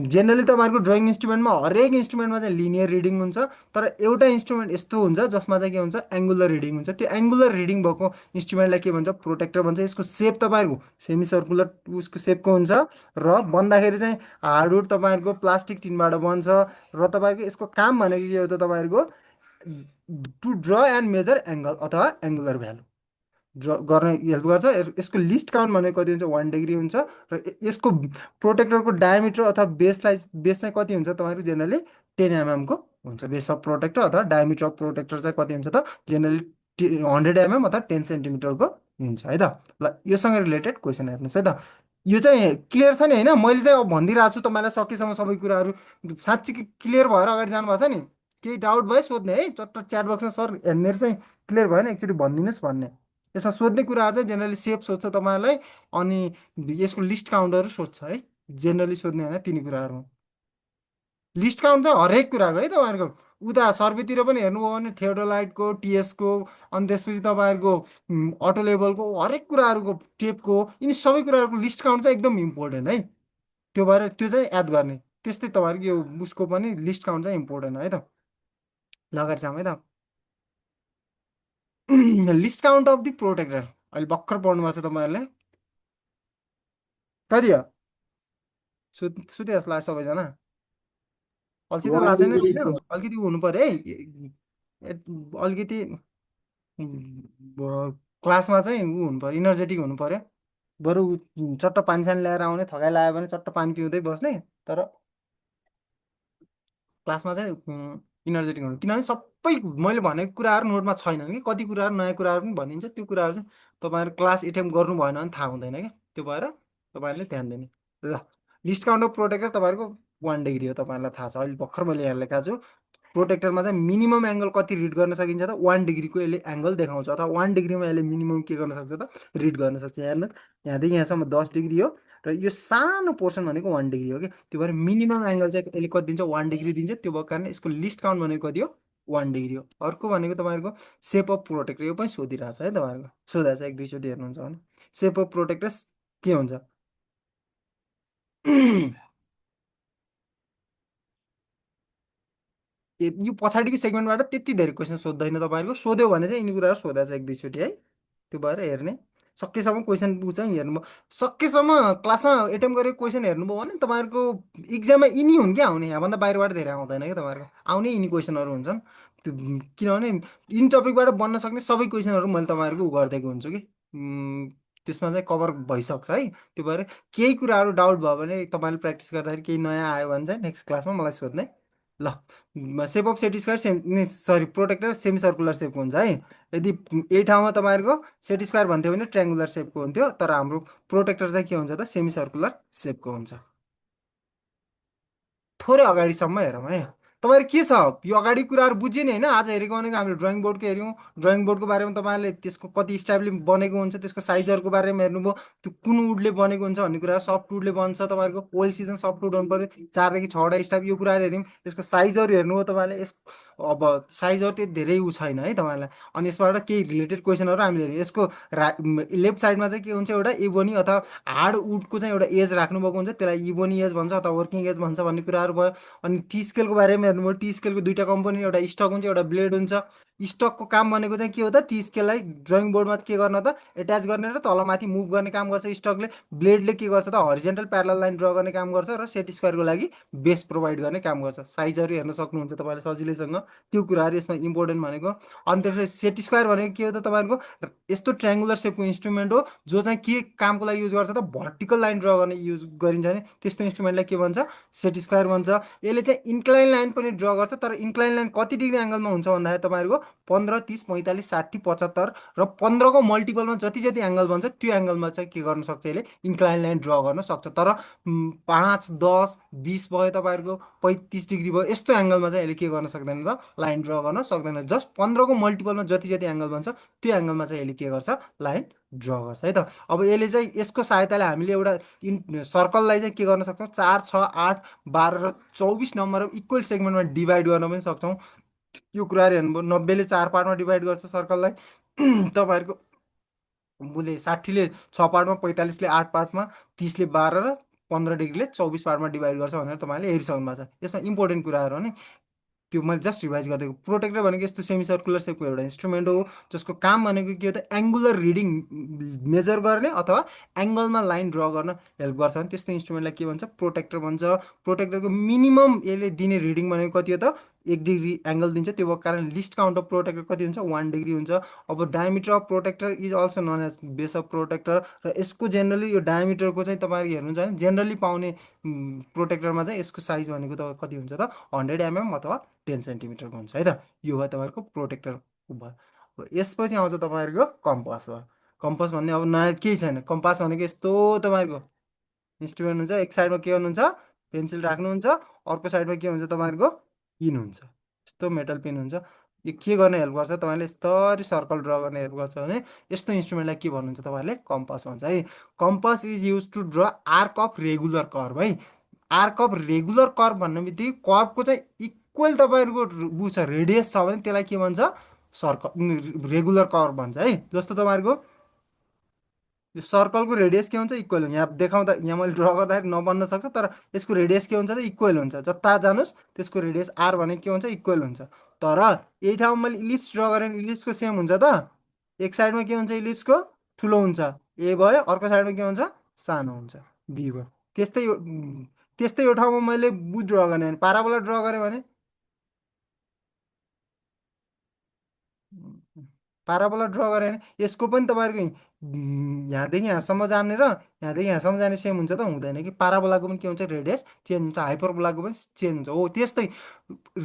जेनरली तपाईँहरूको ड्रइङ इन्स्ट्रुमेन्टमा हरेक इन्स्ट्रुमेन्टमा चाहिँ लिनियर रिडिङ हुन्छ, तर एउटा इन्स्ट्रुमेन्ट यस्तो हुन्छ जसमा चाहिँ के हुन्छ, एङ्गुलर रिडिङ हुन्छ। त्यो एङ्गुलर रिडिङ भएको इन्स्ट्रुमेन्टलाई के भन्छ, प्रोटेक्टर भन्छ। यसको सेप तपाईँहरूको सेमी सर्कुलर उसको सेपको हुन्छ, र बन्दाखेरि चाहिँ हार्डवुड तपाईँहरूको प्लास्टिक टिनबाट बन्छ। र तपाईँहरूको यसको काम भनेको के हो त तपाईँहरूको, to draw and measure angle अथवा एङ्गुलर भ्यालु ड्र गर्न हेल्प गर्छ। यसको लिस्ट काउन्ट भनेको कति हुन्छ, 1 डिग्री हुन्छ। र यसको प्रोटेक्टरको डायमिटर अथवा बेस चाहिँ कति हुन्छ तपाईँको, जेनरली 10 mm को हुन्छ। बेस अफ प्रोटेक्टर अथवा डायमिटर अफ प्रोटेक्टर चाहिँ कति हुन्छ त, जेनरली 100 mm अथवा 10 सेन्टिमिटरको हुन्छ है त। ल योसँग रिलेटेड क्वेसन हेर्नुहोस् है त। यो चाहिँ क्लियर छ नि होइन, मैले चाहिँ अब भनिदिइरहेको छु तपाईँलाई सकेसम्म सबै कुराहरू। साँच्ची क्लियर भएर अगाडि जानुभएको छ नि, केही डाउट भयो सोध्ने है, चट्ट च्याट बक्समा सर हेर्ने चाहिँ क्लियर भएन एकचोटि भनिदिनुहोस् भन्ने। यसमा सोध्ने कुराहरू चाहिँ जेनरली सेप सोध्छ तपाईँलाई, अनि यसको लिस्ट काउन्टहरू सोध्छ है। जेनरली सोध्ने होइन तिनी कुराहरू हो। लिस्ट काउन्ट चाहिँ हरेक कुराको है तपाईँहरूको। उता सर्वेतिर पनि हेर्नुभयो भने थियोडोलाइटको, टिएसको, अनि त्यसपछि तपाईँहरूको अटो लेभलको हरेक कुराहरूको, टेपको, यिनी सबै कुराहरूको लिस्ट काउन्ट चाहिँ एकदम इम्पोर्टेन्ट है। त्यो भएर त्यो चाहिँ याद गर्ने। त्यस्तै तपाईँहरूको यो उसको पनि लिस्ट काउन्ट चाहिँ इम्पोर्टेन्ट है त। ल अगाडि जाउँ है त। Least count of the protractor अहिले भर्खर पढ्नु भएको छ तपाईँहरूले, कति हो सुते जस्तो लाग्छ सबैजना। अल्छी त वान लाग्छ छैन डिग्री होइन? अलिकति हुनु पऱ्यो है, अलिकति क्लासमा चाहिँ ऊ हुनु पऱ्यो, इनर्जेटिक हुनु पऱ्यो। बरु चट्ट पानी सानी ल्याएर आउने, थकाइ लाग्यो भने चट्ट पानी पिउँदै बस्ने। तर क्लासमा चाहिँ इनर्जेटिक हुनु, किनभने सबै मैले भनेको कुराहरू नोटमा छैनन् कि, कति कुराहरू नयाँ कुराहरू पनि भनिन्छ। त्यो कुराहरू चाहिँ तपाईँहरू क्लास एटेम्प गर्नु भएन भने थाहा हुँदैन क्या। त्यो भएर तपाईँहरूले ध्यान दिने। ल लिस्ट काउन्ट अफ प्रोटेक्टर तपाईँहरूको 1 डिग्री हो, तपाईँहरूलाई थाहा छ। अहिले भर्खर मैले यहाँ लेखाएको छु। प्रोटेक्टरमा चाहिँ मिनिमम एङ्गल कति रिड गर्न सकिन्छ त, 1 डिग्रीको यसले एङ्गल देखाउँछ, अथवा 1 डिग्रीमा यसले मिनिमम के गर्न सक्छ त, रिड गर्न सक्छ। हेर्नु यहाँदेखि यहाँसम्म 10 डिग्री हो, र यो सानो पोर्सन भनेको 1 डिग्री हो कि। त्यो भएर मिनिमम एङ्गल चाहिँ यसले कति दिन्छ, 1 डिग्री दिन्छ। त्यो भएको कारण यसको लिस्ट काउन्ट भनेको कति हो, 1 डिग्री हो। अर्को भनेको तपाईँहरूको सेप अफ प्रोटेक्टर, यो पनि सोधिरहेको छ है तपाईँहरूको, सोधाएको छ एक दुईचोटि हेर्नुहुन्छ भने। सेप अफ प्रोटेक्टर्स के हुन्छ यो पछाडिको सेगमेन्टबाट त्यति धेरै क्वेसन सोध्दैन तपाईँहरूको, सोध्यो भने चाहिँ यिनी कुराहरू सोधाएको छ एक दुईचोटि है। त्यो भएर हेर्ने, सकेसम्म क्वेसन बुक चाहिँ हेर्नुभयो, सकेसम्म क्लासमा एटेम्प गरेको क्वेसन हेर्नुभयो भने तपाईँहरूको इक्जाममा यिनी हुन् क्या आउने, यहाँभन्दा बाहिरबाट धेरै आउँदैन क्या तपाईँहरूको, आउने यिनी क्वेसनहरू हुन्छन्। त्यो किनभने इन टपिकबाट बन्न सक्ने सबै क्वेसनहरू मैले तपाईँहरूको उ गरिदिएको हुन्छु कि त्यसमा चाहिँ कभर भइसक्छ है। त्यो भएर केही कुराहरू डाउट भयो भने तपाईँले प्र्याक्टिस गर्दाखेरि केही नयाँ आयो भने चाहिँ नेक्स्ट क्लासमा मलाई सोध्ने। ल shape of set square sorry protractor semi circular सेपको हुन्छ है। यदि यही ठाउँमा तपाईँहरूको सेट स्क्वायर भन्थ्यो भने ट्रायङ्गुलर सेपको हुन्थ्यो, तर हाम्रो प्रोटेक्टर चाहिँ के हुन्छ त सेमी सर्कुलर सेपको हुन्छ। थोरै अगाडिसम्म हेरौँ है। तपाईँहरू के छ यो अगाडि कुराहरू बुझ्यो नि होइन? आज हेरेको भनेको हामीले ड्रइङ बोर्डको हेऱ्यौँ, ड्रइङ बोर्डको बारेमा तपाईँहरूले त्यसको कति स्टाइलले बनेको हुन्छ, त्यसको साइजहरूको बारेमा हेर्नुभयो, त्यो कुन वुडले बनेको हुन्छ भन्ने कुरा, सफ्ट वुडले बन्छ तपाईँहरूको, ओल्ड सिजन सफ्ट वुड हुनु पऱ्यो, 4 देखि 6वटा स्टाइल, यो कुराहरू हेऱ्यौँ। यसको साइजहरू हेर्नुभयो तपाईँले, यस अब साइजहरू त्यति धेरै उ छैन है तपाईँलाई। अनि यसबाट केही रिलेटेड क्वेसनहरू हामीले हेऱ्यौँ। यसको लेफ्ट साइडमा चाहिँ के हुन्छ, एउटा इबोनी अथवा हार्ड वुडको चाहिँ एउटा एज राख्नुभएको हुन्छ, त्यसलाई इबोनी एज भन्छ अथवा वर्किङ एज भन्छ भन्ने कुराहरू भयो। अनि टी स्केलको बारेमा हेर्नुभयो, टी स्केलको दुईवटा कम्पोनेन्ट, एउटा स्टक हुन्छ एउटा ब्लेड हुन्छ। स्टकको काम भनेको चाहिँ के हो त, टी स्केललाई ड्रइङ बोर्डमा के गर्न त एट्याच गर्ने र तलमाथि मुभ गर्ने काम गर्छ स्टकले। ब्लेडले के गर्छ त हरिजेन्टल प्यारल लाइन ड्र गर्ने काम गर्छ र सेट स्क्वायरको लागि बेस प्रोभाइड गर्ने काम गर्छ। साइजहरू हेर्न सक्नुहुन्छ तपाईँले सजिलैसँग, त्यो कुराहरू यसमा इम्पोर्टेन्ट भनेको। अनि त्यसपछि सेट स्क्वायर भनेको के हो त तपाईँहरूको यस्तो ट्रायङ्गुलर सेपको इन्स्ट्रुमेन्ट हो जो चाहिँ के कामको लागि युज गर्छ त भर्टिकल लाइन ड्र गर्ने युज गरिन्छ भने त्यस्तो इन्स्ट्रुमेन्टलाई के भन्छ, सेट स्क्वायर भन्छ। यसले चाहिँ इन्क्लाइन लाइन पनि ड्र गर्छ, तर इन्क्लाइन लाइन कति डिग्री एङ्गलमा हुन्छ भन्दाखेरि तपाईँहरूको 15, 30, 45, 60, 75 र 15को मल्टिपलमा जति जति एङ्गल बन्छ त्यो एङ्गलमा चाहिँ के गर्न सक्छ, यसले इन्क्लाइन लाइन ड्र गर्न सक्छ। तर 5, 10, 20 भयो तपाईँहरूको, 35 डिग्री भयो, यस्तो एङ्गलमा चाहिँ यसले के गर्न सक्दैन त लाइन ड्र गर्न सक्दैन। जस्ट 15को मल्टिपलमा जति जति एङ्गल बन्छ त्यो एङ्गलमा चाहिँ यसले के गर्छ, लाइन ड्र गर्छ है त। अब यसले चाहिँ यसको सहायताले हामीले एउटा सर्कललाई चाहिँ के गर्न सक्छौँ, 4, 6, 8, 12 र 24 नम्बर इक्वल सेगमेन्टमा डिभाइड गर्न पनि सक्छौँ। यो कुराहरू हेर्नुभयो, 90ले 4 पार्टमा डिभाइड गर्छ सर्कललाई तपाईँहरूको, उसले 60ले 6 पार्टमा, 45ले 8 पार्टमा, 30ले 12 र 15 डिग्रीले 24 पार्टमा डिभाइड गर्छ भनेर तपाईँले हेरिसक्नु भएको छ। यसमा इम्पोर्टेन्ट कुराहरू हो नि, त्यो मैले जस्ट रिभाइज गरिदिएको। प्रोटेक्टर भनेको यस्तो सेमी सर्कुलर सेपको एउटा इन्स्ट्रुमेन्ट हो जसको काम भनेको के हो त एङ्गुलर रिडिङ मेजर गर्ने अथवा एङ्गलमा लाइन ड्र गर्न हेल्प गर्छ भने त्यस्तो इन्स्ट्रुमेन्टलाई के भन्छ, प्रोटेक्टर भन्छ। प्रोटेक्टरको मिनिमम यसले दिने रिडिङ भनेको कति हो त 1 डिग्री एङ्गल दिन्छ, त्यो भएको कारण लिस्ट काउन्ट अफ प्रोटेक्टर कति हुन्छ, 1 डिग्री हुन्छ। अब diameter of protractor is also known as base of protractor, र यसको जेनरली यो डायमिटरको चाहिँ तपाईँहरू हेर्नुहुन्छ भने जेनरली पाउने प्रोटेक्टरमा चाहिँ यसको साइज भनेको त कति हुन्छ त 100 mm अथवा 10 सेन्टिमिटरको हुन्छ है त। यो भयो तपाईँहरूको प्रोटेक्टरको भयो। अब यसपछि आउँछ तपाईँहरूको कम्पास भयो। कम्पास भन्ने अब नयाँ केही छैन, कम्पास भनेको यस्तो तपाईँहरूको इन्स्ट्रुमेन्ट हुन्छ। एक साइडमा के गर्नुहुन्छ, पेन्सिल राख्नुहुन्छ, अर्को साइडमा के हुन्छ तपाईँहरूको पिन हुन्छ, यस्तो मेटल पिन हुन्छ। यो के गर्ने हेल्प गर्छ, तपाईँले यस्तरी सर्कल ड्र गर्ने हेल्प गर्छ भने यस्तो इन्स्ट्रुमेन्टलाई के भन्नुहुन्छ तपाईँहरूले, कम्पास भन्छ है। Compass is use to draw arc of regular curve है। आर्क अफ रेगुलर कर्भ भन्ने बित्तिकै कर्भको चाहिँ इक्वल तपाईँहरूको ऊ छ, रेडियस छ भने त्यसलाई के भन्छ, सर्कल रेगुलर कर्भ भन्छ है। जस्तो तपाईँहरूको यो सर्कलको रेडियस के हुन्छ, इक्वल हुन्छ। यहाँ देखाउँदा यहाँ मैले ड्र गर्दाखेरि नबन्न सक्छ, तर यसको रेडियस के हुन्छ त इक्वल हुन्छ। जता जानुहोस् त्यसको रेडियस आर भनेको के हुन्छ, इक्वल हुन्छ। तर यही ठाउँमा मैले इलिप्स ड्र गरेँ भने इलिप्सको सेम हुन्छ त, एक साइडमा के हुन्छ इलिप्सको ठुलो हुन्छ ए भयो, अर्को साइडमा के हुन्छ सानो हुन्छ बी भयो। त्यस्तै त्यस्तै यो ठाउँमा मैले ड्र गरेँ भने पाराबोला ड्र गरेँ भने पाराबोला ड्र गरेँ भने यसको पनि तपाईँहरूको यहाँदेखि यहाँसम्म जाने र यहाँदेखि यहाँसम्म जाने सेम हुन्छ त हुँदैन कि। पाराबोलाको पनि के हुन्छ, रेडियस चेन्ज हुन्छ, हाइपरबोलाको पनि चेन्ज हुन्छ। हो त्यस्तै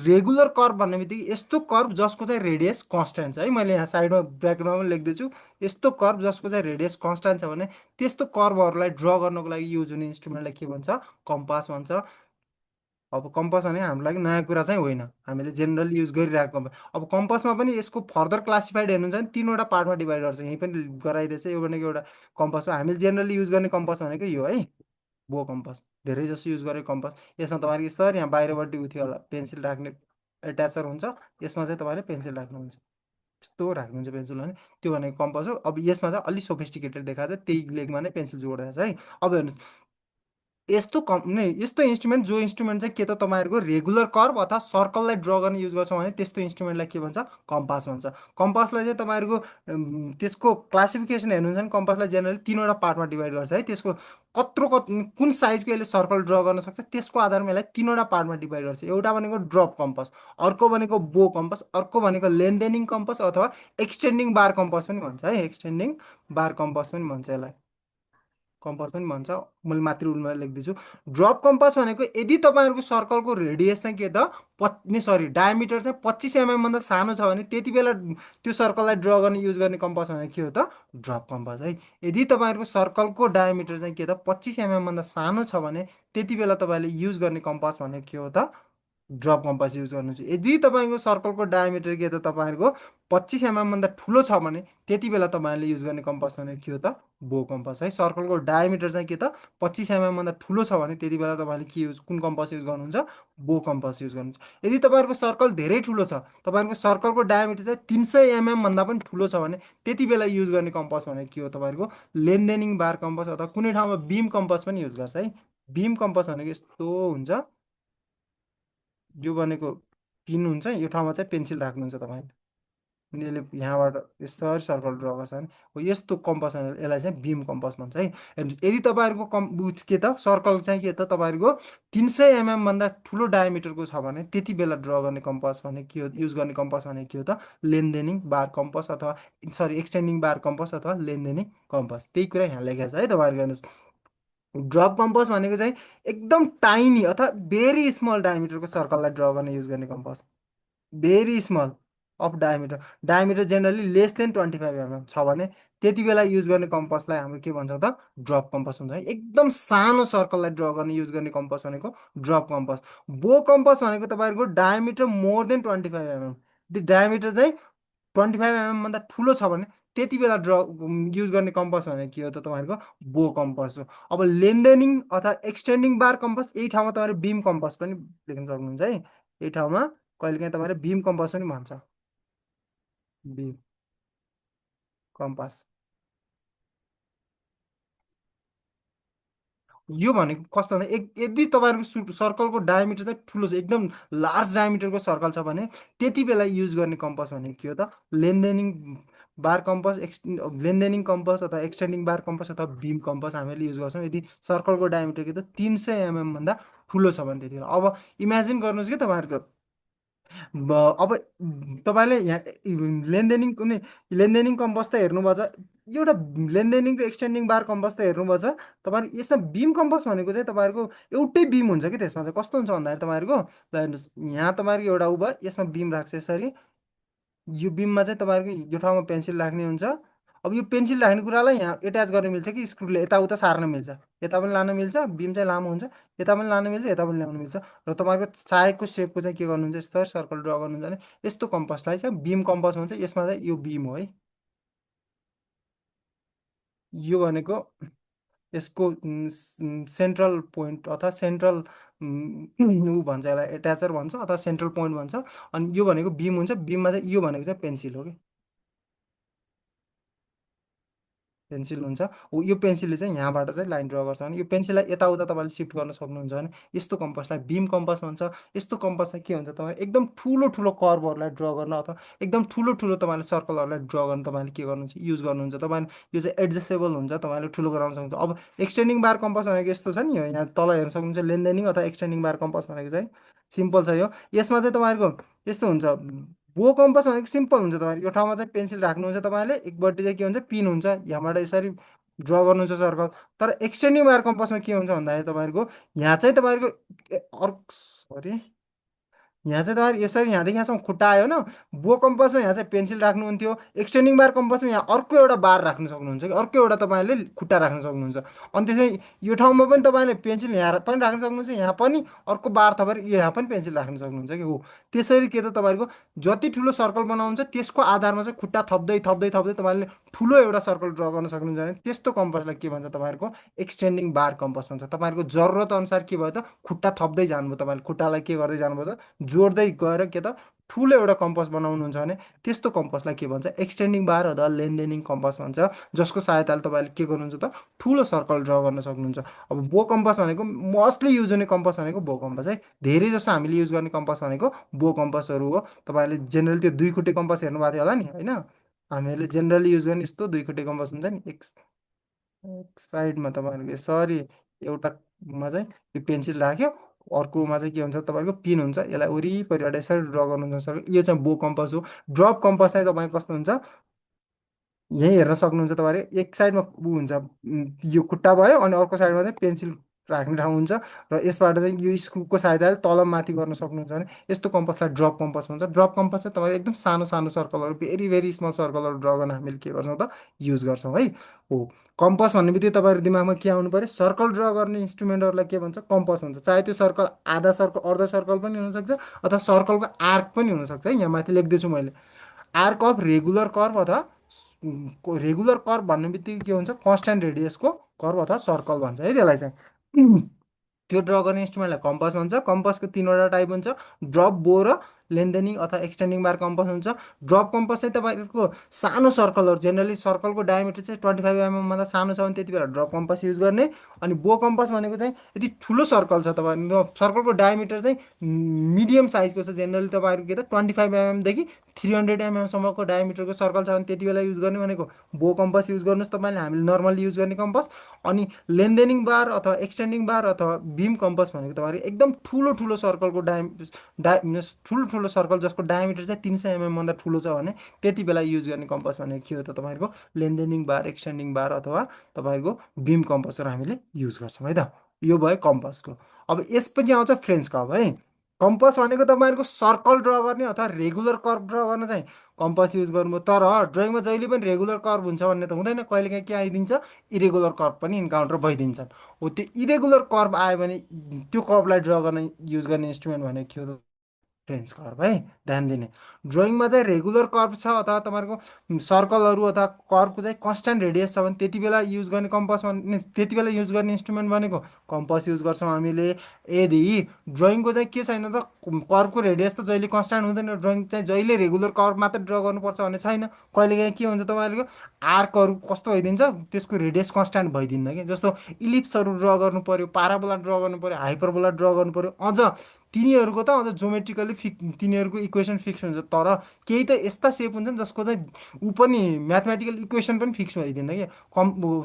रेगुलर कर्भ भन्ने बित्तिकै यस्तो कर्भ जसको चाहिँ रेडियस कन्सट्यान्ट छ है। मैले यहाँ साइडमा ब्याकग्राउन्डमा पनि लेख्दैछु, यस्तो कर्भ जसको चाहिँ रेडियस कन्सट्यान्ट छ भने त्यस्तो कर्भहरूलाई ड्र गर्नको लागि युज हुने इन्स्ट्रुमेन्टलाई के भन्छ, कम्पास भन्छ। अब कम्पास भने हाम्रो लागि नयाँ कुरा चाहिँ होइन, हामीले जेनरली युज गरिरहेको कम्पास। अब कम्पासमा पनि यसको फर्दर क्लासिफाइड हेर्नुहुन्छ भने 3वटा पार्टमा डिभाइड गर्छ, यहीँ पनि गराइदिएछ। यो भनेको एउटा कम्पासमा हामीले जेनरली युज गर्ने कम्पास भनेको यो है, बो कम्पास धेरै जसो युज गरेको कम्पास। यसमा तपाईँको सर यहाँ बाहिरबाट उ थियो होला पेन्सिल राख्ने एट्याचर हुन्छ, यसमा चाहिँ तपाईँले पेन्सिल राख्नुहुन्छ, यस्तो राख्नुहुन्छ पेन्सिल भने त्यो भनेको कम्पास हो। अब यसमा चाहिँ अलिक सोफिस्टिकेटेड देखाएको छ, त्यही लेगमा नै पेन्सिल जोडेको छ है। अब हेर्नुहोस् यस्तो इन्स्ट्रुमेन्ट जो इन्स्ट्रुमेन्ट चाहिँ के त तपाईँहरूको रेगुलर कर्भ अथवा सर्कललाई ड्र गर्न युज गर्छौँ भने त्यस्तो इन्स्ट्रुमेन्टलाई के भन्छ, कम्पास भन्छ। कम्पासलाई चाहिँ तपाईँहरूको त्यसको क्लासिफिकेसन हेर्नुहुन्छ भने कम्पासलाई जेनरली तिनवटा पार्टमा डिभाइड गर्छ है। त्यसको कुन साइजको यसले सर्कल ड्र गर्न सक्छ त्यसको आधारमा यसलाई तिनवटा पार्टमा डिभाइड गर्छ। एउटा भनेको ड्रप कम्पास, अर्को भनेको बो कम्पास, अर्को भनेको लेन्देनिङ कम्पास अथवा एक्सटेन्डिङ बार कम्पास पनि भन्छ है। एक्सटेन्डिङ बार कम्पास पनि भन्छ यसलाई, कम्पास पनि भन्छ। मैले माथि रुलमा लेख्दैछु। ड्रप कम्पास भनेको यदि तपाईँहरूको सर्कलको रेडियस चाहिँ के त सरी डायमिटर चाहिँ 25 भन्दा सानो छ भने त्यति बेला त्यो सर्कललाई ड्र गर्ने युज गर्ने कम्पास भनेको के हो त, ड्रप कम्पास है। यदि तपाईँहरूको सर्कलको डायमिटर चाहिँ के त 25 भन्दा सानो छ भने त्यति बेला तपाईँले युज गर्ने कम्पास भनेको के हो त, ड्रप कम्पास युज गर्नुहुन्छ। यदि तपाईँको सर्कलको डायमिटर के त तपाईँहरूको 25 भन्दा ठुलो छ भने त्यति बेला तपाईँहरूले युज गर्ने कम्पास भनेको के हो त, बो कम्पास है। सर्कलको डायमिटर चाहिँ के त 25 भन्दा ठुलो छ भने त्यति बेला तपाईँले के युज कुन कम्पास युज गर्नुहुन्छ, बो कम्पास युज गर्नुहुन्छ। यदि तपाईँहरूको सर्कल धेरै ठुलो छ, तपाईँहरूको सर्कलको डायमिटर चाहिँ 300 भन्दा पनि ठुलो छ भने त्यति बेला युज गर्ने कम्पास भनेको के हो तपाईँहरूको, लेन्देनिङ बार कम्पास अथवा कुनै ठाउँमा बिम कम्पास पनि युज गर्छ है। बिम कम्पास भनेको यस्तो हुन्छ, यो भनेको पिन हुन्छ, यो ठाउँमा चाहिँ पेन्सिल राख्नुहुन्छ तपाईँले, अनि यसले यहाँबाट यसरी सर्कल ड्र गर्छ भने हो यस्तो कम्पास भनेर यसलाई चाहिँ बिम कम्पास भन्छ है। यदि तपाईँहरूको के त सर्कल चाहिँ के त तपाईँहरूको 300 भन्दा ठुलो डायमिटरको छ भने त्यति बेला ड्र गर्ने कम्पास भने के हो, युज गर्ने कम्पास भने के हो त, लेन्देनिङ बार कम्पास अथवा सरी एक्सटेन्डिङ बार कम्पास अथवा लेन्देनिङ कम्पास। त्यही कुरा यहाँ लेखेको छ है तपाईँहरूको हेर्नुहोस्। ड्रप कम्पास भनेको चाहिँ एकदम टाइनी अथवा भेरी स्मल डायमिटरको सर्कललाई ड्र गर्न युज गर्ने compass, very small of diameter, diameter generally less than 25 छ भने त्यति बेला युज गर्ने कम्पासलाई हाम्रो के भन्छौँ त, ड्रप कम्पास हुन्छ है। एकदम सानो सर्कललाई ड्र गर्ने युज गर्ने कम्पास भनेको ड्रप कम्पास। बो कम्पास भनेको तपाईँहरूको डायमिटर मोर देन 25 डायमिटर चाहिँ 25 भन्दा ठुलो छ भने त्यति बेला युज गर्ने कम्पास भनेको के हो त तपाईँहरूको, बो कम्पास हो। अब लेन्देनिङ अथवा एक्सटेन्डिङ बार कम्पास, यही ठाउँमा तपाईँहरू बिम कम्पास पनि लेख्न सक्नुहुन्छ है। यही ठाउँमा कहिलेकाहीँ तपाईँले बिम कम्पास पनि भन्छ, बिम कम्पास। यो भनेको कस्तो भने यदि तपाईँहरूको सर्कलको डायमिटर चाहिँ ठुलो छ, एकदम लार्ज डायमिटरको सर्कल छ भने त्यति बेला युज गर्ने कम्पास भनेको के हो त, लेन्देनिङ बार कम्पास, लेन्देनिङ कम्पास अथवा एक्सटेन्डिङ बार कम्पास अथवा बिम कम्पास हामीले युज गर्छौँ यदि सर्कलको डायमिटर के त 300 भन्दा ठुलो छ भने त्यति बेला। अब इमेजिन गर्नुहोस् कि तपाईँहरूको अब तपाईँले यहाँ लेनदेनिङ कुनै लेनदेनिङ कम्पस त हेर्नुभएको छ, एउटा लेनदेनिङको एक्सटेन्डिङ बार कम्पस त हेर्नुभएको छ तपाईँहरू। यसमा बिम कम्पस भनेको चाहिँ तपाईँहरूको एउटै बिम हुन्छ कि त्यसमा चाहिँ कस्तो हुन्छ भन्दाखेरि तपाईँहरूको ल हेर्नुहोस्, यहाँ तपाईँहरूको एउटा उ भयो, यसमा बिम राख्छ यसरी, यो बिममा चाहिँ तपाईँहरूको यो ठाउँमा पेन्सिल राख्ने हुन्छ। अब यो पेन्सिल राख्ने कुरालाई यहाँ एट्याच गर्न मिल्छ कि स्क्रुले यताउता सार्न मिल्छ, यता पनि लान मिल्छ, बिम चाहिँ लामो हुन्छ, यता पनि लान मिल्छ, यता पनि ल्याउनु मिल्छ। र तपाईँको चाहेको सेपको चाहिँ के गर्नुहुन्छ, यस्तो सर्कल ड्र गर्नुहुन्छ भने यस्तो कम्पसलाई चाहिँ बिम कम्पस भन्छ। यसमा चाहिँ यो बिम हो है, यो भनेको यसको सेन्ट्रल पोइन्ट अथवा सेन्ट्रल ऊ भन्छ, यसलाई एट्याचर भन्छ अथवा सेन्ट्रल पोइन्ट भन्छ। अनि यो भनेको बिम हुन्छ, बिममा चाहिँ यो भनेको चाहिँ पेन्सिल हो कि पेन्सिल हुन्छ हो। यो पेन्सिलले चाहिँ यहाँबाट चाहिँ लाइन ड्र गर्छ भने यो पेन्सिललाई यताउता तपाईँले सिफ्ट गर्न सक्नुहुन्छ भने यस्तो कम्पसलाई बिम कम्पस भन्छ। यस्तो कम्पस चाहिँ के हुन्छ, तपाईँ एकदम ठुलो ठुलो कर्भहरूलाई ड्र गर्न अथवा एकदम ठुलो ठुलो तपाईँले सर्कलहरूलाई ड्र गर्न तपाईँले के गर्नुहुन्छ, युज गर्नुहुन्छ। तपाईँले यो चाहिँ एडजस्टेबल हुन्छ, तपाईँले ठुलो गराउन सक्नुहुन्छ। अब एक्सटेन्डिङ बार कम्पस भनेको यस्तो छ नि, यहाँ तल हेर्न सक्नुहुन्छ, लेन्देनिङ अथवा एक्सटेन्डिङ बार कम्पस भनेको चाहिँ सिम्पल छ यो। यसमा चाहिँ तपाईँहरूको यस्तो हुन्छ, बो कम्पास भनेको सिम्पल हुन्छ। तपाईँले यो ठाउँमा चाहिँ पेन्सिल राख्नुहुन्छ, तपाईँले एकपट्टि चाहिँ के हुन्छ, पिन हुन्छ, यहाँबाट यसरी ड्र गर्नुहुन्छ सर्कल। तर एक्सटेन्डिङ वायर कम्पासमा के हुन्छ भन्दाखेरि तपाईँहरूको यहाँ चाहिँ तपाईँहरूको अर्को सरी यहाँ चाहिँ तपाईँहरू यसरी यहाँदेखि यहाँसम्म खुट्टा आयो न, बो कम्पासमा यहाँ चाहिँ पेन्सिल राख्नुहुन्थ्यो, एक्सटेन्डिङ बार कम्पासमा यहाँ अर्को एउटा बार राख्न सक्नुहुन्छ कि अर्को एउटा तपाईँले खुट्टा राख्न सक्नुहुन्छ। अनि त्यसै यो ठाउँमा पनि तपाईँले पेन्सिल यहाँ पनि राख्न सक्नुहुन्छ, यहाँ पनि अर्को बार थपेर यहाँ पनि पेन्सिल राख्न सक्नुहुन्छ कि हो। त्यसरी के त तपाईँहरूको जति ठुलो सर्कल बनाउनुहुन्छ त्यसको आधारमा चाहिँ खुट्टा थप्दै थप्दै थप्दै तपाईँले ठुलो एउटा सर्कल ड्र गर्न सक्नुहुन्छ भने त्यस्तो कम्पासलाई के भन्छ, तपाईँहरूको एक्सटेन्डिङ बार कम्पास भन्छ। तपाईँहरूको जरुरत अनुसार के भयो त खुट्टा थप्दै जानुभयो, तपाईँले खुट्टालाई के गर्दै जानुभयो त जोड्दै गएर के त ठुलो एउटा कम्पास बनाउनुहुन्छ भने त्यस्तो कम्पासलाई के भन्छ एक्सटेन्डिङ बार अथवा लेन्देनिङ कम्पास भन्छ, जसको सहायताले तपाईँले के गर्नुहुन्छ त ठुलो सर्कल ड्र गर्न सक्नुहुन्छ। अब बो कम्पास भनेको मोस्टली युज हुने कम्पास भनेको बो कम्पास है, धेरै जसो हामीले युज गर्ने कम्पास भनेको बो कम्पासहरू हो। तपाईँहरूले जेनरली त्यो दुई खुट्टे कम्पास हेर्नुभएको थियो होला नि होइन, हामीहरूले जेनरली युज गर्ने यस्तो दुई खुट्टे कम्पास हुन्छ नि, एक साइडमा तपाईँहरूको यसरी एउटामा चाहिँ यो पेन्सिल राख्यो, अर्कोमा चाहिँ के हुन्छ तपाईँको पिन हुन्छ, यसलाई वरिपरिबाट यसरी ड्र गर्नुहुन्छ सर, यो चाहिँ बो कम्पास हो। ड्रप कम्पास चाहिँ तपाईँको कस्तो हुन्छ, यहीँ हेर्न सक्नुहुन्छ तपाईँले, एक साइडमा ऊ हुन्छ यो खुट्टा भयो अनि अर्को साइडमा चाहिँ पेन्सिल राख्ने ठाउँ हुन्छ, र यसबाट चाहिँ यो स्क्रुको सहायताले तल माथि गर्न सक्नुहुन्छ भने यस्तो कम्पासलाई ड्रप कम्पास भन्छ। ड्रप कम्पास चाहिँ तपाईँले एकदम सानो सानो सर्कलहरू, भेरी भेरी स्मल सर्कलहरू ड्र गर्न हामीले के गर्छौँ त युज गर्छौँ है। हो, कम्पास भन्ने बित्तिकै तपाईँहरूको दिमागमा के आउनु पऱ्यो, सर्कल ड्र गर्ने इन्स्ट्रुमेन्टहरूलाई के भन्छ कम्पास भन्छ। चाहे त्यो सर्कल आधा सर्कल अर्ध सर्कल पनि हुनसक्छ अथवा सर्कलको आर्क पनि हुनसक्छ है, यहाँ माथि लेख्दैछु मैले, आर्क अफ रेगुलर कर्भ अथवा रेगुलर कर्भ भन्ने बित्तिकै के हुन्छ कन्स्ट्यान्ट रेडियसको कर्भ अथवा सर्कल भन्छ है त्यसलाई चाहिँ। त्यो ड्र गर्ने इन्स्ट्रुमेन्टलाई कम्पास भन्छ। कम्पासको तिनवटा टाइप हुन्छ, ड्रप, बो र लेन्देनिङ अथवा एक्सटेन्डिङ बार कम्पास हुन्छ। ड्रप कम्पास चाहिँ तपाईँको सानो सर्कलहरू, जेनरली सर्कलको डायमिटर चाहिँ 25 mm भन्दा सानो छ भने त्यति बेला ड्रप कम्पास युज गर्ने। अनि बो कम्पास भनेको चाहिँ यदि ठुलो सर्कल छ तपाईँको, सर्कलको डायमिटर चाहिँ मिडियम साइजको छ, जेनरली तपाईँहरूको के त 25 mmदेखि 300 mmसम्मको डायमिटरको सर्कल छ भने त्यति बेला युज गर्ने भनेको बो कम्पास युज गर्नुहोस् तपाईँले, हामीले नर्मली युज गर्ने कम्पास। अनि लेन्देनिङ बार अथवा एक्सटेन्डिङ बार अथवा बिम कम्पास भनेको तपाईँको एकदम ठुलो ठुलो सर्कलको ठुलो ठुलो सर्कल जसको डायमिटर चाहिँ 300 mm भन्दा ठुलो छ भने त्यति बेला युज गर्ने कम्पास भनेको के हो त तपाईँको लेन्देनिङ बार, एक्सटेन्डिङ बार अथवा तपाईँको बिम कम्पासहरू हामीले युज गर्छौँ है त। यो भयो कम्पासको। अब यसपछि आउँछ फ्रेन्च कर्भ है। कम्पास भनेको तपाईँहरूको सर्कल ड्र गर्ने अथवा रेगुलर कर्भ ड्र गर्न चाहिँ कम्पास युज गर्नुभयो, तर ड्रइङमा जहिले पनि रेगुलर कर्भ हुन्छ भन्ने त हुँदैन, कहिलेकाहीँ के आइदिन्छ इरेगुलर कर्भ पनि इन्काउन्टर भइदिन्छन्। हो, त्यो इरेगुलर कर्भ आयो भने त्यो कर्भलाई ड्र गर्न युज गर्ने इन्स्ट्रुमेन्ट भनेको के हो त फ्रेन्च कर्भ है। ध्यान दिने, ड्रइङमा चाहिँ रेगुलर कर्भ छ अथवा तपाईँहरूको सर्कलहरू अथवा कर्भको चाहिँ कन्स्ट्यान्ट रेडियस छ भने त्यति बेला युज गर्ने कम्पास भन्ने, त्यति बेला युज गर्ने इन्स्ट्रुमेन्ट भनेको कम्पास युज गर्छौँ हामीले। यदि ड्रइङको चाहिँ के छैन त, कर्भको रेडियस त जहिले कन्स्ट्यान्ट हुँदैन, ड्रइङ चाहिँ जहिले रेगुलर कर्भ मात्र ड्र गर्नुपर्छ भन्ने छैन। कहिलेकाहीँ के हुन्छ तपाईँहरूको आर्कहरू कस्तो भइदिन्छ, त्यसको रेडियस कन्स्ट्यान्ट भइदिन्न कि, जस्तो इलिप्सहरू ड्र गर्नु पऱ्यो, पाराबोला ड्र गर्नु पऱ्यो, हाइपरबोला ड्र गर्नु पऱ्यो, अझ तिनीहरूको त अझ जोमेट्रिकली तिनीहरूको इक्वेसन फिक्स हुन्छ, तर केही त यस्ता सेप हुन्छन् जसको चाहिँ ऊ पनि म्याथमेटिकल इक्वेसन पनि फिक्स भइदिन्न कि।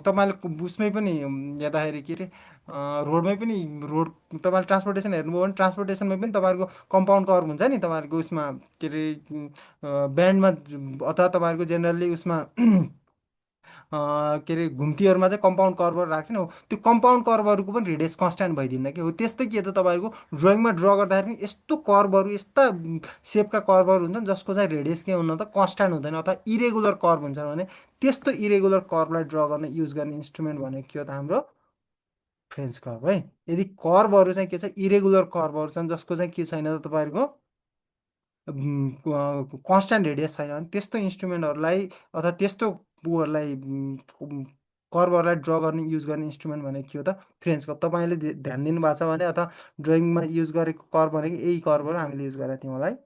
तपाईँले उसमै पनि हेर्दाखेरि के अरे रोडमै पनि, रोड तपाईँले ट्रान्सपोर्टेसन हेर्नुभयो भने ट्रान्सपोर्टेसनमा पनि तपाईँहरूको कम्पाउन्ड कर्भ हुन्छ नि तपाईँहरूको उसमा के अरे ब्यान्डमा, अथवा तपाईँहरूको जेनरली उसमा के अरे घुम्तीहरूमा चाहिँ कम्पाउन्ड कर्भहरू राख्छ नि, हो त्यो कम्पाउन्ड कर्भहरूको पनि रेडियस कन्स्ट्यान्ट भइदिन्न कि। हो त्यस्तै के त तपाईँहरूको ड्रइङमा ड्र गर्दाखेरि पनि यस्तो कर्भहरू, यस्ता सेपका कर्भहरू हुन्छन् जसको चाहिँ रेडियस के हुन त कन्स्ट्यान्ट हुँदैन अथवा इरेगुलर कर्भ हुन्छ भने त्यस्तो इरेगुलर कर्भलाई ड्र गर्न युज गर्ने इन्स्ट्रुमेन्ट भनेको के हो त हाम्रो फ्रेन्च कर्भ है। यदि कर्भहरू चाहिँ के छ, इरेगुलर कर्भहरू छन् जसको चाहिँ के छैन त तपाईँहरूको कन्स्ट्यान्ट रेडियस छैन भने त्यस्तो इन्स्ट्रुमेन्टहरूलाई अथवा त्यस्तो उहरूलाई कर्भहरूलाई ड्र गर्ने युज गर्ने इन्स्ट्रुमेन्ट भनेको के हो त फ्रेन्च कर्भ। तपाईँले ध्यान दिनुभएको छ भने अथवा ड्रइङमा युज गरेको कर्भ भनेको यही कर्भहरू हामीले युज गरेका थियौँ होला है।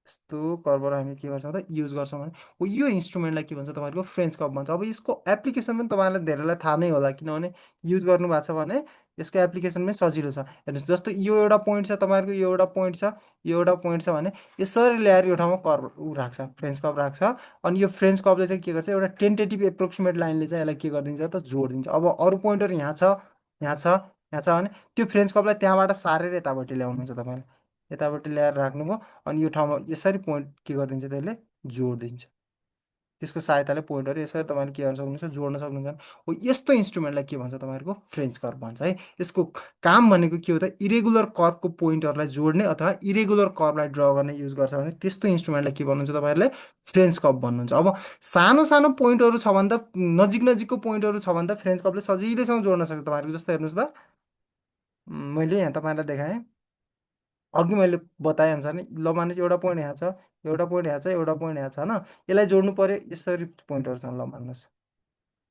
यस्तो कर्भहरू हामी के गर्छौँ त युज गर्छौँ भने हो यो इन्स्ट्रुमेन्टलाई के भन्छ तपाईँहरूको फ्रेन्च कर्भ भन्छ। अब यसको एप्लिकेसन पनि तपाईँहरूलाई धेरैलाई थाहा नै होला, किनभने युज गर्नु भएको छ भने यसको एप्लिकेसन पनि सजिलो छ। हेर्नुहोस्, जस्तो यो एउटा पोइन्ट छ तपाईँहरूको, यो एउटा पोइन्ट छ, यो एउटा पोइन्ट छ भने यसरी ल्याएर यो ठाउँमा कर्भ ऊ राख्छ, फ्रेन्च कर्भ राख्छ। अनि यो फ्रेन्च कर्भले चाहिँ के गर्छ, एउटा टेन्टेटिभ एप्रोक्सिमेट लाइनले चाहिँ यसलाई के गरिदिन्छ त जोडिदिन्छ। अब अरू पोइन्टहरू यहाँ छ, यहाँ छ, यहाँ छ भने त्यो फ्रेन्च कर्भलाई त्यहाँबाट सारेर यतापट्टि ल्याउनुहुन्छ तपाईँले, यतापट्टि ल्याएर राख्नुभयो अनि यो ठाउँमा यसरी पोइन्ट के गरिदिन्छ त्यसले जोडिदिन्छ। त्यसको सहायताले पोइन्टहरू यसरी तपाईँले के गर्न सक्नुहुन्छ, जोड्न सक्नुहुन्छ। हो यस्तो इन्स्ट्रुमेन्टलाई के भन्छ तपाईँहरूको फ्रेन्च कर्भ भन्छ है। यसको काम भनेको के हो त इरेगुलर कर्भको पोइन्टहरूलाई जोड्ने अथवा इरेगुलर कर्भलाई ड्र गर्ने युज गर्छ भने त्यस्तो इन्स्ट्रुमेन्टलाई के भन्नुहुन्छ तपाईँहरूले फ्रेन्च कर्भ भन्नुहुन्छ। अब सानो सानो पोइन्टहरू छ भने त, नजिक नजिकको पोइन्टहरू छ भने त फ्रेन्च कर्भले सजिलैसँग जोड्न सक्छ तपाईँहरूको। जस्तो हेर्नुहोस् त मैले यहाँ तपाईँलाई देखाएँ, अघि मैले बताएअनुसार नि, ल माने एउटा पोइन्ट यहाँ छ, एउटा पोइन्ट यहाँ छ, एउटा पोइन्ट यहाँ छ होइन, यसलाई जोड्नु पऱ्यो यसरी पोइन्टहरू छ ल मान्नुहोस्,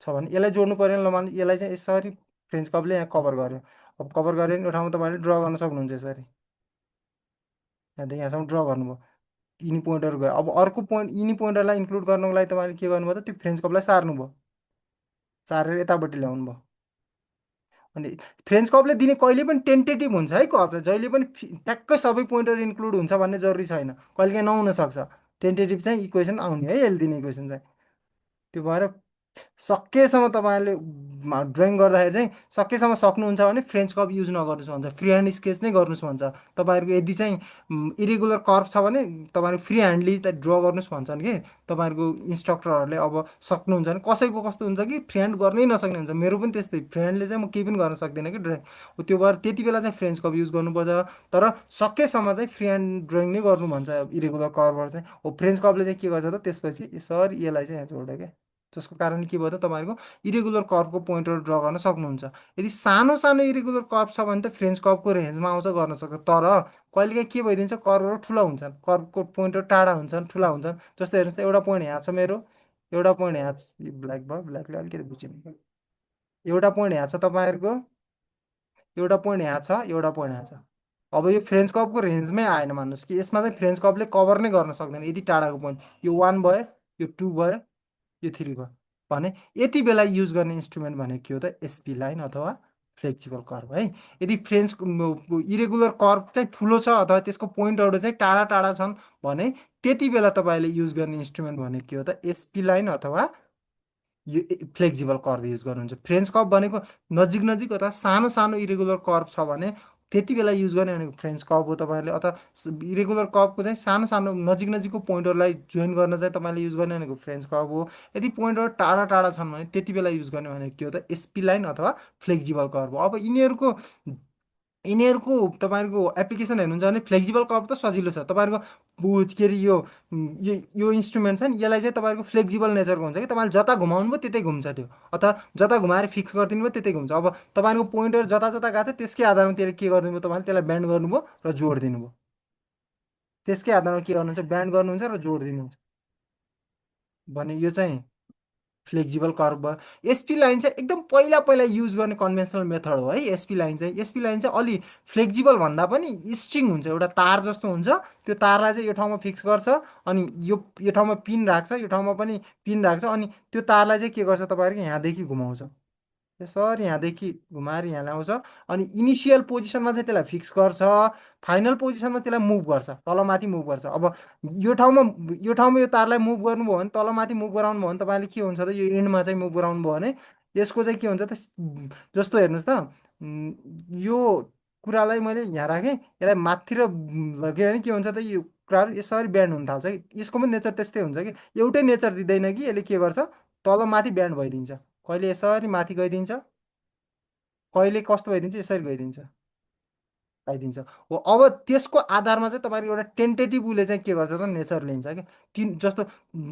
छ भने यसलाई जोड्नु पऱ्यो ल मान यसलाई चाहिँ यसरी फ्रेन्च कर्भले यहाँ कभर गर्यो। अब कभर गर्यो भने यो ठाउँमा तपाईँले ड्र गर्न सक्नुहुन्छ यसरी, यहाँदेखि यहाँसम्म ड्र गर्नुभयो, यिनी पोइन्टहरू गयो। अब अर्को पोइन्ट यिनी पोइन्टरलाई इन्क्लुड गर्नको लागि तपाईँले के गर्नुभयो त त्यो फ्रेन्च कपलाई सार्नुभयो, सारेर यतापट्टि ल्याउनु भयो। अनि फ्रेन्च कपले दिने कहिले पनि टेन्टेटिभ हुन्छ है कप, जहिले पनि ठ्याक्कै सबै पोइन्टहरू इन्क्लुड हुन्छ भन्ने जरुरी छैन, कहिलेकाहीँ नहुन सक्छ। टेन्टेटिभ चाहिँ इक्वेसन आउने है, यसले दिने इक्वेसन चाहिँ। त्यो भएर सकेसम्म तपाईँहरूले ड्रइङ गर्दाखेरि चाहिँ सकेसम्म सक्नुहुन्छ भने फ्रेन्च कर्भ युज नगर्नुहोस् भन्छ, फ्री ह्यान्ड स्केच नै गर्नुहोस् भन्छ। तपाईँहरूको यदि चाहिँ इरेगुलर कर्भ छ भने तपाईँहरू फ्री ह्यान्डली त ड्र गर्नुहोस् भन्छन् कि तपाईँहरूको इन्स्ट्रक्टरहरूले। अब सक्नुहुन्छ भने कसैको कस्तो हुन्छ कि फ्री ह्यान्ड गर्नै नसक्ने हुन्छ, मेरो पनि त्यस्तै, फ्री ह्यान्डले चाहिँ म केही पनि गर्न सक्दिनँ कि ड्रइङ। त्यो भएर त्यति बेला चाहिँ फ्रेन्च कर्भ युज गर्नुपर्छ। तर सकेसम्म चाहिँ फ्री ह्यान्ड ड्रइङ नै गर्नु भन्छ इरेगुलर कर्भहरू चाहिँ। हो फ्रेन्च कर्भले चाहिँ के गर्छ त त्यसपछि यसरी यसलाई चाहिँ यहाँ जोड्यो क्या, जसको कारणले के भयो त तपाईँको इरेगुलर कर्भको पोइन्टहरू ड्र गर्न सक्नुहुन्छ। यदि सानो सानो इरेगुलर कर्भ छ भने त फ्रेन्च कर्भको रेन्जमा आउँछ, गर्न सक्छ। तर कहिलेकाहीँ के भइदिन्छ, कर्भहरू ठुला हुन्छन्, कर्भको पोइन्टहरू टाढा हुन्छन्, ठुला हुन्छन्। जस्तै हेर्नुहोस् त, एउटा पोइन्ट यहाँ छ मेरो, एउटा पोइन्ट यहाँ छ, ब्ल्याक भयो, ब्ल्याकले अलिकति बुझिनु, एउटा पोइन्ट यहाँ छ तपाईँहरूको, एउटा पोइन्ट यहाँ छ, एउटा पोइन्ट यहाँ छ। अब यो फ्रेन्च कपको रेन्जमै आएन, मान्नुहोस् कि यसमा चाहिँ फ्रेन्च कपले कभर नै गर्न सक्दैन यदि टाढाको पोइन्ट। यो 1 भयो, यो 2 भयो, यो 3 भयो भने यति बेला युज गर्ने इन्स्ट्रुमेन्ट भनेको के हो त, एसपी लाइन अथवा फ्लेक्सिबल कर्भ है। यदि फ्रेन्च इरेगुलर कर्भ चाहिँ ठुलो छ अथवा त्यसको पोइन्टहरू चाहिँ टाढा टाढा छन् भने त्यति बेला तपाईँले युज गर्ने इन्स्ट्रुमेन्ट भनेको के हो त, एसपी लाइन अथवा यो फ्लेक्सिबल कर्भ युज गर्नुहुन्छ। फ्रेन्च कर्भ भनेको नजिक नजिक अथवा सानो सानो इरेगुलर कर्भ छ भने त्यति बेला युज गर्ने भनेको फ्रेन्च कर्भ हो तपाईँहरूले। अथवा इरेगुलर कर्भको चाहिँ सानो सानो नजिक नजिकको पोइन्टहरूलाई जोइन गर्न चाहिँ तपाईँले युज गर्ने भनेको फ्रेन्च कर्भ हो। यदि पोइन्टहरू टाढा टाढा छन् भने त्यति बेला युज गर्ने भनेको के हो त, एसपी लाइन अथवा फ्लेक्सिबल कर्भ हो। अब यिनीहरूको तपाईँहरूको एप्लिकेसन हेर्नुहुन्छ भने फ्लेक्सिबल कर्भ त सजिलो छ। तपाईँहरूको के अरे यो इन्स्ट्रुमेन्ट छ नि, यसलाई चाहिँ तपाईँहरूको फ्लेक्सिबल नेचरको हुन्छ कि तपाईँले जता घुमाउनु भयो त्यतै घुम्छ त्यो, अथवा जता घुमाएर फिक्स गरिदिनु भयो त्यतै घुम्छ। अब तपाईँहरूको पोइन्टहरू जता जता गएको छ त्यसकै आधारमा त्यसले के गरिदिनु भयो, तपाईँले त्यसलाई ब्यान्ड गर्नुभयो र जोड दिनुभयो, त्यसकै आधारमा के गर्नुहुन्छ, ब्यान्ड गर्नुहुन्छ र जोड दिनुहुन्छ भने यो चाहिँ फ्लेक्सिबल कर्भ भयो। एसपी लाइन चाहिँ एकदम पहिला पहिला युज गर्ने कन्भेन्सनल मेथड हो है। एसपी लाइन चाहिँ अलि फ्लेक्सिबल भन्दा पनि स्ट्रिङ हुन्छ, एउटा तार जस्तो हुन्छ। त्यो तारलाई चाहिँ यो ठाउँमा फिक्स गर्छ, अनि यो ठाउँमा पिन राख्छ, यो ठाउँमा पनि पिन राख्छ, अनि त्यो तारलाई चाहिँ के गर्छ तपाईँहरूको यहाँदेखि घुमाउँछ, यसरी यहाँदेखि घुमाएर यहाँ ल्याउँछ। अनि इनिसियल पोजिसनमा चाहिँ त्यसलाई फिक्स गर्छ, फाइनल पोजिसनमा त्यसलाई मुभ गर्छ, तलमाथि मुभ गर्छ। अब यो ठाउँमा यो तारलाई मुभ गर्नुभयो भने, तलमाथि मुभ गराउनु भयो भने तपाईँले के हुन्छ त, यो एन्डमा चाहिँ मुभ गराउनु भयो भने यसको चाहिँ के हुन्छ त, जस्तो हेर्नुहोस् त, यो कुरालाई मैले यहाँ राखेँ, यसलाई माथि र लग्यो भने के हुन्छ त, यो कुराहरू यसरी ब्यान्ड हुन थाल्छ कि। यसको पनि नेचर त्यस्तै हुन्छ कि, एउटै नेचर दिँदैन कि, यसले के गर्छ तल माथि ब्यान्ड भइदिन्छ, कहिले यसरी माथि गइदिन्छ, कहिले कस्तो भइदिन्छ, यसरी गइदिन्छ, पाइदिन्छ हो। अब त्यसको आधारमा चाहिँ तपाईँको एउटा टेन्टेटिभ उसले चाहिँ के गर्छ त, नेचर लिन्छ कि। जस्तो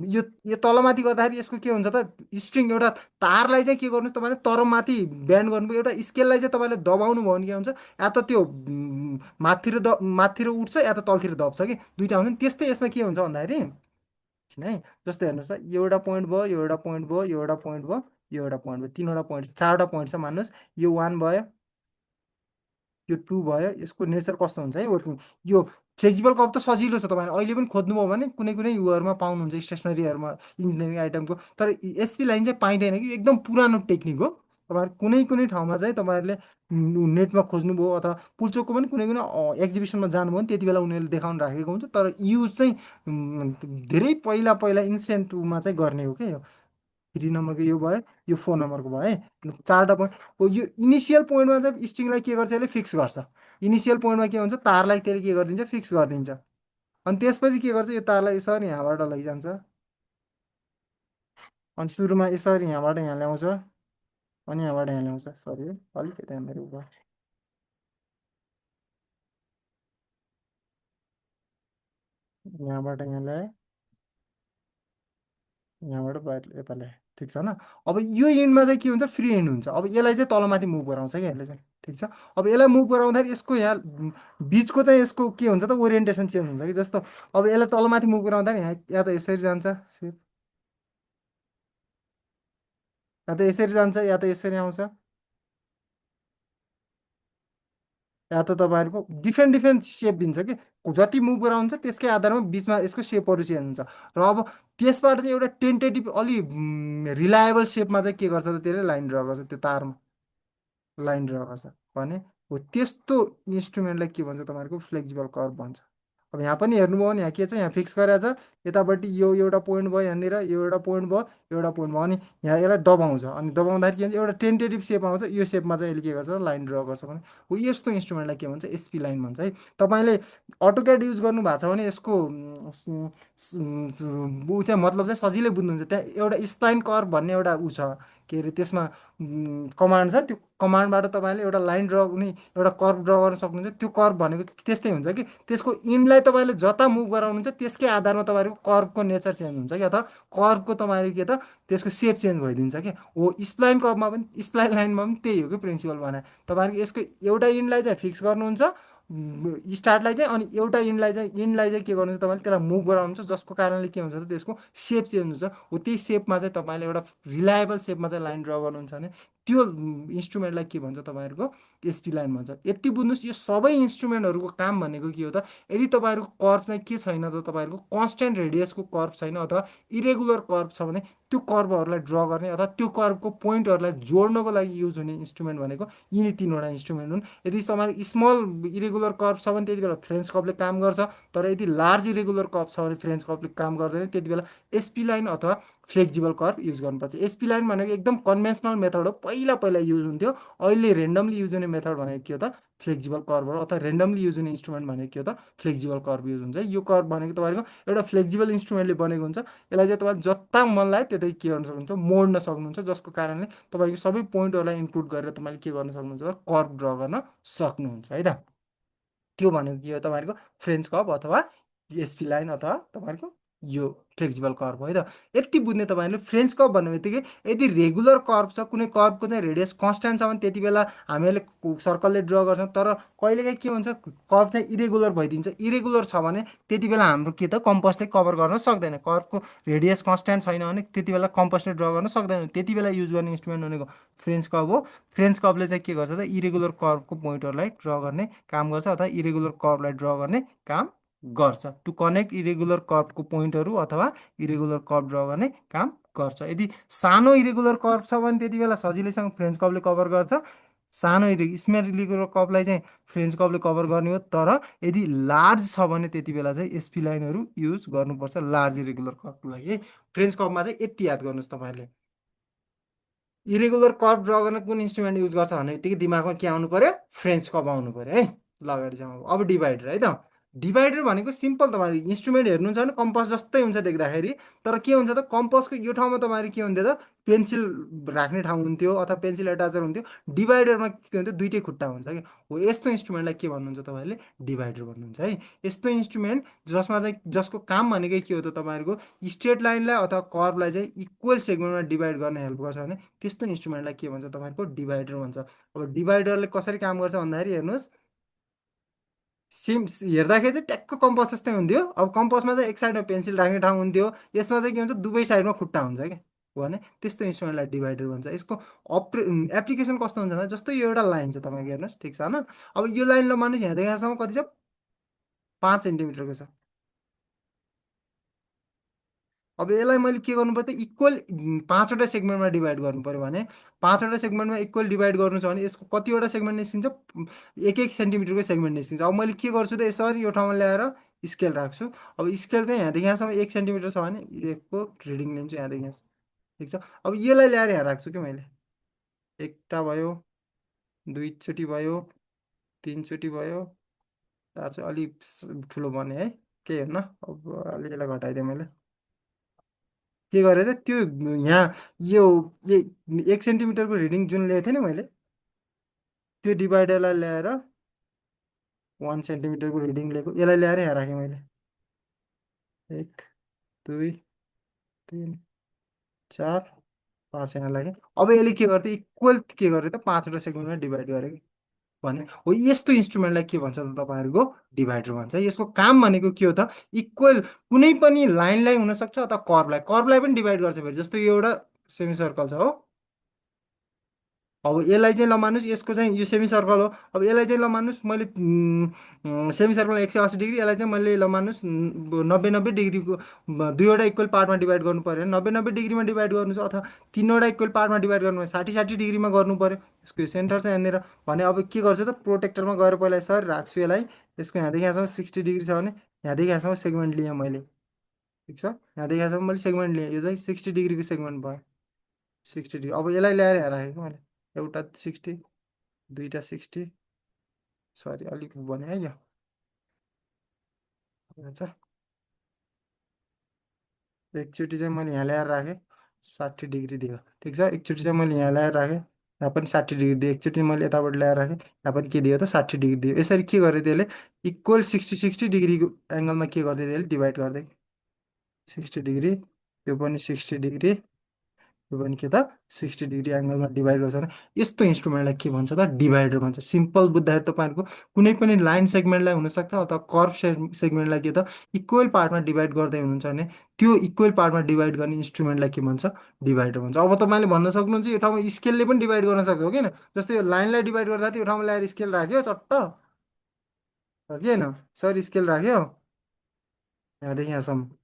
यो तलमाथि गर्दाखेरि यसको के हुन्छ त, स्ट्रिङ एउटा तारलाई चाहिँ के गर्नुहोस् तपाईँले तरमाथि ब्यान्ड गर्नुभयो, एउटा स्केललाई चाहिँ तपाईँले दबाउनु भयो भने के हुन्छ, या त त्यो माथि र उठ्छ, या त तलतिर दब्छ कि, दुइटा हुन्छ नि। त्यस्तै यसमा के हुन्छ भन्दाखेरि एकछिन है, जस्तो हेर्नुहोस् त, यो एउटा पोइन्ट भयो, यो एउटा पोइन्ट भयो, यो एउटा पोइन्ट भयो, यो एउटा पोइन्ट भयो, तिनवटा पोइन्ट, चारवटा पोइन्ट छ मान्नुहोस्। यो 1 भयो, यो 2 भयो, यसको नेचर कस्तो हुन्छ है वर्किङ। यो फ्लेक्सिबल कप त सजिलो छ, तपाईँले अहिले पनि खोज्नुभयो भने कुनै कुनै युहरूमा पाउनुहुन्छ, स्टेसनरीहरूमा, इन्जिनियरिङ आइटमको। तर एसपी लाइन चाहिँ पाइँदैन कि, एकदम पुरानो टेक्निक हो। तपाईँहरू कुनै कुनै ठाउँमा चाहिँ तपाईँहरूले नेटमा खोज्नुभयो अथवा पुल्चोकको पनि कुनै कुनै एक्जिबिसनमा जानुभयो भने त्यति बेला उनीहरूले देखाउनु राखेको हुन्छ। तर युज चाहिँ धेरै पहिला पहिला इन्सेन्टमा चाहिँ गर्ने हो क्या। 3 नम्बरको यो भयो, यो 4 नम्बरको भयो है, चारवटा पोइन्ट हो। यो इनिसियल पोइन्टमा चाहिँ स्ट्रिङलाई के गर्छ, यसले फिक्स गर्छ। इनिसियल पोइन्टमा के हुन्छ, तारलाई त्यसले के गरिदिन्छ, फिक्स गरिदिन्छ। अनि त्यसपछि के गर्छ, यो तारलाई यसरी यहाँबाट लैजान्छ, अनि सुरुमा यसरी यहाँबाट यहाँ ल्याउँछ, अनि यहाँबाट यहाँ ल्याउँछ, सरी अलिकति यहाँ मेरो भयो, यहाँबाट यहाँ ल्याएँ, यहाँबाट बाहिर यता ल्याएँ, ठिक छ होइन। अब यो इन्डमा चाहिँ के हुन्छ, फ्री इन्ड हुन्छ। अब यसलाई चाहिँ तलमाथि मुभ गराउँछ कि यसले चाहिँ, ठिक छ। अब यसलाई मुभ गराउँदाखेरि यसको यहाँ बिचको चाहिँ यसको के हुन्छ त, ओरिएन्टेसन चेन्ज हुन्छ कि। जस्तो अब यसलाई तलमाथि मुभ गराउँदाखेरि यहाँ या त यसरी जान्छ सेप, या त यसरी जान्छ, या त यसरी आउँछ, या त तपाईँहरूको डिफ्रेन्ट डिफ्रेन्ट सेप दिन्छ कि जति मुभ गराउँछ त्यसकै आधारमा बिचमा यसको सेपहरू चेन्ज हुन्छ। र अब त्यसबाट चाहिँ एउटा टेन्टेटिभ अलि रिलायबल सेपमा चाहिँ के गर्छ त त्यसले लाइन ड्र गर्छ, त्यो तारमा लाइन ड्र गर्छ भने हो त्यस्तो इन्स्ट्रुमेन्टलाई के भन्छ तपाईँहरूको फ्लेक्सिबल कर्भ भन्छ। अब यहाँ पनि हेर्नुभयो भने यहाँ के छ, यहाँ फिक्स गरेको छ, यतापट्टि यो एउटा पोइन्ट भयो, यहाँनिर यो एउटा पोइन्ट भयो, एउटा पोइन्ट भयो, अनि यहाँ यसलाई दबाउँछ, अनि दबाउँदाखेरि के भन्छ एउटा टेन्टेटिभ सेप आउँछ, यो सेपमा चाहिँ यसले के गर्छ लाइन ड्र गर्छ भने हो यस्तो इन्स्ट्रुमेन्टलाई के भन्छ एसपी लाइन भन्छ है। तपाईँले अटोक्याड युज गर्नु भएको छ भने यसको ऊ चाहिँ मतलब चाहिँ सजिलै बुझ्नुहुन्छ। त्यहाँ एउटा स्प्लाइन कर्भ भन्ने एउटा ऊ छ, के अरे त्यसमा कमान्ड छ, त्यो कमान्डबाट तपाईँले एउटा लाइन ड्र गर्ने एउटा कर्भ ड्र गर्न सक्नुहुन्छ। त्यो कर्भ भनेको त्यस्तै हुन्छ कि त्यसको इन्डलाई तपाईँले जता मुभ गराउनुहुन्छ त्यसकै आधारमा तपाईँहरूको कर्भको नेचर चेन्ज हुन्छ कि, अथवा कर्भको तपाईँको के त त्यसको सेप चेन्ज भइदिन्छ कि हो। स्प्लाइन कर्भमा पनि स्प्लाइन लाइनमा पनि त्यही हो कि प्रिन्सिपल भने तपाईँहरूको यसको एउटा इन्डलाई चाहिँ फिक्स गर्नुहुन्छ स्टार्टलाई चाहिँ, अनि एउटा इन्डलाई चाहिँ के गर्नुहुन्छ तपाईँले त्यसलाई मुभ गराउनुहुन्छ, जसको कारणले के हुन्छ त त्यसको सेप चेन्ज हुन्छ हो। त्यही सेपमा चाहिँ तपाईँले एउटा रिलायबल सेपमा चाहिँ लाइन ड्र गर्नुहुन्छ भने त्यो इन्स्ट्रुमेन्टलाई के भन्छ तपाईँहरूको एसपी लाइन भन्छ। यति बुझ्नुहोस् यो सबै इन्स्ट्रुमेन्टहरूको काम भनेको के हो त, यदि तपाईँहरूको कर्भ चाहिँ के छैन त तपाईँहरूको कन्सटेन्ट रेडियसको कर्भ छैन अथवा इरेगुलर कर्भ छ भने त्यो कर्भहरूलाई ड्र गर्ने अथवा त्यो कर्भको पोइन्टहरूलाई जोड्नको लागि युज हुने इन्स्ट्रुमेन्ट भनेको यिनी तिनवटा इन्स्ट्रुमेन्ट हुन्। यदि तपाईँको स्मल इरेगुलर कर्भ छ भने त्यति बेला फ्रेन्च कर्भले काम गर्छ, तर यदि लार्ज इरेगुलर कर्भ छ भने फ्रेन्च कर्भले काम गर्दैन, त्यति बेला एसपी लाइन अथवा फ्लेक्जिबल कर्भ युज गर्नुपर्छ। एसपी लाइन भनेको एकदम कन्भेन्सनल मेथड हो, पहिला पहिला युज हुन्थ्यो। अहिले रेन्डमली युज हुने मेथड भनेको के हो त फ्लेक्जिबल कर्भ हो, अथवा रेन्डमली युज हुने इन्स्ट्रुमेन्ट भनेको के हो त फ्लेक्जिबल कर्भ युज हुन्छ। यो कर्भ भनेको तपाईँको एउटा फ्लेक्जिबल इन्स्ट्रुमेन्टले बनेको हुन्छ। यसलाई चाहिँ तपाईँ जता मन लाग्यो त्यतै के गर्न सक्नुहुन्छ मोड्न सक्नुहुन्छ, जसको कारणले तपाईँको सबै पोइन्टहरूलाई इन्क्लुड गरेर तपाईँले के गर्न सक्नुहुन्छ कर्भ ड्र गर्न सक्नुहुन्छ है त। त्यो भनेको के हो तपाईँहरूको फ्रेन्च कर्भ अथवा एसपी लाइन अथवा तपाईँहरूको यो फ्लेक्सिबल कर्भ हो है त। यति बुझ्ने तपाईँहरूले फ्रेन्च कर्भ भन्ने बित्तिकै यदि रेगुलर कर्भ छ, कुनै कर्भको चाहिँ रेडियस कन्सट्यान्ट छ भने त्यति बेला हामीहरूले सर्कलले ड्र गर्छौँ, तर कहिलेकाहीँ के हुन्छ कर्भ चाहिँ इरेगुलर भइदिन्छ। इरेगुलर छ भने त्यति बेला हाम्रो के त कम्पसले कभर गर्न सक्दैन, कर्भको रेडियस कन्सट्यान्ट छैन भने त्यति बेला कम्पसले ड्र गर्न सक्दैन, त्यति बेला युज गर्ने इन्स्ट्रुमेन्ट भनेको फ्रेन्च कर्भ हो। फ्रेन्च कर्भले चाहिँ के गर्छ त इरेगुलर कर्भको पोइन्टहरूलाई ड्र गर्ने काम गर्छ अथवा इरेगुलर कर्भलाई ड्र गर्ने काम गर्छ, टु कनेक्ट इरेगुलर कर्भको पोइन्टहरू अथवा इरेगुलर कर्भ ड्र गर्ने काम गर्छ। यदि सानो इरेगुलर कर्भ छ भने त्यति बेला सजिलैसँग फ्रेन्च कर्भले कभर गर्छ, सानो स्मल इरेगुलर कर्भलाई चाहिँ फ्रेन्च कर्भले कभर गर्ने हो। तर यदि लार्ज छ भने त्यति बेला चाहिँ एसपी लाइनहरू युज गर्नुपर्छ लार्ज इरेगुलर कर्भको लागि है। फ्रेन्च कर्भमा चाहिँ यति याद गर्नुहोस् तपाईँहरूले, इरेगुलर कर्भ ड्र गर्न कुन इन्स्ट्रुमेन्ट युज गर्छ भन्ने बित्तिकै दिमागमा के आउनु पर्यो फ्रेन्च कर्भ आउनु पर्यो है। ल अगाडि जाउँ, अब डिभाइडर है त। डिभाइडर भनेको सिम्पल, तपाईँहरू इन्स्ट्रुमेन्ट हेर्नुहुन्छ भने कम्पस जस्तै हुन्छ देख्दाखेरि, तर के हुन्छ त कम्पसको यो ठाउँमा तपाईँहरू के हुन्थ्यो त पेन्सिल राख्ने ठाउँ हुन्थ्यो अथवा पेन्सिल एटाचर हुन्थ्यो। डिभाइडरमा के हुन्थ्यो दुइटै खुट्टा हुन्छ कि हो, यस्तो इन्स्ट्रुमेन्टलाई के भन्नुहुन्छ तपाईँहरूले डिभाइडर भन्नुहुन्छ है। यस्तो इन्स्ट्रुमेन्ट जसमा चाहिँ जसको काम भनेकै के हो त तपाईँहरूको स्ट्रेट लाइनलाई अथवा कर्भलाई चाहिँ इक्वल सेगमेन्टमा डिभाइड गर्न हेल्प गर्छ भने त्यस्तो इन्स्ट्रुमेन्टलाई के भन्छ तपाईँहरूको डिभाइडर भन्छ। अब डिभाइडरले कसरी काम गर्छ भन्दाखेरि हेर्नुहोस्, सिम हेर्दाखेरि चाहिँ ट्याक्क कम्पस जस्तै हुन्थ्यो। अब कम्पसमा चाहिँ एक साइडमा पेन्सिल राख्ने ठाउँ हुन्थ्यो, यसमा चाहिँ के हुन्छ दुवै साइडमा खुट्टा हुन्छ क्या हो भने त्यस्तो इन्स्ट्रुमेन्टलाई डिभाइडर भन्छ। यसको एप्लिकेसन कस्तो हुन्छ भन्दा जस्तै यो एउटा लाइन छ तपाईँको हेर्नुहोस् ठिक छ होइन। अब यो लाइन ल मान्नुहोस् यहाँदेखिसम्म कति छ 5 सेन्टिमिटरको छ। अब यसलाई मैले के गर्नु पर्यो त इक्वल 5वटा सेगमेन्टमा डिभाइड गर्नु पऱ्यो भने 5वटा सेगमेन्टमा इक्वल डिभाइड गर्नु छ भने यसको कतिवटा सेगमेन्ट निस्किन्छ 1-1 सेन्टिमिटरको सेगमेन्ट निस्किन्छ। अब मैले के गर्छु त यसरी यो ठाउँमा ल्याएर स्केल राख्छु। अब स्केल चाहिँ यहाँदेखि यहाँसम्म 1 सेन्टिमिटर छ भने यसको रिडिङ लिन्छु यहाँदेखि यहाँ ठिक छ। अब यसलाई ल्याएर यहाँ राख्छु कि मैले, एकटा भयो, दुईचोटि भयो, तिनचोटि भयो, चार चाहिँ अलिक ठुलो बने है केही हुन्न। अब अलि यसलाई घटाइदिएँ मैले, के गरेँ त त्यो यहाँ यो 1 सेन्टिमिटरको रिडिङ जुन लिएको थिएँ नि मैले त्यो डिभाइडरलाई ल्याएर 1 सेन्टिमिटरको रिडिङ लिएको यसलाई ल्याएर यहाँ राखेँ मैले, 1 2 3 4 5 यहाँ लागेँ। अब यसले के गर्थ्यो इक्वल के गर्यो त 5वटा सेगमेन्टमा डिभाइड गरेको भने हो। यस्तो इन्स्ट्रुमेन्टलाई के भन्छ त तपाईँहरूको डिभाइडर भन्छ। यसको काम भनेको के हो त इक्वल कुनै पनि लाइनलाई हुनसक्छ अथवा कर्भलाई पनि डिभाइड गर्छ फेरि। जस्तो यो एउटा सेमी सर्कल छ हो, अब यसलाई चाहिँ ल मान्नुहोस् यसको चाहिँ यो सेमी सर्कल हो। अब यसलाई चाहिँ ल मान्नुहोस् मैले सेमी सर्कल 180 डिग्री, यसलाई चाहिँ मैले ल मान्नुहोस् 90 90 डिग्रीको दुईवटा इक्वल पार्टमा डिभाइड गर्नु पऱ्यो भने 90 90 डिग्रीमा डिभाइड गर्नु छ, अथवा तिनवटा इक्वल पार्टमा डिभाइड गर्नु भयो 60 60 डिग्रीमा गर्नु पऱ्यो। यसको यो सेन्टर चाहिँ यहाँनिर भने अब के गर्छु त, प्रोटेक्टरमा गएर पहिला यसरी राख्छु यसलाई। यसको यहाँदेखि यहाँसम्म 60 डिग्री छ भने यहाँदेखि यहाँसम्म सेगमेन्ट लिएँ मैले, ठिक छ। यहाँदेखि यहाँसम्म मैले सेगमेन्ट लिएँ, यो चाहिँ 60 डिग्रीको सेगमेन्ट भयो। 60 डिग्री। अब यसलाई ल्याएर यहाँ राखेको मैले, एउटा 60, दुईवटा 60, सरी अलिक भने है यो भन्छ। एकचोटि चाहिँ मैले यहाँ ल्याएर राखेँ 60 डिग्री दियो, ठिक छ। एकचोटि चाहिँ मैले यहाँ ल्याएर राखेँ, यहाँ पनि 60 डिग्री दियो। एकचोटि मैले यताबाट ल्याएर राखेँ, यहाँ पनि के दियो त 60 डिग्री दियो। यसरी के गर्यो त्यसले, इक्वल 60 60 डिग्रीको एङ्गलमा के गर्दै त्यसले डिभाइड गर्दै, 60 डिग्री, यो पनि 60 डिग्री, यो पनि के त 60 डिग्री एङ्गलमा डिभाइड गर्छ भने यस्तो इन्स्ट्रुमेन्टलाई के भन्छ त, डिभाइडर भन्छ। सिम्पल बुझ्दाखेरि तपाईँहरूको कुनै पनि लाइन सेगमेन्टलाई हुनसक्छ अथवा कर्भ सेगमेन्टलाई के त इक्वल पार्टमा डिभाइड गर्दै हुनुहुन्छ भने त्यो इक्वल पार्टमा डिभाइड गर्ने इन्स्ट्रुमेन्टलाई के भन्छ, डिभाइडर भन्छ। अब तपाईँले भन्न सक्नुहुन्छ यो ठाउँमा स्केलले पनि डिभाइड गर्न सक्छ हो किन, जस्तै यो लाइनलाई डिभाइड गर्दा त्यो ठाउँमा ल्याएर स्केल राख्यो चट्ट, हो कि होइन, सर स्केल राख्यो यहाँदेखि यहाँसम्म,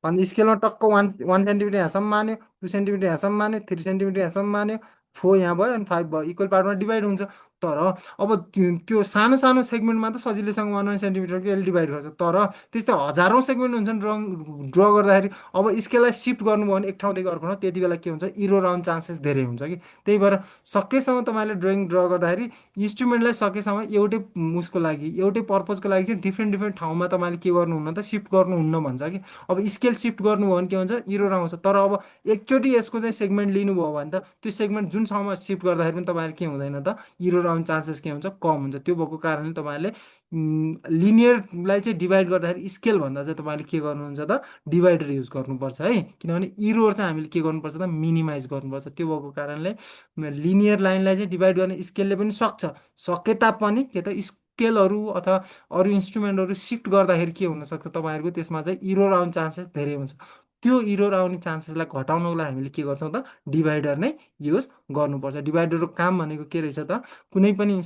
अनि स्केलमा टक्क 1 1 सेन्टिमिटर यहाँसम्म मान्यो, 2 सेन्टिमिटर यहाँसम्म मान्यो, 3 सेन्टिमिटर यहाँसम्म मान्यो, 4 यहाँ भयो, अनि 5 भयो, इक्वल पार्टमा डिभाइड हुन्छ। तर अब त्यो सानो सानो सेगमेन्टमा त सजिलैसँग 1 1 सेन्टिमिटरको यसले डिभाइड गर्छ, तर त्यस्तै हजारौँ सेगमेन्ट हुन्छन् ड्र गर्दाखेरि। अब स्केललाई सिफ्ट गर्नुभयो भने एक ठाउँदेखि अर्को ठाउँ, त्यति बेला के हुन्छ, इरोर आउने चान्सेस धेरै हुन्छ कि। त्यही भएर सकेसम्म तपाईँले ड्रइङ ड्र गर्दाखेरि इन्स्ट्रुमेन्टलाई सकेसम्म एउटै उसको लागि, एउटै पर्पजको लागि चाहिँ डिफ्रेन्ट डिफ्रेन्ट ठाउँमा तपाईँले के गर्नुहुन्न त, सिफ्ट गर्नुहुन्न भन्छ कि। अब स्केल सिफ्ट गर्नुभयो भने के हुन्छ, इरोर आउँछ। तर अब एकचोटि यसको चाहिँ सेगमेन्ट लिनुभयो भने त त्यो सेगमेन्ट जुन ठाउँमा सिफ्ट गर्दाखेरि पनि तपाईँहरू के हुँदैन त, इरोर आउने चान्सेस के हुन्छ, कम हुन्छ। त्यो भएको कारणले तपाईँहरूले लिनियरलाई चाहिँ डिभाइड गर्दाखेरि स्केलभन्दा चाहिँ तपाईँले के गर्नुहुन्छ त, डिभाइडर युज गर्नुपर्छ है, किनभने इरोर चाहिँ हामीले के गर्नुपर्छ त, मिनिमाइज गर्नुपर्छ। त्यो भएको कारणले लिनियर लाइनलाई चाहिँ डिभाइड गर्ने स्केलले पनि सक्छ, सके तापनि के त स्केलहरू अथवा अरू इन्स्ट्रुमेन्टहरू सिफ्ट गर्दाखेरि के हुनसक्छ तपाईँहरूको त्यसमा चाहिँ इरोर आउने चान्सेस धेरै हुन्छ। त्यो इरोर आउने चान्सेसलाई घटाउनको लागि हामीले के गर्छौँ त, डिभाइडर नै युज गर्नुपर्छ। डिभाइडरको काम भनेको के रहेछ त, कुनै पनि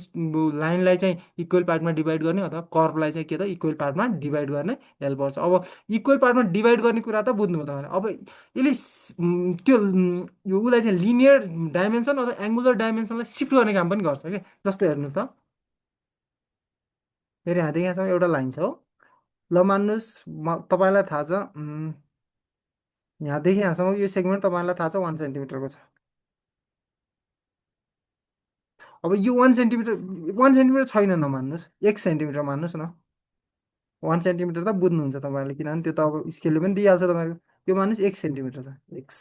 लाइनलाई चाहिँ इक्वल पार्टमा डिभाइड गर्ने अथवा कर्भलाई चाहिँ के त इक्वल पार्टमा डिभाइड गर्ने हेल्प गर्छ। अब इक्वल पार्टमा डिभाइड गर्ने कुरा त बुझ्नुभयो तपाईँले। अब यसले त्यो यो उसलाई चाहिँ लिनियर डाइमेन्सन अथवा एङ्गुलर डाइमेन्सनलाई सिफ्ट गर्ने काम पनि गर्छ क्या। जस्तो हेर्नुहोस् त, फेरि यहाँदेखि यहाँसम्म एउटा लाइन छ हो, ल मान्नुहोस् तपाईँलाई थाहा छ यहाँदेखि यहाँसम्म यो सेगमेन्ट तपाईँलाई थाहा छ 1 सेन्टिमिटरको छ। अब यो 1 सेन्टिमिटर, 1 सेन्टिमिटर छैन नमान्नुहोस्, 1 सेन्टिमिटर मान्नुहोस् न। 1 सेन्टिमिटर त बुझ्नुहुन्छ तपाईँले, किनभने त्यो त अब स्केलले पनि दिइहाल्छ तपाईँको। यो मान्नुहोस् 1 सेन्टिमिटर छ, एक्स,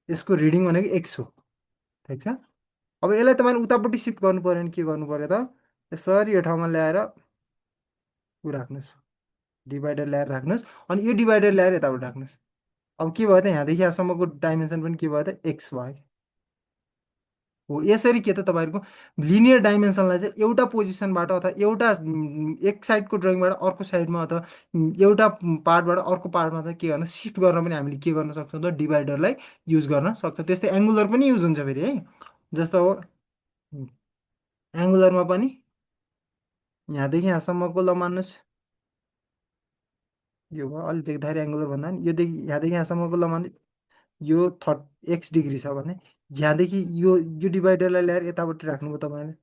यसको रिडिङ भनेको एक्स हो, ठिक छ। अब यसलाई तपाईँले उतापट्टि सिफ्ट गर्नु पऱ्यो भने के गर्नु पऱ्यो त, यसरी यो ठाउँमा ल्याएर ऊ राख्नुहोस्, डिभाइडर ल्याएर राख्नुहोस्, अनि यो डिभाइडर ल्याएर यताबाट राख्नुहोस्। अब के भयो त, यहाँदेखि यहाँसम्मको डाइमेन्सन पनि के भयो त, एक्स भयो। हो यसरी के त तपाईँहरूको लिनियर डाइमेन्सनलाई चाहिँ एउटा पोजिसनबाट अथवा एउटा एक साइडको ड्रइङबाट अर्को साइडमा अथवा एउटा पार्टबाट अर्को पार्टमा चाहिँ के गर्न, सिफ्ट गर्न पनि हामीले के गर्न सक्छौँ त, डिभाइडरलाई युज गर्न सक्छौँ। त्यस्तै एङ्गुलर पनि युज हुन्छ फेरि है। जस्तो हो एङ्गुलरमा पनि यहाँदेखि यहाँसम्मको ल मान्नुहोस्, यो भयो अलिक देख्दाखेरि एङ्गुलर भन्दा नि योदेखि यहाँदेखि यहाँसम्मको ल मान्नु, यो 30 एक्स डिग्री छ भने यहाँदेखि यो डिभाइडरलाई ल्याएर यतापट्टि राख्नुभयो तपाईँले,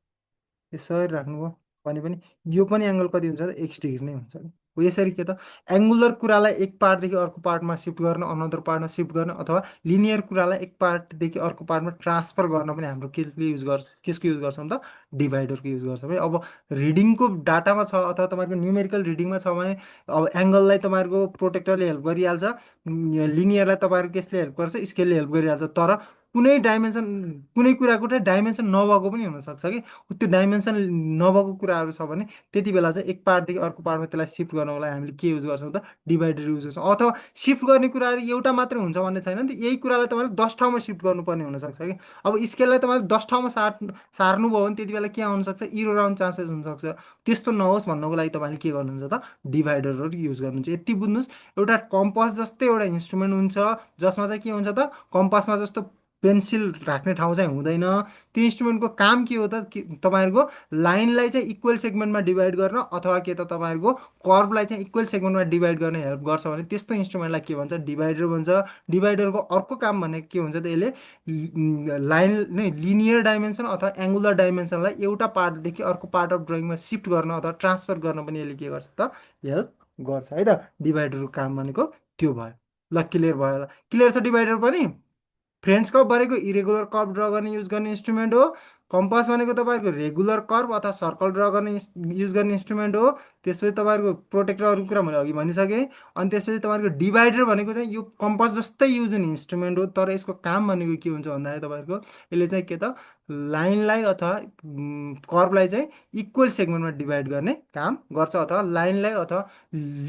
यसरी राख्नुभयो भने पनि यो पनि एङ्गल कति हुन्छ त, एक्स डिग्री नै हुन्छ नि। हो यसरी के त एङ्गुलर कुरालाई एक पार्टदेखि अर्को पार्टमा सिफ्ट गर्न, अनदर पार्टमा सिफ्ट गर्न, अथवा लिनियर कुरालाई एक पार्टदेखि अर्को पार्टमा ट्रान्सफर गर्न पनि हाम्रो केले युज गर्छ, केसको युज गर्छौँ त, डिभाइडरको युज गर्छौँ है। अब रिडिङको डाटामा छ अथवा तपाईँको न्युमेरिकल रिडिङमा छ भने अब एङ्गललाई तपाईँहरूको प्रोटेक्टरले हेल्प गरिहाल्छ, लिनियरलाई तपाईँहरूको केसले हेल्प गर्छ, स्केलले हेल्प गरिहाल्छ। तर कुनै डाइमेन्सन, कुनै कुराको चाहिँ डाइमेन्सन नभएको पनि हुनसक्छ कि। त्यो डाइमेन्सन नभएको कुराहरू छ भने त्यति बेला चाहिँ एक पार्टदेखि अर्को पार्टमा त्यसलाई सिफ्ट गर्नको लागि हामीले के युज गर्छौँ त, डिभाइडर युज गर्छौँ। अथवा सिफ्ट गर्ने कुराहरू एउटा मात्रै हुन्छ भन्ने छैन नि त, यही कुरालाई तपाईँले 10 ठाउँमा सिफ्ट गर्नुपर्ने हुनसक्छ कि। अब स्केललाई तपाईँले 10 ठाउँमा सार्नुभयो भने त्यति बेला के आउनसक्छ, इरोर आउने चान्सेस हुनसक्छ। त्यस्तो नहोस् भन्नको लागि तपाईँले के गर्नुहुन्छ त, डिभाइडरहरू युज गर्नुहुन्छ। यति बुझ्नुहोस्, एउटा कम्पास जस्तै एउटा इन्स्ट्रुमेन्ट हुन्छ जसमा चाहिँ के हुन्छ त, कम्पासमा जस्तो पेन्सिल राख्ने ठाउँ चाहिँ हुँदैन। त्यो इन्स्ट्रुमेन्टको काम के हो त तपाईँहरूको लाइनलाई चाहिँ इक्वल सेगमेन्टमा डिभाइड गर्न अथवा के त तपाईँहरूको कर्वलाई चाहिँ इक्वल सेगमेन्टमा डिभाइड गर्न हेल्प गर्छ भने त्यस्तो इन्स्ट्रुमेन्टलाई के भन्छ, डिभाइडर भन्छ। डिभाइडरको अर्को काम भनेको के हुन्छ त, यसले लाइन नै लिनियर डाइमेन्सन अथवा एङ्गुलर डाइमेन्सनलाई एउटा पार्टदेखि अर्को पार्ट अफ ड्रइङमा सिफ्ट गर्न अथवा ट्रान्सफर गर्न पनि यसले के गर्छ त, हेल्प गर्छ है त। डिभाइडरको काम भनेको त्यो भयो। ल क्लियर भयो होला, क्लियर छ डिभाइडर पनि। फ्रेन्च कर्व भनेको इरेगुलर कर्व ड्र गर्ने युज गर्ने इन्स्ट्रुमेन्ट हो। कम्पास भनेको तपाईँको रेगुलर कर्व अथवा सर्कल ड्र गर्ने युज गर्ने इन्स्ट्रुमेन्ट हो। त्यसपछि तपाईँको प्रोटेक्टर अरू कुरा मैले अघि भनिसकेँ। अनि त्यसपछि तपाईँको डिभाइडर भनेको चाहिँ यो कम्पास जस्तै युज हुने इन्स्ट्रुमेन्ट हो, तर यसको काम भनेको के हुन्छ भन्दाखेरि तपाईँको यसले चाहिँ के त लाइनलाई अथवा कर्वलाई चाहिँ इक्वल सेगमेन्टमा डिभाइड गर्ने काम गर्छ अथवा लाइनलाई अथवा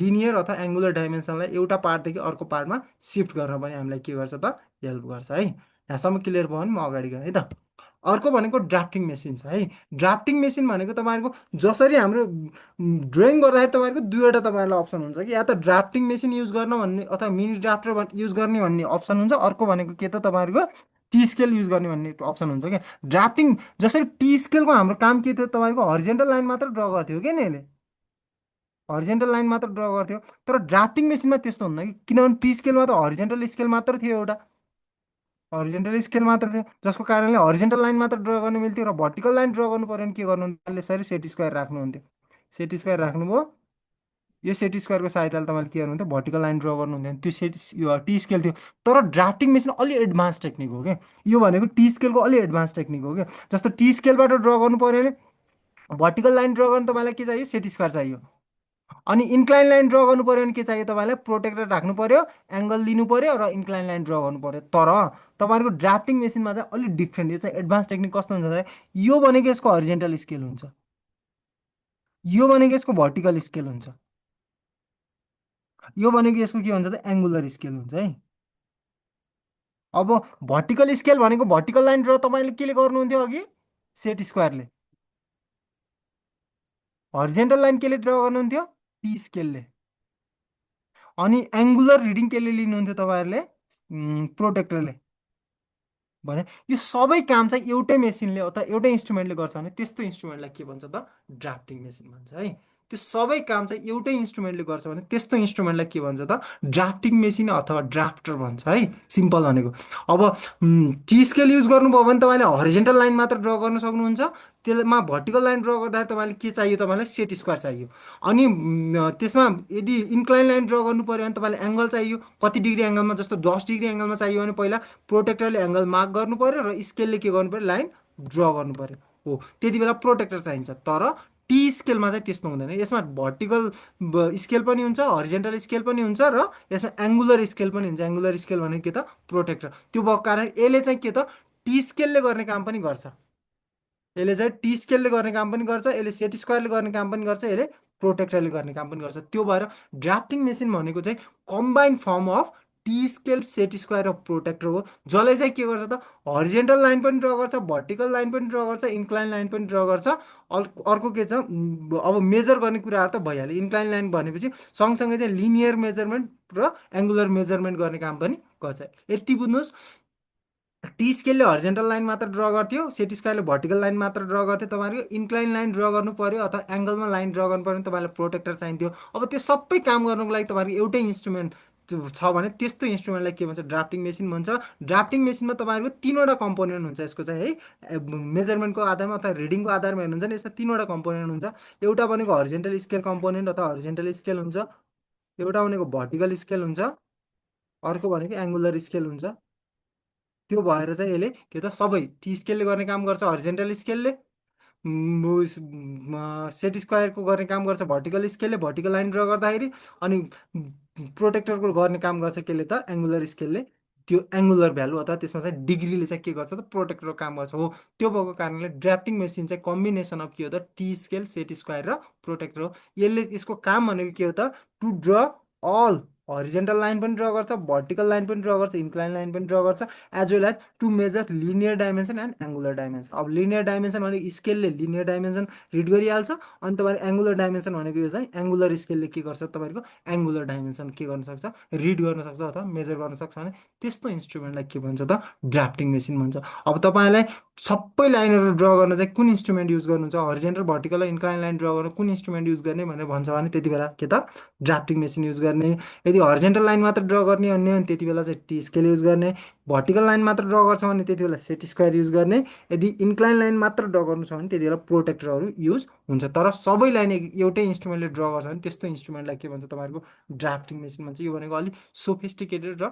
लिनियर अथवा एङ्गुलर डाइमेन्सनलाई एउटा पार्टदेखि अर्को पार्टमा सिफ्ट गर्न पनि हामीलाई के गर्छ त, हेल्प गर्छ है। यहाँसम्म क्लियर भयो भने म अगाडि गएँ है त। अर्को भनेको ड्राफ्टिङ मेसिन छ है। ड्राफ्टिङ मेसिन भनेको तपाईँहरूको जसरी हाम्रो ड्रइङ गर्दाखेरि तपाईँहरूको दुईवटा तपाईँहरूलाई अप्सन हुन्छ कि या त ड्राफ्टिङ मेसिन युज गर्न भन्ने अथवा मिनी ड्राफ्टर युज गर्ने भन्ने अप्सन हुन्छ। अर्को भनेको के त तपाईँहरूको टी स्केल युज गर्ने भन्ने अप्सन हुन्छ क्या। ड्राफ्टिङ जसरी टी स्केलको हाम्रो काम के थियो, तपाईँको हरिजेन्टल लाइन मात्र ड्र गर्थ्यो क्या नि यसले, हरिजेन्टल लाइन मात्र ड्र गर्थ्यो। तर ड्राफ्टिङ मेसिनमा त्यस्तो हुन्न कि, किनभने टी स्केलमा त हरिजेन्टल स्केल मात्र थियो एउटा, हरिजेन्टल स्केल मात्र थियो, जसको कारणले हरिजेन्टल लाइन मात्र ड्र गर्नु मिल्थ्यो। र भर्टिकल लाइन ड्र गर्नु पऱ्यो भने के गर्नुहुन्थ्यो, यसरी सेट स्क्वायर राख्नुहुन्थ्यो। सेट स्क्वायर राख्नुभयो, यो सेट स्क्वायरको सहायताले तपाईँले के गर्नुहुन्थ्यो, भर्टिकल लाइन ड्र गर्नुहुन्थ्यो। त्यो सेट यो टी स्केल थियो। तर ड्राफ्टिङ मेसिन अलि एडभान्स टेक्निक हो क्या। यो भनेको टी स्केलको अलि एडभान्स टेक्निक हो क्या। जस्तो टी स्केलबाट ड्र गर्नु पऱ्यो भने भर्टिकल लाइन ड्र गर्नु तपाईँलाई के चाहियो, सेट स्क्वायर चाहियो। अनि इन्क्लाइन लाइन ड्र गर्नु पऱ्यो भने के चाहियो, तपाईँलाई प्रोटेक्टर राख्नु पऱ्यो, एङ्गल लिनु पऱ्यो र इन्क्लाइन लाइन ड्र गर्नु पऱ्यो। तर तपाईँको ड्राफ्टिङ मेसिनमा चाहिँ अलिक डिफ्रेन्ट, यो चाहिँ एडभान्स टेक्निक कस्तो हुन्छ भने यो भनेको यसको हरिजेन्टल स्केल हुन्छ, यो भनेको यसको भर्टिकल स्केल हुन्छ, यो भनेको यसको के हुन्छ त, एङ्गुलर स्केल हुन्छ है। अब भर्टिकल स्केल भनेको भर्टिकल लाइन ड्र तपाईँले केले गर्नुहुन्थ्यो अघि, सेट स्क्वायरले। हरिजेन्टल लाइन केले ड्र गर्नुहुन्थ्यो, टी स्केलले। अनि एङ्गुलर रिडिङ केले लिनुहुन्थ्यो तपाईँहरूले, प्रोटेक्टरले। भने यो सबै काम चाहिँ एउटै मेसिनले अथवा एउटै इन्स्ट्रुमेन्टले गर्छ भने त्यस्तो इन्स्ट्रुमेन्टलाई के भन्छ त, ड्राफ्टिङ मेसिन भन्छ है। त्यो सबै काम चाहिँ एउटै इन्स्ट्रुमेन्टले गर्छ भने त्यस्तो इन्स्ट्रुमेन्टलाई के भन्छ त, ड्राफ्टिङ मेसिन अथवा ड्राफ्टर भन्छ है, सिम्पल भनेको। अब टी स्केल युज गर्नुभयो भने तपाईँले हरिजेन्टल लाइन मात्र ड्र गर्न सक्नुहुन्छ। त्यसमा भर्टिकल लाइन ड्र गर्दाखेरि तपाईँले के चाहियो, तपाईँलाई सेट स्क्वायर चाहियो। अनि त्यसमा यदि इन्क्लाइन लाइन ड्र गर्नु पऱ्यो भने तपाईँलाई एङ्गल चाहियो, कति डिग्री एङ्गलमा, जस्तो 10 डिग्री एङ्गलमा चाहियो भने पहिला प्रोटेक्टरले एङ्गल मार्क गर्नु पऱ्यो र स्केलले के गर्नु पऱ्यो, लाइन ड्र गर्नु पऱ्यो हो, त्यति बेला प्रोटेक्टर चाहिन्छ। तर टी स्केलमा चाहिँ त्यस्तो हुँदैन। यसमा भर्टिकल स्केल पनि हुन्छ, हरिजेन्टल स्केल पनि हुन्छ र यसमा एङ्गुलर स्केल पनि हुन्छ। एङ्गुलर स्केल भनेको के त, प्रोटेक्टर। त्यो भएको कारण यसले चाहिँ के त, टी स्केलले गर्ने काम पनि गर्छ। यसले चाहिँ टी स्केलले गर्ने काम पनि गर्छ, यसले सेट स्क्वायरले गर्ने काम पनि गर्छ, यसले प्रोटेक्टरले गर्ने काम पनि गर्छ। त्यो भएर ड्राफ्टिङ मेसिन भनेको चाहिँ combined form of T scale, set square र प्रोटेक्टर हो, जसले चाहिँ के गर्छ त, हरिजेन्टल लाइन पनि ड्र गर्छ, भर्टिकल लाइन पनि ड्र गर्छ, इन्क्लाइन लाइन पनि ड्र गर्छ। अर्को के छ, अब मेजर गर्ने कुराहरू त भइहाल्यो। इन्क्लाइन लाइन भनेपछि सँगसँगै चाहिँ लिनियर मेजरमेन्ट र एङ्गुलर मेजरमेन्ट गर्ने काम पनि गर्छ। यति बुझ्नुहोस्, टी स्केलले हरिजेन्टल लाइन मात्र ड्र गर्थ्यो, सेट स्क्वायरले भर्टिकल लाइन मात्र ड्र गर्थ्यो। तपाईँहरूको इन्क्लाइन लाइन ड्र गर्नु पऱ्यो अथवा एङ्गलमा लाइन ड्र गर्नु पऱ्यो भने तपाईँलाई प्रोटेक्टर चाहिन्थ्यो। अब त्यो सबै काम गर्नुको लागि तपाईँहरूको एउटै इन्स्ट्रुमेन्ट छ भने त्यस्तो इन्स्ट्रुमेन्टलाई के भन्छ, ड्राफ्टिङ मेसिन भन्छ। ड्राफ्टिङ मेसिनमा तपाईँहरूको तिनवटा कम्पोनेन्ट हुन्छ यसको चाहिँ है, मेजरमेन्टको आधारमा अथवा रिडिङको आधारमा हेर्नुहुन्छ भने यसमा तिनवटा कम्पोनेन्ट हुन्छ। एउटा भनेको हरिजेन्टल स्केल कम्पोनेन्ट अथवा हरिजेन्टल स्केल हुन्छ, एउटा भनेको भर्टिकल स्केल हुन्छ, अर्को भनेको एङ्गुलर स्केल हुन्छ। त्यो भएर चाहिँ यसले के त, सबै टी स्केलले गर्ने काम गर्छ, हरिजेन्टल स्केलले सेट स्क्वायरको गर्ने काम गर्छ, भर्टिकल स्केलले भर्टिकल लाइन ड्र गर्दाखेरि। अनि प्रोटेक्टरको गर्ने काम गर्छ केले त, एङ्गुलर स्केलले। त्यो एङ्गुलर भ्यालु अथवा त्यसमा चाहिँ डिग्रीले चाहिँ के गर्छ त, प्रोटेक्टरको काम गर्छ हो। त्यो भएको कारणले ड्राफ्टिङ मेसिन चाहिँ कम्बिनेसन अफ के हो त, टी स्केल, सेट स्क्वायर र प्रोटेक्टर हो। यसले यसको काम भनेको के हो त, to draw all horizontal line पनि ड्र गर्छ, भर्टिकल लाइन पनि ड्र गर्छ, इन्क्लाइन लाइन पनि ड्र गर्छ, as well as to measure linear dimension and angular dimension. अब लिनियर डाइमेन्सन भनेको स्केलले लिनियर डाइमेन्सन रिड गरिहाल्छ, अनि तपाईँको एङ्गुलर डाइमेन्सन भनेको यो चाहिँ एङ्गुलर स्केलले के गर्छ, तपाईँको एङ्गुलर डाइमेन्सन के गर्न सक्छ, रिड गर्न सक्छ अथवा मेजर गर्न सक्छ भने त्यस्तो इन्स्ट्रुमेन्टलाई के भन्छ त, ड्राफ्टिङ मेसिन भन्छ। अब तपाईँलाई सबै लाइनहरू ड्र गर्न चाहिँ कुन इन्स्ट्रुमेन्ट युज गर्नुहुन्छ, हरिजेन्टल भर्टिकल र इन्क्लाइन लाइन ड्र गर्न कुन इन्स्ट्रुमेन्ट युज गर्ने भनेर भन्छ भने त्यति बेला के त ड्राफ्टिङ मेसिन युज गर्ने। यदि हरिजेन्टल लाइन मात्र ड्र गर्ने अन्य भने त्यति बेला चाहिँ टी स्केल युज गर्ने। भर्टिकल लाइन मात्र ड्र गर्छ भने त्यति बेला सेट स्क्वायर युज गर्ने। यदि इन्क्लाइन लाइन मात्र ड्र गर्नु छ भने त्यति बेला प्रोटेक्टरहरू युज हुन्छ। तर सबै लाइन एउटै इन्स्ट्रुमेन्टले ड्र गर्छ भने त्यस्तो इन्स्ट्रुमेन्टलाई के भन्छ, तपाईँहरूको ड्राफ्टिङ मेसिन भन्छ। यो भनेको अलिक सोफिस्टिकेटेड र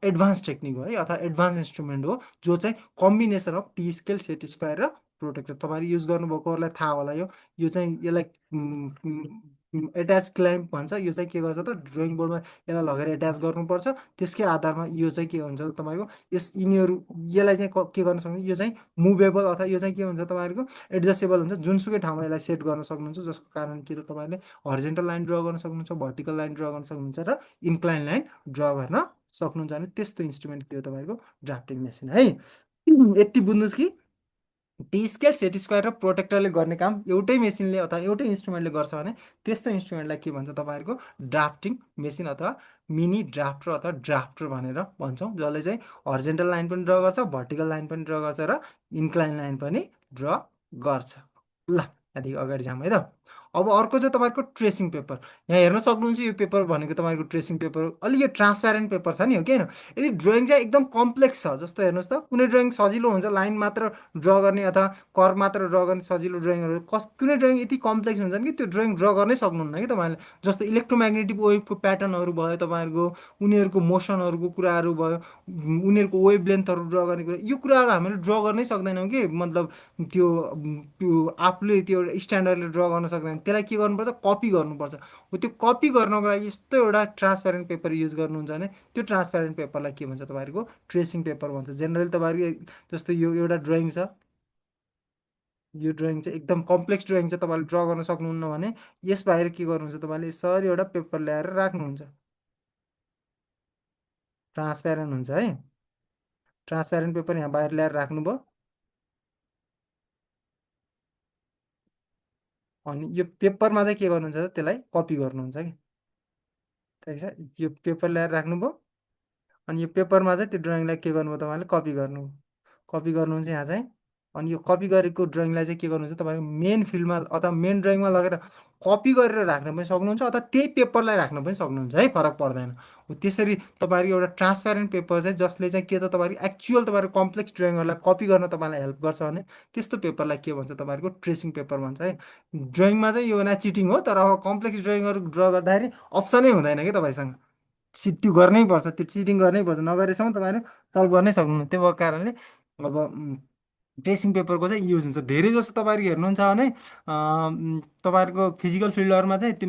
एडभान्स टेक्निक हो है, अथवा एडभान्स इन्स्ट्रुमेन्ट हो, जो चाहिँ combination of T scale, set square र प्रोटेक्टर। तपाईँहरू युज गर्नुभएकोहरूलाई थाहा होला। यो चाहिँ यसलाई एट्याच क्ल्याम्प भन्छ। यो चाहिँ के गर्छ त, ड्रइङ बोर्डमा यसलाई लगेर एट्याच गर्नुपर्छ। त्यसकै आधारमा यो चाहिँ के हुन्छ तपाईँको, यिनीहरू यसलाई चाहिँ के गर्न सक्नुहुन्छ, यो चाहिँ मुभेबल अथवा यो चाहिँ के हुन्छ तपाईँहरूको एडजस्टेबल हुन्छ। जुनसुकै ठाउँमा यसलाई सेट गर्न सक्नुहुन्छ, जसको कारण के त तपाईँले हरिजेन्टल लाइन ड्र गर्न सक्नुहुन्छ, भर्टिकल लाइन ड्र गर्न सक्नुहुन्छ र इन्क्लाइन लाइन ड्र गर्न सक्नुहुन्छ भने त्यस्तो इन्स्ट्रुमेन्ट के हो तपाईँको ड्राफ्टिङ मेसिन है। यति बुझ्नुहोस् कि टी स्केल, सेट स्क्वायर र प्रोटेक्टरले गर्ने काम एउटै मेसिनले अथवा एउटै इन्स्ट्रुमेन्टले गर्छ भने त्यस्तो इन्स्ट्रुमेन्टलाई के भन्छ तपाईँहरूको ड्राफ्टिङ मेसिन अथवा मिनी ड्राफ्टर अथवा ड्राफ्टर भनेर भन्छौँ, जसले चाहिँ हरिजेन्टल लाइन पनि ड्र गर्छ, भर्टिकल लाइन पनि ड्र गर्छ र इन्क्लाइन लाइन पनि ड्र गर्छ। ल यहाँदेखि अगाडि जाउँ है त। अब अर्को चाहिँ तपाईँको ट्रेसिङ पेपर। यहाँ हेर्न सक्नुहुन्छ यो पेपर भनेको तपाईँको ट्रेसिङ पेपर अलिक यो ट्रान्सप्यारेन्ट पेपर छ नि, हो कि होइन। यदि ड्रइङ चाहिँ एकदम कम्प्लेक्स छ, जस्तो हेर्नुहोस् त, कुनै ड्रइङ सजिलो हुन्छ लाइन मात्र ड्र गर्ने अथवा कर्व मात्र ड्र गर्ने सजिलो ड्रइङहरू, कुनै ड्रइङ यति कम्प्लेक्स हुन्छ नि कि त्यो ड्रइङ ड्र गर्नै सक्नुहुन्न कि तपाईँले। जस्तो इलेक्ट्रोम्याग्नेटिक वेभको प्याटर्नहरू भयो, तपाईँहरूको उनीहरूको मोसनहरूको कुराहरू भयो, उनीहरूको वेभ लेन्थहरू ड्र गर्ने कुरा, यो कुराहरू हामीले ड्र गर्नै सक्दैनौँ कि, मतलब त्यो आफूले त्यो स्ट्यान्डर्डले ड्र गर्न सक्दैन। त्यसलाई के गर्नुपर्छ, कपी गर्नुपर्छ। हो त्यो कपी गर्नको लागि यस्तो एउटा ट्रान्सप्यारेन्ट पेपर युज गर्नुहुन्छ भने त्यो ट्रान्सप्यारेन्ट पेपरलाई के भन्छ तपाईँहरूको ट्रेसिङ पेपर भन्छ। जेनरली तपाईँहरूको जस्तो यो एउटा ड्रइङ छ, यो ड्रइङ चाहिँ एकदम कम्प्लेक्स ड्रइङ चाहिँ तपाईँले ड्र गर्न सक्नुहुन्न भने यस बाहिर के गर्नुहुन्छ, तपाईँले यसरी एउटा पेपर ल्याएर राख्नुहुन्छ, ट्रान्सप्यारेन्ट हुन्छ है। ट्रान्सप्यारेन्ट पेपर यहाँ बाहिर ल्याएर राख्नुभयो, अनि यो पेपरमा चाहिँ के गर्नुहुन्छ त त्यसलाई कपी गर्नुहुन्छ कि, ठिक छ। यो पेपर ल्याएर राख्नुभयो, अनि यो पेपरमा चाहिँ त्यो ड्रइङलाई के गर्नुभयो, तपाईँले कपी गर्नुभयो। कपी गर्नुहुन्छ यहाँ चाहिँ, अनि यो कपी गरेको ड्रइङलाई चाहिँ के गर्नुहुन्छ, तपाईँको मेन फिल्डमा अथवा मेन ड्रइङमा लगेर कपी गरेर राख्न पनि सक्नुहुन्छ, अथवा त्यही पेपरलाई राख्न पनि सक्नुहुन्छ है, फरक पर्दैन। हो त्यसरी तपाईँहरूको एउटा ट्रान्सप्यारेन्ट पेपर चाहिँ जसले चाहिँ के त तपाईँको एक्चुअल तपाईँको कम्प्लेक्स ड्रइङहरूलाई कपी गर्न तपाईँलाई हेल्प गर्छ भने त्यस्तो पेपरलाई के भन्छ, तपाईँहरूको ट्रेसिङ पेपर भन्छ है। ड्रइङमा चाहिँ यो भने चिटिङ हो, तर अब कम्प्लेक्स ड्रइङहरू ड्र गर्दाखेरि अप्सनै हुँदैन कि तपाईँसँग, त्यो गर्नै पर्छ, त्यो चिटिङ गर्नै पर्छ, नगरेसम्म तपाईँहरू सल्भ गर्नै सक्नुहुन्न। त्यो भएको कारणले अब ट्रेसिङ पेपरको चाहिँ युज हुन्छ। धेरै जस्तो तपाईँहरू हेर्नुहुन्छ भने तपाईँहरूको फिजिकल फिल्डहरूमा चाहिँ त्यो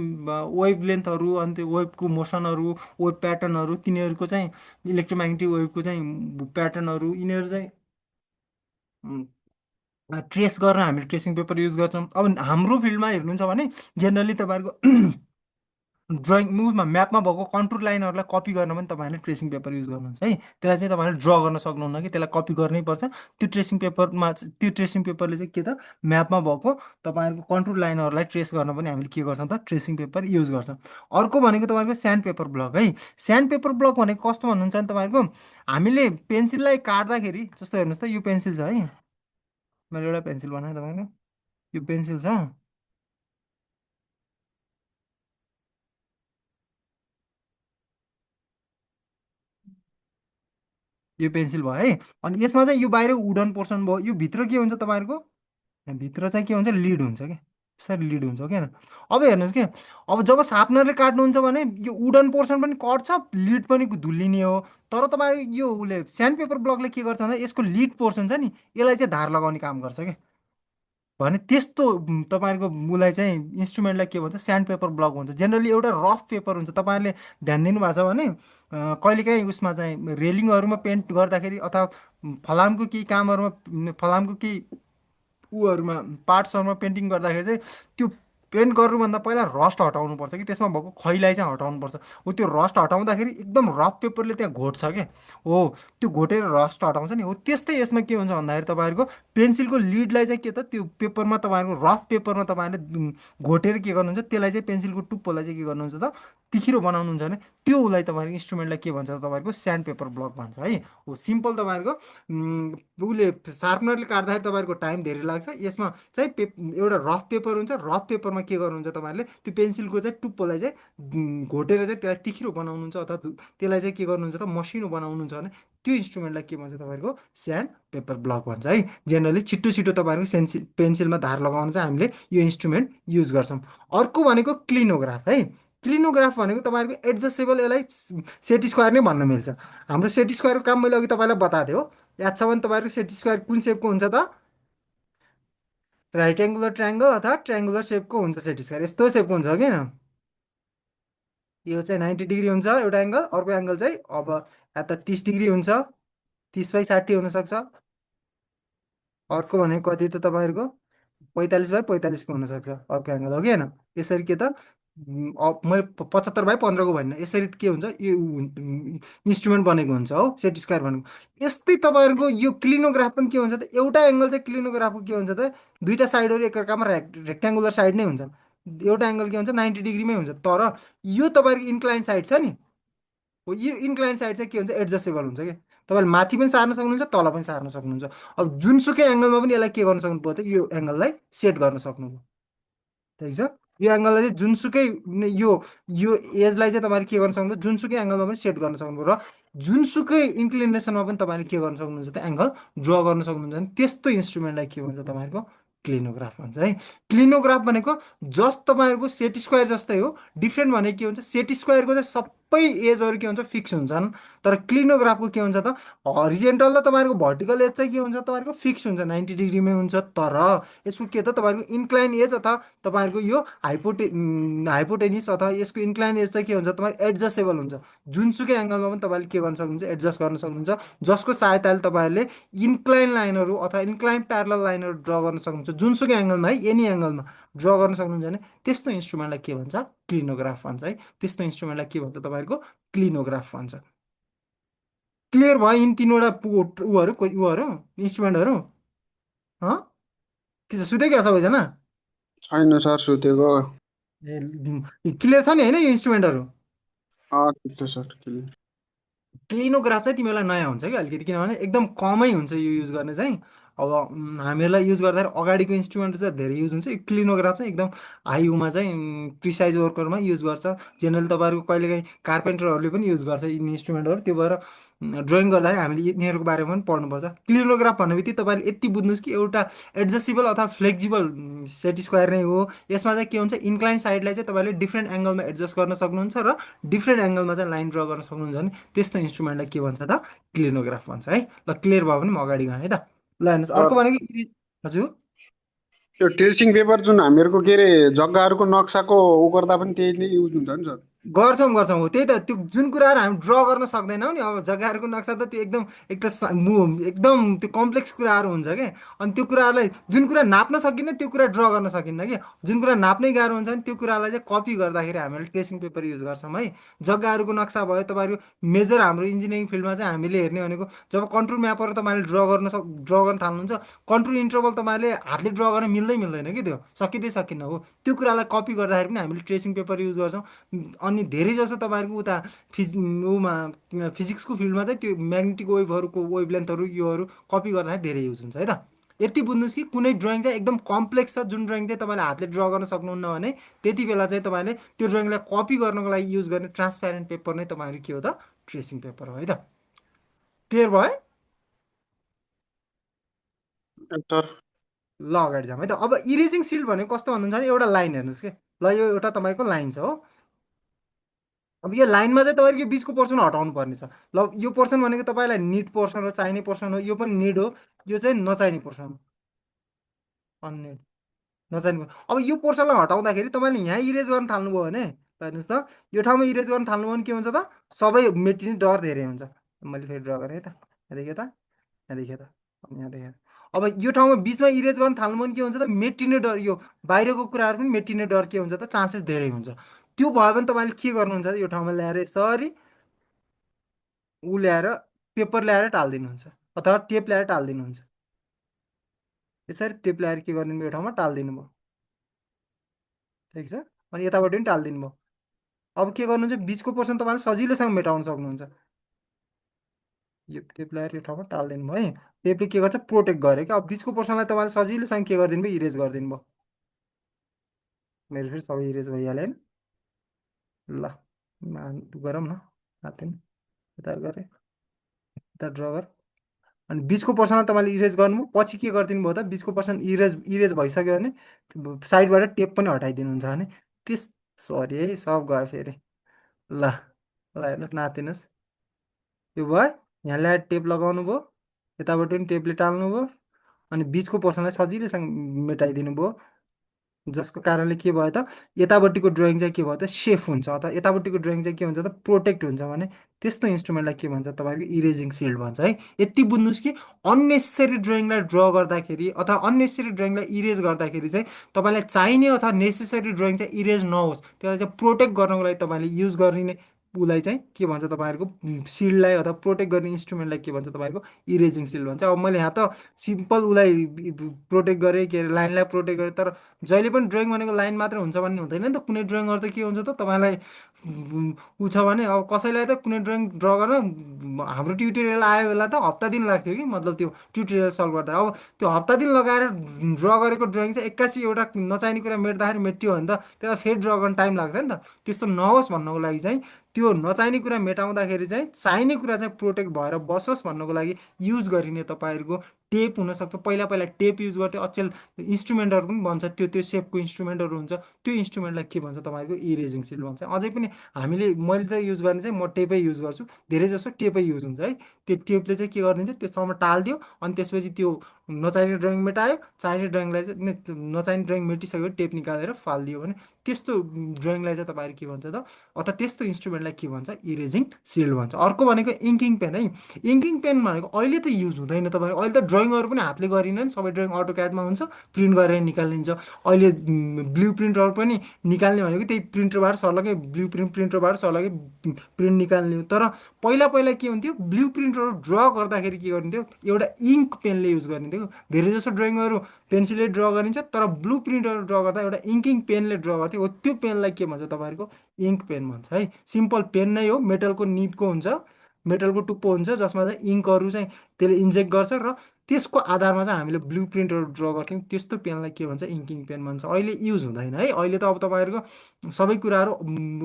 वेभ लेन्थहरू, अनि त्यो वेभको मोसनहरू, वेभ प्याटर्नहरू, तिनीहरूको चाहिँ इलेक्ट्रोम्याग्नेटिक वेभको चाहिँ प्याटर्नहरू, यिनीहरू चाहिँ ट्रेस गर्न हामीले ट्रेसिङ पेपर युज गर्छौँ। अब हाम्रो फिल्डमा हेर्नुहुन्छ भने जेनरली तपाईँहरूको ड्रइङ मुभमा म्यापमा भएको कन्टुर लाइनहरूलाई कपी गर्न पनि तपाईँहरूले ट्रेसिङ पेपर युज गर्नुहुन्छ है। त्यसलाई चाहिँ तपाईँले ड्र गर्न सक्नुहुन्न कि, त्यसलाई कपी गर्नै पर्छ। त्यो ट्रेसिङ पेपरमा त्यो ट्रेसिङ पेपरले चाहिँ के त म्यापमा भएको तपाईँहरूको कन्टुर लाइनहरूलाई ट्रेस गर्न पनि हामीले के गर्छौँ त ट्रेसिङ पेपर युज गर्छौँ। अर्को भनेको तपाईँको स्यान्ड पेपर ब्लक है। स्यान्ड पेपर ब्लक भनेको कस्तो भन्नुहुन्छ भने तपाईँहरूको हामीले पेन्सिललाई काट्दाखेरि, जस्तो हेर्नुहोस् त यो पेन्सिल छ है, मैले एउटा पेन्सिल बनाएँ तपाईँको, यो पेन्सिल छ, यो पेन्सिल भयो है। अनि यसमा चाहिँ यो बाहिर वुडन पोर्सन भयो, यो भित्र के हुन्छ तपाईँहरूको, भित्र चाहिँ के हुन्छ, लिड हुन्छ कि, यसरी लिड हुन्छ कि होइन। अब हेर्नुहोस् कि, अब जब सार्पनरले काट्नुहुन्छ भने यो वुडन पोर्सन पनि कट्छ, लिड पनि धुलिने हो। तर तपाईँ यो उसले स्यान्ड पेपर ब्लकले के गर्छ भन्दा यसको लिड पोर्सन छ नि, यसलाई चाहिँ धार लगाउने काम गर्छ कि। भने त्यस्तो तपाईँहरूको उसलाई चाहिँ इन्स्ट्रुमेन्टलाई के भन्छ, स्यान्ड पेपर ब्लक भन्छ। जेनरली एउटा रफ पेपर हुन्छ, तपाईँहरूले ध्यान दिनुभएको छ भने कहिलेकाहीँ उसमा चाहिँ रेलिङहरूमा पेन्ट गर्दाखेरि अथवा फलामको केही कामहरूमा, फलामको केही ऊहरूमा पार्ट्सहरूमा पेन्टिङ गर्दाखेरि चाहिँ त्यो पेन्ट गर्नुभन्दा पहिला रस्ट हटाउनुपर्छ कि त्यसमा भएको खैलाई चाहिँ हटाउनुपर्छ। हो त्यो रस्ट हटाउँदाखेरि एकदम रफ पेपरले त्यहाँ घोट्छ क्या। हो त्यो घोटेर रस्ट हटाउँछ नि, हो त्यस्तै यसमा के हुन्छ भन्दाखेरि तपाईँहरूको पेन्सिलको लिडलाई चाहिँ के त त्यो पेपरमा तपाईँहरूको रफ पेपरमा तपाईँहरूले घोटेर के गर्नुहुन्छ, त्यसलाई चाहिँ पेन्सिलको टुप्पोलाई चाहिँ के गर्नुहुन्छ त तिखिरो बनाउनुहुन्छ भने त्यो उसलाई तपाईँहरूको इन्स्ट्रुमेन्टलाई के भन्छ त तपाईँहरूको स्यान्ड पेपर ब्लक भन्छ है। हो सिम्पल तपाईँहरूको उसले सार्पनरले काट्दाखेरि तपाईँहरूको टाइम धेरै लाग्छ। यसमा चाहिँ एउटा रफ पेपर हुन्छ, रफ पेपरमा के गर्नुहुन्छ तपाईँहरूले त्यो पेन्सिलको चाहिँ टुप्पोलाई चाहिँ घोटेर चाहिँ त्यसलाई तिखिरो बनाउनुहुन्छ अथवा त्यसलाई चाहिँ के गर्नुहुन्छ त मसिनो बनाउनुहुन्छ भने त्यो इन्स्ट्रुमेन्टलाई के भन्छ तपाईँहरूको स्यान्ड पेपर ब्लक भन्छ है। जेनरली छिट्टो छिट्टो तपाईँहरूको पेन्सिलमा धार लगाउन चाहिँ हामीले यो इन्स्ट्रुमेन्ट युज गर्छौँ। अर्को भनेको क्लिनोग्राफ है। क्लिनोग्राफ भनेको तपाईँहरूको एडजस्टेबल, यसलाई सेट स्क्वायर नै भन्न मिल्छ। हाम्रो सेट स्क्वायरको काम मैले अघि तपाईँलाई बताएको थिएँ हो, याद छ भने तपाईँहरूको सेट स्क्वायर कुन सेपको हुन्छ त? राइट एङ्गुलर ट्रायङ्गल अथवा ट्रायङ्गुलर सेपको हुन्छ सेट स्क्वायर, यस्तो सेपको हुन्छ किन? यो चाहिँ 90 डिग्री हुन्छ एउटा एङ्गल, अर्को एङ्गल चाहिँ अब या त 30 डिग्री हुन्छ, 30/60 हुनसक्छ। अर्को भनेको कति त तपाईँहरूको 45/45को हुनसक्छ अर्को एङ्गल, हो कि होइन? यसरी के त मैले 75/15को भन्न, यसरी के हुन्छ यो इन्स्ट्रुमेन्ट बनेको हुन्छ हो सेट स्क्वायर भनेको। यस्तै तपाईँहरूको यो क्लिनोग्राफ पनि के हुन्छ त, एउटा एङ्गल चाहिँ क्लिनोग्राफको के हुन्छ त, दुईवटा साइडहरू एकअर्कामा रेक्ट्याङ्गुलर साइड नै हुन्छ। एउटा एङ्गल के हुन्छ 90 डिग्रीमै हुन्छ, तर यो तपाईँहरूको इन्क्लाइन साइड छ नि, हो यो इन्क्लाइन साइड चाहिँ के हुन्छ एडजस्टेबल हुन्छ कि, तपाईँले माथि पनि सार्न सक्नुहुन्छ तल पनि सार्न सक्नुहुन्छ। अब जुनसुकै एङ्गलमा पनि यसलाई के गर्न सक्नुभयो त, यो एङ्गललाई सेट गर्न सक्नुभयो। ठिक छ, यो एङ्गललाई चाहिँ जुनसुकै यो यो एजलाई चाहिँ तपाईँले के गर्न सक्नुहुन्छ, जुनसुकै एङ्गलमा पनि सेट गर्न सक्नुभयो र जुनसुकै इन्क्लिनेसनमा पनि तपाईँले के गर्न सक्नुहुन्छ त एङ्गल ड्र गर्न सक्नुहुन्छ भने त्यस्तो इन्स्ट्रुमेन्टलाई के भन्छ तपाईँहरूको क्लिनोग्राफ भन्छ है। क्लिनोग्राफ भनेको जस्ट तपाईँहरूको सेट स्क्वायर जस्तै हो, डिफ्रेन्ट भनेको के हुन्छ सेट स्क्वायरको चाहिँ सबै एजहरू के हुन्छ फिक्स हुन्छन्, तर क्लिनोग्राफको के हुन्छ त हरिजेन्टल र तपाईँहरूको भर्टिकल एज चाहिँ के हुन्छ तपाईँहरूको फिक्स हुन्छ 90 डिग्रीमै हुन्छ, तर यसको के त तपाईँहरूको इन्क्लाइन एज अथवा तपाईँहरूको यो हाइपोटेनिस अथवा यसको इन्क्लाइन एज चाहिँ के हुन्छ तपाईँ एडजस्टेबल हुन्छ। जुनसुकै एङ्गलमा पनि तपाईँले के गर्न सक्नुहुन्छ एडजस्ट गर्न सक्नुहुन्छ, जसको सहायताले तपाईँहरूले इन्क्लाइन लाइनहरू अथवा इन्क्लाइन प्यारल लाइनहरू ड्र गर्न सक्नुहुन्छ जुनसुकै एङ्गलमा है, एनी एङ्गलमा ड्र गर्न सक्नुहुन्छ भने त्यस्तो इन्स्ट्रुमेन्टलाई के भन्छ क्लिनोग्राफ भन्छ है। त्यस्तो इन्स्ट्रुमेन्टलाई के भन्छ तपाईँहरूको क्लिनोग्राफ भन्छ। क्लियर भयो यिन तिनवटा उहरू इन्स्ट्रुमेन्टहरू? हँ के छ सुत्यो क्या सबैजना? छैन सर सुतेको। ए क्लियर छ नि होइन यो इन्स्ट्रुमेन्टहरू? ठिक छ सर क्लियर। क्लिनोग्राफ चाहिँ तिमीलाई नयाँ हुन्छ कि अलिकति, किनभने एकदम कमै हुन्छ यो युज गर्ने चाहिँ। अब हामीहरूलाई युज गर्दाखेरि अगाडिको इन्स्ट्रुमेन्ट चाहिँ धेरै युज हुन्छ, यो क्लिनोग्राफ चाहिँ एकदम हाइमा चाहिँ प्रिसाइज वर्करमा युज गर्छ। जेनरली तपाईँहरूको कहिलेकाहीँ कार्पेन्टरहरूले पनि युज गर्छ यिनी इन्स्ट्रुमेन्टहरू, त्यो भएर ड्रइङ गर्दाखेरि हामीले यिनीहरूको बारेमा पनि पढ्नुपर्छ। क्लिनोग्राफ भन्ने बित्तिकै तपाईँले यति बुझ्नुहोस् कि एउटा एडजस्टेबल अथवा फ्लेक्जिबल सेट स्क्वायर नै हो। यसमा चाहिँ के हुन्छ इन्क्लाइन साइडलाई चाहिँ तपाईँले डिफ्रेन्ट एङ्गलमा एडजस्ट गर्न सक्नुहुन्छ र डिफ्रेन्ट एङ्गलमा चाहिँ लाइन ड्र गर्न सक्नुहुन्छ भने त्यस्तो इन्स्ट्रुमेन्टलाई के भन्छ त क्लिनोग्राफ भन्छ है। ल क्लियर भयो भने म अगाडि गएँ है त। ल हेर्नुहोस् अर्को सर भनेको हजुर त्यो ट्रेसिङ पेपर जुन हामीहरूको के अरे जग्गाहरूको नक्साको उ गर्दा पनि त्यही नै युज हुन्छ नि सर? गर्छौँ गर्छौँ, हो त्यही त त्यो जुन कुराहरू हामी ड्र गर्न सक्दैनौँ नि, अब जग्गाहरूको नक्सा त त्यो एकदम एक त एकदम त्यो कम्प्लेक्स कुराहरू हुन्छ क्या। अनि त्यो कुराहरूलाई जुन कुरा नाप्न सकिन्न त्यो कुरा ड्र गर्न सकिन्न कि, जुन कुरा नाप्नै गाह्रो हुन्छ नि त्यो कुरालाई चाहिँ कपी गर्दाखेरि हामीले ट्रेसिङ पेपर युज गर्छौँ है। जग्गाहरूको नक्सा भयो तपाईँहरू मेजर हाम्रो इन्जिनियरिङ फिल्डमा चाहिँ हामीले हेर्ने भनेको जब कन्ट्रोल म्यापहरू तपाईँले ड्र गर्न थाल्नुहुन्छ, कन्ट्रोल इन्टरभल तपाईँले हातले ड्र गर्न मिल्दै मिल्दैन कि, त्यो सकिँदै सकिन्न हो। त्यो कुरालाई कपी गर्दाखेरि पनि हामीले ट्रेसिङ पेपर युज गर्छौँ। अनि धेरै जसो तपाईँहरूको उता उमा फिजिक्सको फिल्डमा चाहिँ त्यो म्याग्नेटिक वेभहरूको वेभलेन्थहरू योहरू कपी गर्दाखेरि धेरै युज हुन्छ है त। यति बुझ्नुहोस् कि कुनै ड्रइङ चाहिँ एकदम कम्प्लेक्स छ, जुन ड्रइङ चाहिँ तपाईँले हातले ड्र गर्न सक्नुहुन्न भने त्यति बेला चाहिँ तपाईँले त्यो ड्रइङलाई कपी गर्नको लागि युज गर्ने ट्रान्सप्यारेन्ट पेपर नै तपाईँहरू के हो त ट्रेसिङ पेपर हो है त। क्लियर भयो? सर ल अगाडि जाउँ है त। अब इरेजिङ सिल्ड भनेको कस्तो भन्नुहुन्छ भने एउटा लाइन हेर्नुहोस् कि, ल यो एउटा तपाईँको लाइन छ हो। अब यो लाइनमा चाहिँ तपाईँको यो बिचको पोर्सन हटाउनु पर्ने छ। ल यो पोर्सन भनेको तपाईँलाई निड पोर्सन हो, चाहिने पोर्सन हो, यो पनि निड हो, यो चाहिँ नचाहिने पोर्सन हो, अननिड नचाहिने। अब यो पोर्सनलाई हटाउँदाखेरि तपाईँले यहाँ इरेज गर्न थाल्नुभयो भने त हेर्नुहोस् त यो ठाउँमा इरेज गर्न थाल्नुभयो भने के हुन्छ त सबै मेटिने डर धेरै हुन्छ। मैले फेरि ड्र गरेँ है त, यहाँ देखेँ त, यहाँ देखेँ त, अब यहाँ देखेँ। अब यो ठाउँमा बिचमा इरेज गर्न थाल्नु भने के हुन्छ त, मेटिने डर, यो बाहिरको कुराहरू पनि मेटिने डर के हुन्छ त, चान्सेस धेरै हुन्छ। त्यो भयो भने तपाईँले के गर्नुहुन्छ त, यो ठाउँमा ल्याएर यसरी ऊ ल्याएर पेपर ल्याएर टालिदिनुहुन्छ, अथवा टेप ल्याएर टालिदिनुहुन्छ। यसरी टेप ल्याएर के गरिदिनु भयो, यो ठाउँमा टालिदिनु भयो। ठिक छ, अनि यताबाट पनि टालिदिनु भयो। अब के गर्नुहुन्छ, बिचको पोर्सन तपाईँले सजिलैसँग मेटाउन सक्नुहुन्छ। यो टेप ल्याएर यो ठाउँमा टालिदिनु भयो है, टेपले के गर्छ, प्रोटेक्ट गर्यो क्या। अब बिचको पोर्सनलाई तपाईँले सजिलैसँग के गरिदिनु भयो, इरेज गरिदिनु भयो। मेरो फेरि सबै इरेज भइहाल्यो होइन। ल गरौँ न, हातैमा यता गरेँ, यता ड्र गर, अनि बिचको पर्सनलाई तपाईँले इरेज गर्नुभयो। पछि के गरिदिनु भयो त, बिचको पर्सन इरेज इरेज भइसक्यो भने साइडबाट टेप पनि हटाइदिनुहुन्छ भने त्यस, सरी है सब गयो फेरि। ल ल हेर्नुहोस्, नातिनुहोस्, यो भयो। यहाँ ल्याएर टेप लगाउनु भयो, यताबाट पनि टेपले टाल्नु भयो, अनि बिचको पर्सनलाई सजिलैसँग मेटाइदिनु भयो। जसको कारणले के भयो त, यतापट्टिको ड्रइङ चाहिँ के भयो त, सेफ हुन्छ, अथवा यतापट्टिको ड्रइङ चाहिँ के हुन्छ त, प्रोटेक्ट हुन्छ भने त्यस्तो इन्स्ट्रुमेन्टलाई के भन्छ, तपाईँको इरेजिङ सिल्ड भन्छ है। यति बुझ्नुहोस् कि अन्नेसेसरी ड्रइङलाई ड्र गर्दाखेरि अथवा अन्नेसेसरी ड्रइङलाई इरेज गर्दाखेरि चाहिँ तपाईँलाई चाहिने अथवा नेसेसरी ड्रइङ चाहिँ इरेज नहोस्, त्यसलाई चाहिँ प्रोटेक्ट गर्नको लागि तपाईँले युज गरिने उसलाई चाहिँ के भन्छ, तपाईँहरूको सिल्डलाई अथवा प्रोटेक्ट गर्ने इन्स्ट्रुमेन्टलाई के भन्छ, तपाईँको इरेजिङ सिल्ड भन्छ। अब मैले यहाँ त सिम्पल उसलाई प्रोटेक्ट गरेँ, के अरे लाइनलाई प्रोटेक्ट गरेँ, तर जहिले पनि ड्रइङ भनेको लाइन मात्र हुन्छ भन्ने हुँदैन नि त। कुनै ड्रइङहरू त के हुन्छ त, तपाईँलाई ऊ छ भने, अब कसैलाई त कुनै ड्रइङ ड्र गर्न हाम्रो ट्युटोरियल आयो बेला त हप्ता दिन लाग्थ्यो कि, मतलब त्यो ट्युटोरियल सल्भ गर्दा। अब त्यो हप्ता दिन लगाएर ड्र गरेको ड्रइङ चाहिँ एक्कासी एउटा नचाहिने कुरा मेट्दाखेरि मेटियो भने त त्यसलाई फेरि ड्र गर्न टाइम लाग्छ नि त। त्यस्तो नहोस् भन्नको लागि चाहिँ, त्यो नचाहिने कुरा मेटाउँदाखेरि चाहिँ चाहिने कुरा चाहिँ प्रोटेक्ट भएर बसोस् भन्नको लागि युज गरिने तपाईँहरूको टेप हुनसक्छ। पहिला पहिला टेप युज गर्थ्यो, अचेल इन्स्ट्रुमेन्टहरू पनि भन्छ, त्यो त्यो सेपको इन्स्ट्रुमेन्टहरू हुन्छ, त्यो इन्स्ट्रुमेन्टलाई के भन्छ, तपाईँको इरेजिङ सिल भन्छ। अझै पनि मैले चाहिँ युज गर्ने चाहिँ म टेपै युज गर्छु, धेरै जसो टेपै युज हुन्छ है। त्यो टेपले चाहिँ के गरिदिन्छ, त्योसम्म टालिदियो, अनि त्यसपछि त्यो नचाहिने ड्रइङ मेटायो, चाहिने ड्रइङलाई चाहिँ नचाहिने ड्रइङ मेटिसक्यो टेप निकालेर फालिदियो भने त्यस्तो ड्रइङलाई चाहिँ तपाईँहरू के भन्छ त, अथवा त्यस्तो इन्स्ट्रुमेन्टलाई के भन्छ, इरेजिङ सिल्ड भन्छ। अर्को भनेको इङ्किङ पेन है। इङ्किङ पेन भनेको अहिले त युज हुँदैन तपाईँको, अहिले त ड्रइङहरू पनि हातले गरिँदैन, सबै ड्रइङ अटो क्याडमा हुन्छ, प्रिन्ट गरेर निकालिन्छ। अहिले ब्लु प्रिन्टहरू पनि निकाल्ने भनेको त्यही प्रिन्टरबाट सर्लकै ब्लु प्रिन्टरबाट सर्लकै प्रिन्ट निकाल्ने हो। तर पहिला पहिला के हुन्थ्यो, ब्लु प्रिन्टहरू ड्र गर्दाखेरि के गरिन्थ्यो, एउटा इङ्क पेनले युज गरिन्थ्यो। धेरै जसो ड्रइङहरू पेन्सिलले ड्र गरिन्छ, तर ब्लु प्रिन्टहरू ड्र गर्दा एउटा इङ्किङ पेनले ड्र गर्थ्यो, हो त्यो पेनलाई के भन्छ, तपाईँहरूको इङ्क पेन भन्छ है। सिम्पल पेन नै हो, मेटलको निबको हुन्छ, मेटलको टुप्पो हुन्छ, जसमा चाहिँ इङ्कहरू चाहिँ त्यसले इन्जेक्ट गर्छ, र त्यसको आधारमा चाहिँ हामीले ब्लु प्रिन्टहरू ड्र गर्थ्यौँ। त्यस्तो पेनलाई के भन्छ, इङ्किङ पेन भन्छ। अहिले युज हुँदैन है, अहिले त अब तपाईँहरूको सबै कुराहरू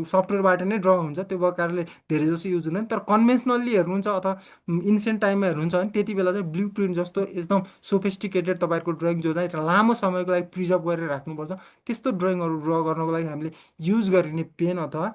सफ्टवेयरबाट नै ड्र हुन्छ, त्यो भएको कारणले धेरै जसो युज हुँदैन। तर कन्भेन्सनल्ली हेर्नुहुन्छ अथवा इन्सियन्ट टाइममा हेर्नुहुन्छ भने त्यति बेला चाहिँ ब्लु प्रिन्ट जस्तो एकदम सोफिस्टिकेटेड तपाईँहरूको ड्रइङ जो चाहिँ लामो समयको लागि प्रिजर्भ गरेर राख्नुपर्छ, त्यस्तो ड्रइङहरू ड्र गर्नको लागि हामीले युज गरिने पेन अथवा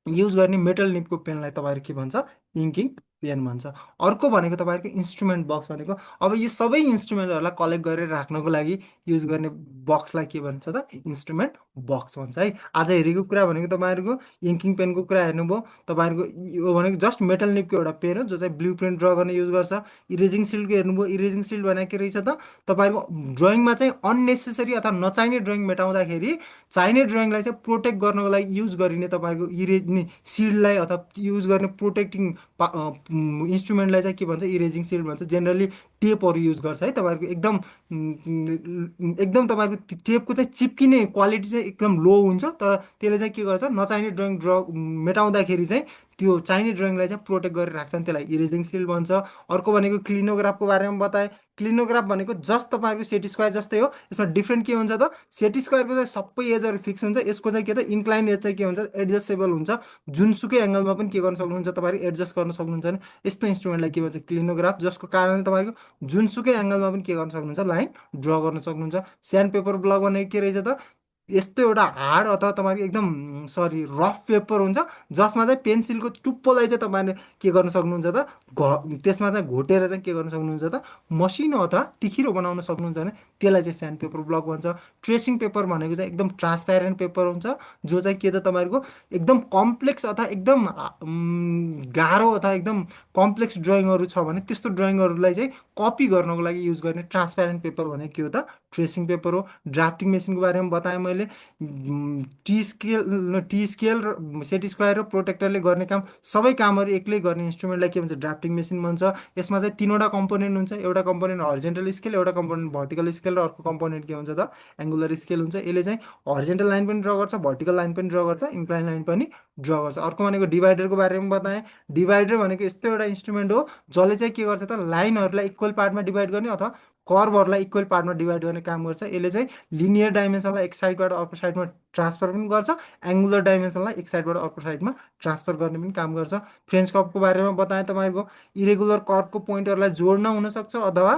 युज गर्ने मेटल निपको पेनलाई तपाईँहरू के भन्छ, इङ्किङ पेन भन्छ। अर्को भनेको तपाईँहरूको इन्स्ट्रुमेन्ट बक्स भनेको, अब यो सबै इन्स्ट्रुमेन्टहरूलाई कलेक्ट गरेर राख्नको लागि युज गर्ने बक्सलाई के भन्छ त, इन्स्ट्रुमेन्ट बक्स भन्छ है। आज हेरेको कुरा भनेको तपाईँहरूको इङ्किङ पेनको कुरा हेर्नुभयो। तपाईँहरूको यो भनेको जस्ट मेटल निपको एउटा पेन हो, जो चाहिँ ब्लु प्रिन्ट ड्र गर्न युज गर्छ। इरेजिङ सिल्डको हेर्नुभयो, इरेजिङ सिल्ड भनेको के रहेछ त, तपाईँहरूको ड्रइङमा चाहिँ अननेसेसरी अथवा नचाहिने ड्रइङ मेटाउँदाखेरि चाहिने ड्रइङलाई चाहिँ प्रोटेक्ट गर्नको लागि युज गरिने तपाईँको सिल्डलाई अथवा युज गर्ने प्रोटेक्टिङ इन्स्ट्रुमेन्टलाई चाहिँ के भन्छ, इरेजिङ सिल्ड भन्छ। जेनरली टेपहरू युज गर्छ है तपाईँहरूको, एकदम तपाईँहरूको टेपको चाहिँ चिप्किने क्वालिटी चाहिँ एकदम लो हुन्छ, तर त्यसले चाहिँ के गर्छ, नचाहिने ड्रइङ मेटाउँदाखेरि चाहिँ त्यो चाहिने ड्रइङलाई चाहिँ प्रोटेक्ट गरेर राख्छ, नि त्यसलाई इरेजिङ सिल्ड भन्छ। अर्को भनेको क्लिनोग्राफको बारेमा बताएँ। क्लिनोग्राफ भनेको जस्ट तपाईँहरूको सेट स्क्वायर जस्तै हो, यसमा डिफ्रेन्ट के हुन्छ त, सेट स्क्वायरको चाहिँ सबै एजहरू फिक्स हुन्छ, यसको चाहिँ के त इन्क्लाइन एज चाहिँ के हुन्छ, एडजस्टेबल हुन्छ। जुनसुकै एङ्गलमा पनि के गर्न सक्नुहुन्छ, तपाईँहरू एडजस्ट गर्न सक्नुहुन्छ भने यस्तो इन्स्ट्रुमेन्टलाई के भन्छ, क्लिनोग्राफ, जसको कारणले तपाईँको जुनसुकै एङ्गलमा पनि के गर्न सक्नुहुन्छ, लाइन ड्र गर्न सक्नुहुन्छ। स्यान्ड पेपर ब्लक भनेको के रहेछ त, यस्तो एउटा हार्ड अथवा तपाईँको एकदम सरी रफ पेपर हुन्छ जसमा चाहिँ पेन्सिलको टुप्पोलाई चाहिँ तपाईँले के गर्न सक्नुहुन्छ त त्यसमा चाहिँ घोटेर चाहिँ के गर्न सक्नुहुन्छ त मसिनो अथवा तिखिरो बनाउन सक्नुहुन्छ भने त्यसलाई चाहिँ स्यान्ड पेपर ब्लक भन्छ। ट्रेसिङ पेपर भनेको चाहिँ एकदम ट्रान्सप्यारेन्ट पेपर हुन्छ जो चाहिँ के त तपाईँहरूको एकदम कम्प्लेक्स अथवा एकदम गाह्रो अथवा एकदम कम्प्लेक्स ड्रइङहरू छ भने त्यस्तो ड्रइङहरूलाई चाहिँ कपी गर्नको लागि युज गर्ने ट्रान्सप्यारेन्ट पेपर भनेको के हो त ट्रेसिङ पेपर हो। ड्राफ्टिङ मेसिनको बारेमा बताएँ मैले। टी स्केल र सेट स्क्वायर र प्रोटेक्टरले गर्ने काम सबै कामहरू एक्लै गर्ने इन्स्ट्रुमेन्टलाई के भन्छ ड्राफ्टिङ मेसिन भन्छ। यसमा चाहिँ तिनवटा कम्पोनेन्ट हुन्छ, एउटा कम्पोनेन्ट हर्जेन्टल स्केल, एउटा कम्पोनेन्ट भर्टिकल स्केल र अर्को कम्पोनेन्ट के हुन्छ त एङ्गुलर स्केल हुन्छ। यसले चाहिँ हर्जेन्टल लाइन पनि ड्र गर्छ, भर्टिकल लाइन पनि ड्र गर्छ, इन्क्लाइन लाइन पनि ड्र गर्छ। अर्को भनेको डिभाइडरको बारेमा बताएँ। डिभाइडर भनेको यस्तो एउटा इन्स्ट्रुमेन्ट हो जसले चाहिँ के गर्छ त लाइनहरूलाई इक्वल पार्टमा डिभाइड गर्ने अथवा कर्भहरूलाई इक्वल पार्टमा डिभाइड गर्ने काम गर्छ। यसले चाहिँ लिनियर डाइमेन्सनलाई एक साइडबाट अर्को साइडमा ट्रान्सफर पनि गर्छ, एङ्गुलर डाइमेन्सनलाई एक साइडबाट अर्को साइडमा ट्रान्सफर गर्ने पनि काम गर्छ। फ्रेन्च कर्वको बारेमा बताएँ तपाईँको। इरेगुलर कर्वको पोइन्टहरूलाई जोड्न हुनसक्छ अथवा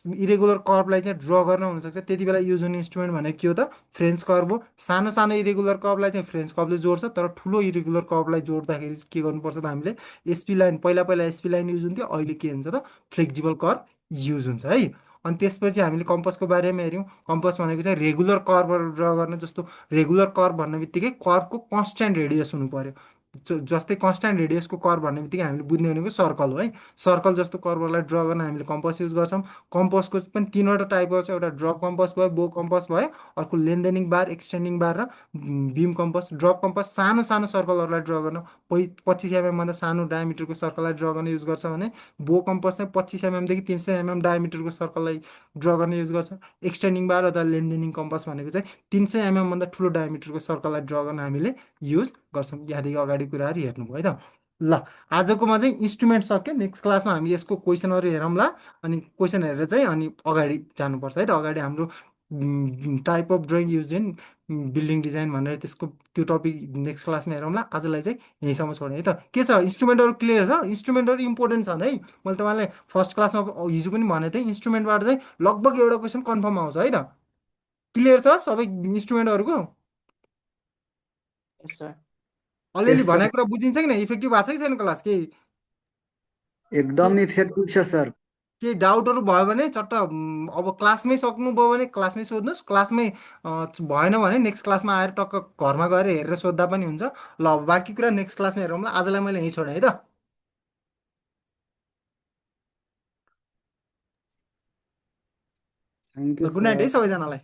इरेगुलर कर्वलाई चाहिँ ड्र गर्न हुनसक्छ। त्यति बेला युज हुने इन्स्ट्रुमेन्ट भनेको के हो त फ्रेन्च कर्व हो। सानो सानो इरेगुलर कर्वलाई चाहिँ फ्रेन्च कर्वले जोड्छ, तर ठुलो इरेगुलर कर्वलाई जोड्दाखेरि चाहिँ के गर्नुपर्छ त हामीले एसपी लाइन, पहिला पहिला एसपी लाइन युज हुन्थ्यो, अहिले के हुन्छ त फ्लेक्जिबल कर्व युज हुन्छ है। अनि त्यसपछि हामीले कम्पसको बारेमा हेऱ्यौँ। कम्पस भनेको चाहिँ रेगुलर कर्वहरू ड्र गर्न, जस्तो रेगुलर कर्व भन्ने बित्तिकै कर्वको कन्सट्यान्ट रेडियस हुनु पर्यो। जस्तै कन्सट्यान्ट रेडियसको कर्व भन्ने बित्तिकै हामीले बुझ्ने भनेको सर्कल हो है। सर्कल जस्तो कर्वलाई ड्र गर्न हामीले कम्पस युज गर्छौँ। कम्पसको पनि तिनवटा टाइपको छ, एउटा ड्रप कम्पस भयो, बो कम्पस भयो, अर्को लेन्देनिङ बार, एक्सटेन्डिङ बार र बिम कम्पस। ड्रप कम्पस सानो सानो सर्कलहरूलाई ड्र गर्न 25 mm भन्दा सानो डायमिटरको सर्कललाई ड्र गर्न युज गर्छ भने बो कम्पस चाहिँ 25 mm देखि 300 mm डायमिटरको सर्कललाई ड्र गर्न युज गर्छ। एक्सटेन्डिङ बार अथवा लेन्देनिङ कम्पस भनेको चाहिँ 300 mm भन्दा ठुलो डायमिटरको सर्कललाई ड्र गर्न हामीले युज गर्छौँ। यहाँदेखि अगाडि कुराहरू हेर्नुभयो है त। ल, आजकोमा चाहिँ इन्स्ट्रुमेन्ट सक्यो। नेक्स्ट क्लासमा हामी यसको क्वेसनहरू हेरौँला। अनि क्वेसन हेरेर चाहिँ अनि अगाडि जानुपर्छ है त। अगाडि हाम्रो type of drawing use in building design भनेर त्यसको त्यो टपिक नेक्स्ट क्लासमा हेरौँला। आजलाई चाहिँ यहीँसम्म छोडेँ है त। के छ, इन्स्ट्रुमेन्टहरू क्लियर छ? इन्स्ट्रुमेन्टहरू इम्पोर्टेन्ट छन् है। मैले तपाईँलाई फर्स्ट क्लासमा हिजो पनि भनेको थिएँ, इन्स्ट्रुमेन्टबाट चाहिँ लगभग एउटा क्वेसन कन्फर्म आउँछ है त। क्लियर छ सबै इन्स्ट्रुमेन्टहरूको? Yes, sir. अलिअलि यस सर, भनेको कुरा बुझिन्छ कि नै? इफेक्टिभ भएको छ कि छैन क्लास? केही एकदम इफेक्टिभ छ सर। केही डाउटहरू भयो भने चट्ट अब क्लासमै सक्नुभयो भने क्लासमै सोध्नुहोस्। क्लासमै भएन भने नेक्स्ट क्लासमा आएर टक्क घरमा गएर हेरेर सोद्धा पनि हुन्छ। ल, अब बाँकी कुरा नेक्स्ट क्लासमा हेरौँला। आजलाई मैले यहीँ छोडेँ है त। थ्याङ्क यू ल, गुड नाइट है सर। सबैजनालाई।